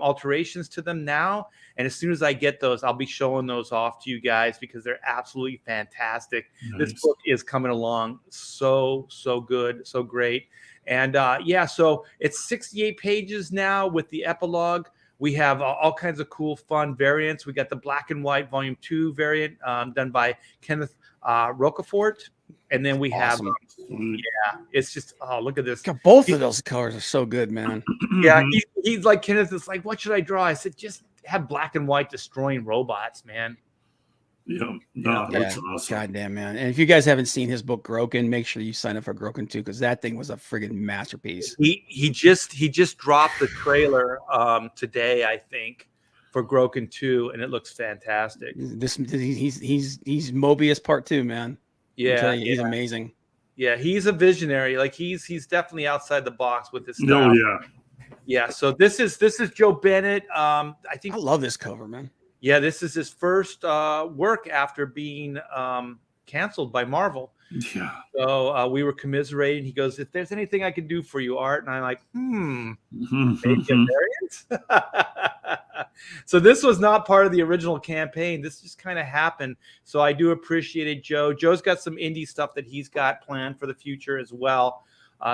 alterations to them now. And as soon as I get those, I'll be showing those off to you guys because they're absolutely fantastic. Nice. This book is coming along so good, so great. And so it's 68 pages now with the epilogue. We have all kinds of cool, fun variants. We got the Black and White Volume 2 variant done by Kenneth Rocafort. And then we have, it's just, look at this. God, both of those colors are so good, man. Yeah, he's like, Kenneth is like, what should I draw? I said, just have black and white destroying robots, man. That's awesome. Goddamn, man. And if you guys haven't seen his book Groken, make sure you sign up for Groken 2 because that thing was a friggin' masterpiece. He just dropped the trailer today, I think, for Groken 2, and it looks fantastic. He's Mobius Part 2, man. Yeah, he's amazing. Yeah, he's a visionary. Like he's definitely outside the box with this stuff. Yeah. So this is Joe Bennett. I think I love this cover, man. Yeah, this is his first work after being canceled by Marvel. Yeah. So we were commiserating. He goes, if there's anything I can do for you, Art. And I'm like, maybe a variant? So this was not part of the original campaign. This just kind of happened. So I do appreciate it, Joe. Joe's got some indie stuff that he's got planned for the future as well.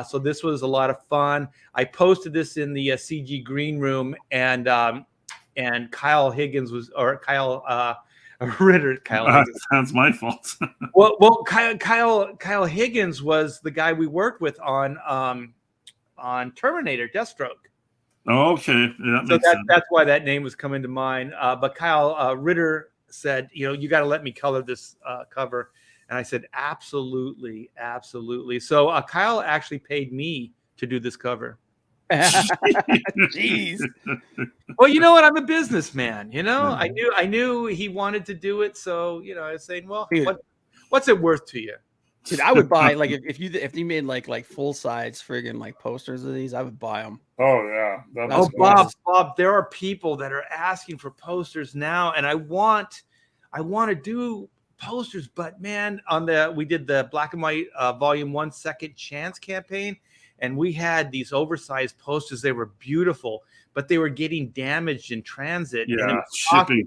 So this was a lot of fun. I posted this in the CG Green Room, and and Kyle Higgins was, or Kyle Ritter. Kyle Higgins. That's my fault. well, Kyle Higgins was the guy we worked with on Terminator, Deathstroke. Oh, okay, yeah, So that's why that name was coming to mind. But Kyle Ritter said, you got to let me color this cover, and I said, absolutely. So Kyle actually paid me to do this cover. Jeez. Well, you know what? I'm a businessman. I knew he wanted to do it, so I was saying, well, what's it worth to you? Dude, I would buy, like, if you made like full size friggin' like posters of these, I would buy them. Oh yeah. Bob, there are people that are asking for posters now, and I want to do posters, but man, we did the Black and White Volume 1 Second Chance campaign, and we had these oversized posters. They were beautiful, but they were getting damaged in transit. Yeah, shipping.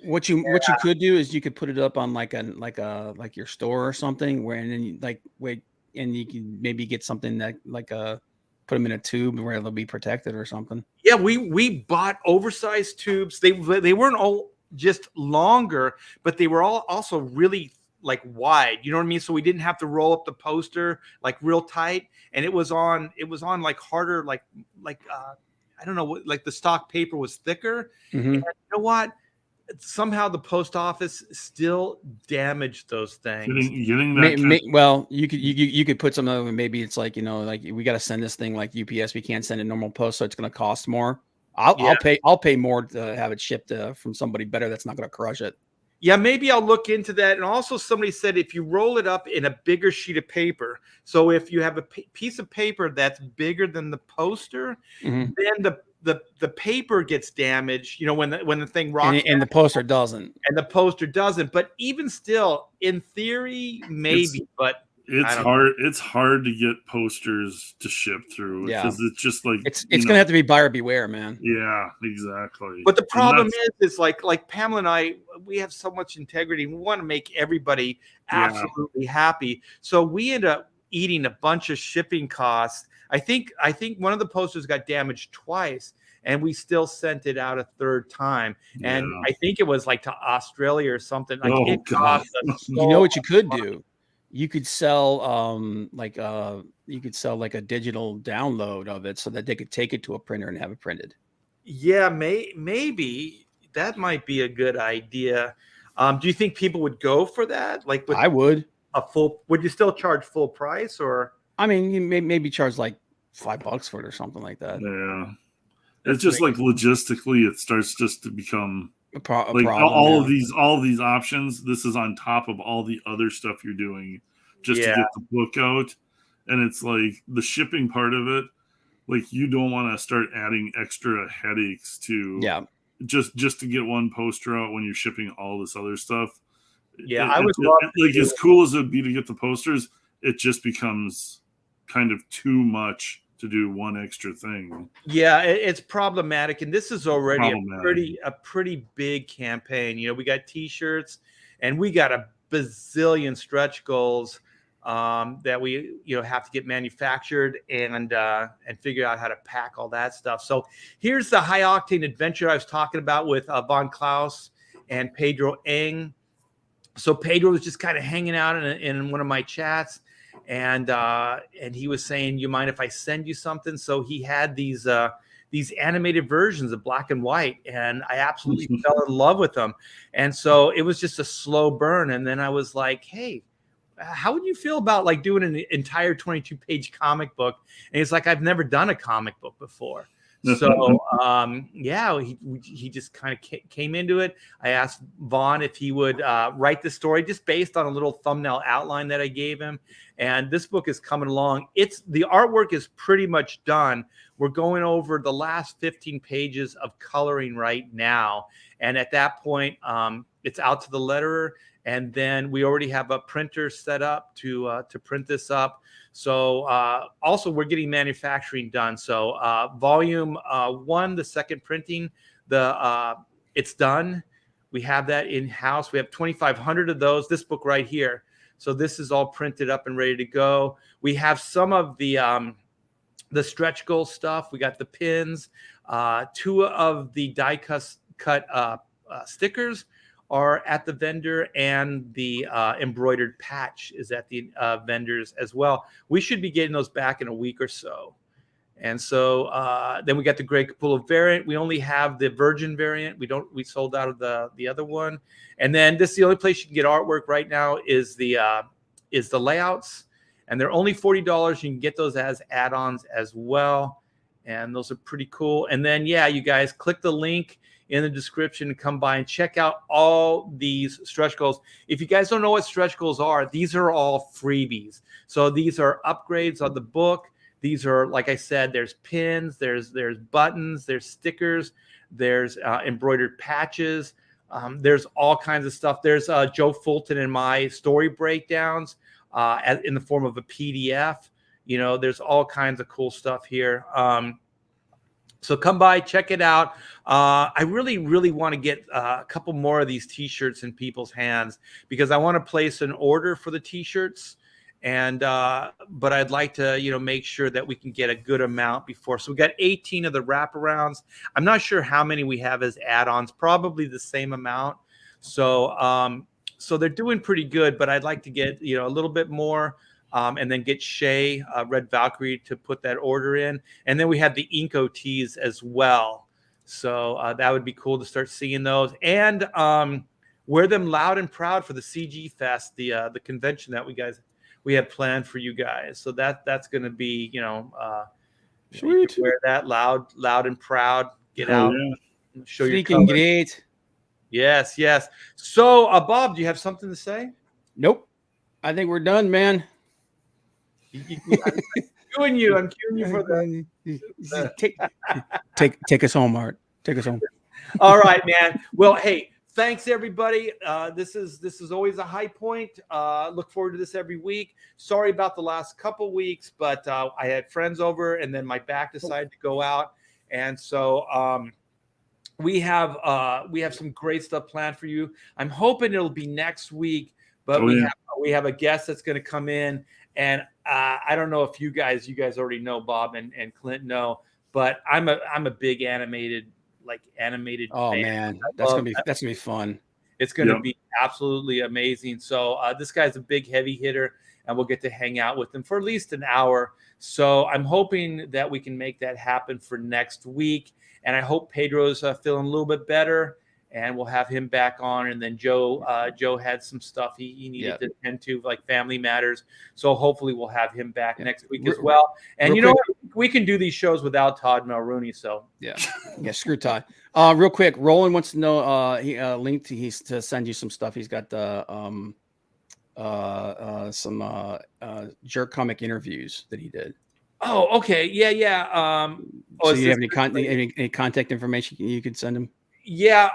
What you could do is you could put it up on like your store or something, where and then you can maybe get something that put them in a tube where they'll be protected or something. Yeah, we bought oversized tubes. They weren't all just longer, but they were all also really like wide. You know what I mean? So we didn't have to roll up the poster like real tight, and it was on like harder, like I don't know, like the stock paper was thicker. Mm-hmm. And you know what? Somehow the post office still damaged those things. Getting that well, you could put some of it. Maybe it's like, like we got to send this thing like UPS. We can't send it normal post, so it's going to cost more. I'll pay more to have it shipped from somebody better that's not going to crush it. Yeah, maybe I'll look into that. And also somebody said if you roll it up in a bigger sheet of paper, so if you have a piece of paper that's bigger than the poster, mm-hmm. then the paper gets damaged, when the thing rocks. And the poster doesn't. And the poster doesn't. But even still, in theory, maybe. But it's hard. It's hard to get posters to ship through because it's just like it's gonna have to be buyer beware, man. Yeah, exactly. But the problem is like Pamela and I, we have so much integrity. We want to make everybody absolutely happy. So we end up eating a bunch of shipping costs. I think one of the posters got damaged twice, and we still sent it out a third time. And I think it was like to Australia or something. Like it cost us so you know what you could do? You could sell like a digital download of it so that they could take it to a printer and have it printed. Yeah, maybe that might be a good idea. Do you think people would go for that? Like, I would. Would you still charge full price, or? I mean, you maybe charge like $5 for it or something like that. Yeah, it's just like logistically, it starts just to become problem, all of these options. This is on top of all the other stuff you're doing just to get the book out, and it's like the shipping part of it. Like you don't want to start adding extra headaches to just to get one poster out when you're shipping all this other stuff. Yeah, as cool as it would be to get the posters, it just becomes kind of too much to do one extra thing. Yeah, it's problematic, and this is already a pretty big campaign. We got T-shirts, and we got a bazillion stretch goals that we have to get manufactured and figure out how to pack all that stuff. So here's the high octane adventure I was talking about with Von Klaus and Pedro Eng. So Pedro was just kind of hanging out in one of my chats, and he was saying, "You mind if I send you something?" So he had these animated versions of Black and White, and I absolutely fell in love with them. And so it was just a slow burn. And then I was like, "Hey, how would you feel about like doing an entire 22-page comic book?" And he's like, "I've never done a comic book before." So he just kind of came into it. I asked Vaughn if he would write the story just based on a little thumbnail outline that I gave him. And this book is coming along. The artwork is pretty much done. We're going over the last 15 pages of coloring right now. And at that point, it's out to the letterer. And then we already have a printer set up to print this up. So also we're getting manufacturing done. So volume 1, the second printing, it's done. We have that in-house. We have 2,500 of those, this book right here. So this is all printed up and ready to go. We have some of the stretch goal stuff. We got the pins, 2 of the die cut stickers are at the vendor, and the embroidered patch is at the vendors as well. We should be getting those back in a week or so. And so then we got the Grey Capullo variant. We only have the Virgin variant. We sold out of the other one. And then this is the only place you can get artwork right now is the layouts, and they're only $40. You can get those as add-ons as well, and those are pretty cool. And then you guys click the link in the description and come by and check out all these stretch goals. If you guys don't know what stretch goals are, these are all freebies. So these are upgrades on the book. These are, like I said, there's pins, there's buttons, there's stickers, there's embroidered patches. There's all kinds of stuff. There's Joe Fulton and my story breakdowns in the form of a PDF. There's all kinds of cool stuff here. So come by, check it out. I really, really want to get a couple more of these T-shirts in people's hands, because I want to place an order for the T-shirts. And but I'd like to make sure that we can get a good amount before. So we got 18 of the wraparounds. I'm not sure how many we have as add-ons, probably the same amount. So so they're doing pretty good, but I'd like to get a little bit more, and then get Shay Red Valkyrie to put that order in. And then we have the Inco tees as well. So that would be cool to start seeing those, and wear them loud and proud for the CG Fest, the convention that we have planned for you guys. So that's going to be, sweet. You wear that loud and proud, get out, show your colors. Great. Yes. So, Bob, do you have something to say? Nope. I think we're done, man. I'm cueing you for that. Take us home, Art. Take us home. All right, man. Well, hey, thanks everybody. This is always a high point. Look forward to this every week. Sorry about the last couple weeks, but I had friends over, and then my back decided to go out, and so we have some great stuff planned for you. I'm hoping it'll be next week, but we have a guest that's going to come in, and I don't know if you guys already know, Bob and Clint know, but I'm a big animated. Oh fan. Man, that's gonna be fun. It's gonna be absolutely amazing. So this guy's a big heavy hitter, and we'll get to hang out with him for at least an hour. So I'm hoping that we can make that happen for next week, and I hope Pedro's feeling a little bit better, and we'll have him back on. And then Joe had some stuff he needed to attend to, like family matters. So hopefully we'll have him back next week as well. And you know what? We can do these shows without Todd Mulrooney. So screw Todd. Real quick, Roland wants to know he linked to send you some stuff. He's got some jerk comic interviews that he did. Oh, okay. Yeah. So you have any contact information you could send him? Yeah.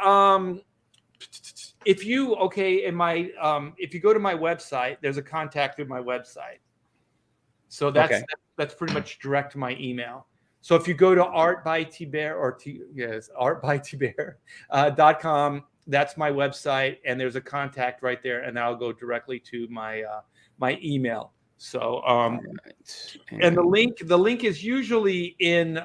If you if you go to my website, there's a contact through my website. So that's pretty much direct to my email. So if you go to artbytbear.com, that's my website, and there's a contact right there, and that'll go directly to my my email. So and the link is usually in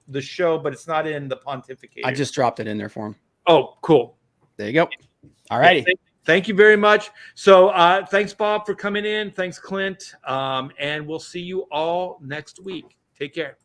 the show, but it's not in the Pontificators. I just dropped it in there for him. Oh, cool. There you go. All righty. Thank you very much. So thanks, Bob, for coming in. Thanks, Clint. And we'll see you all next week. Take care.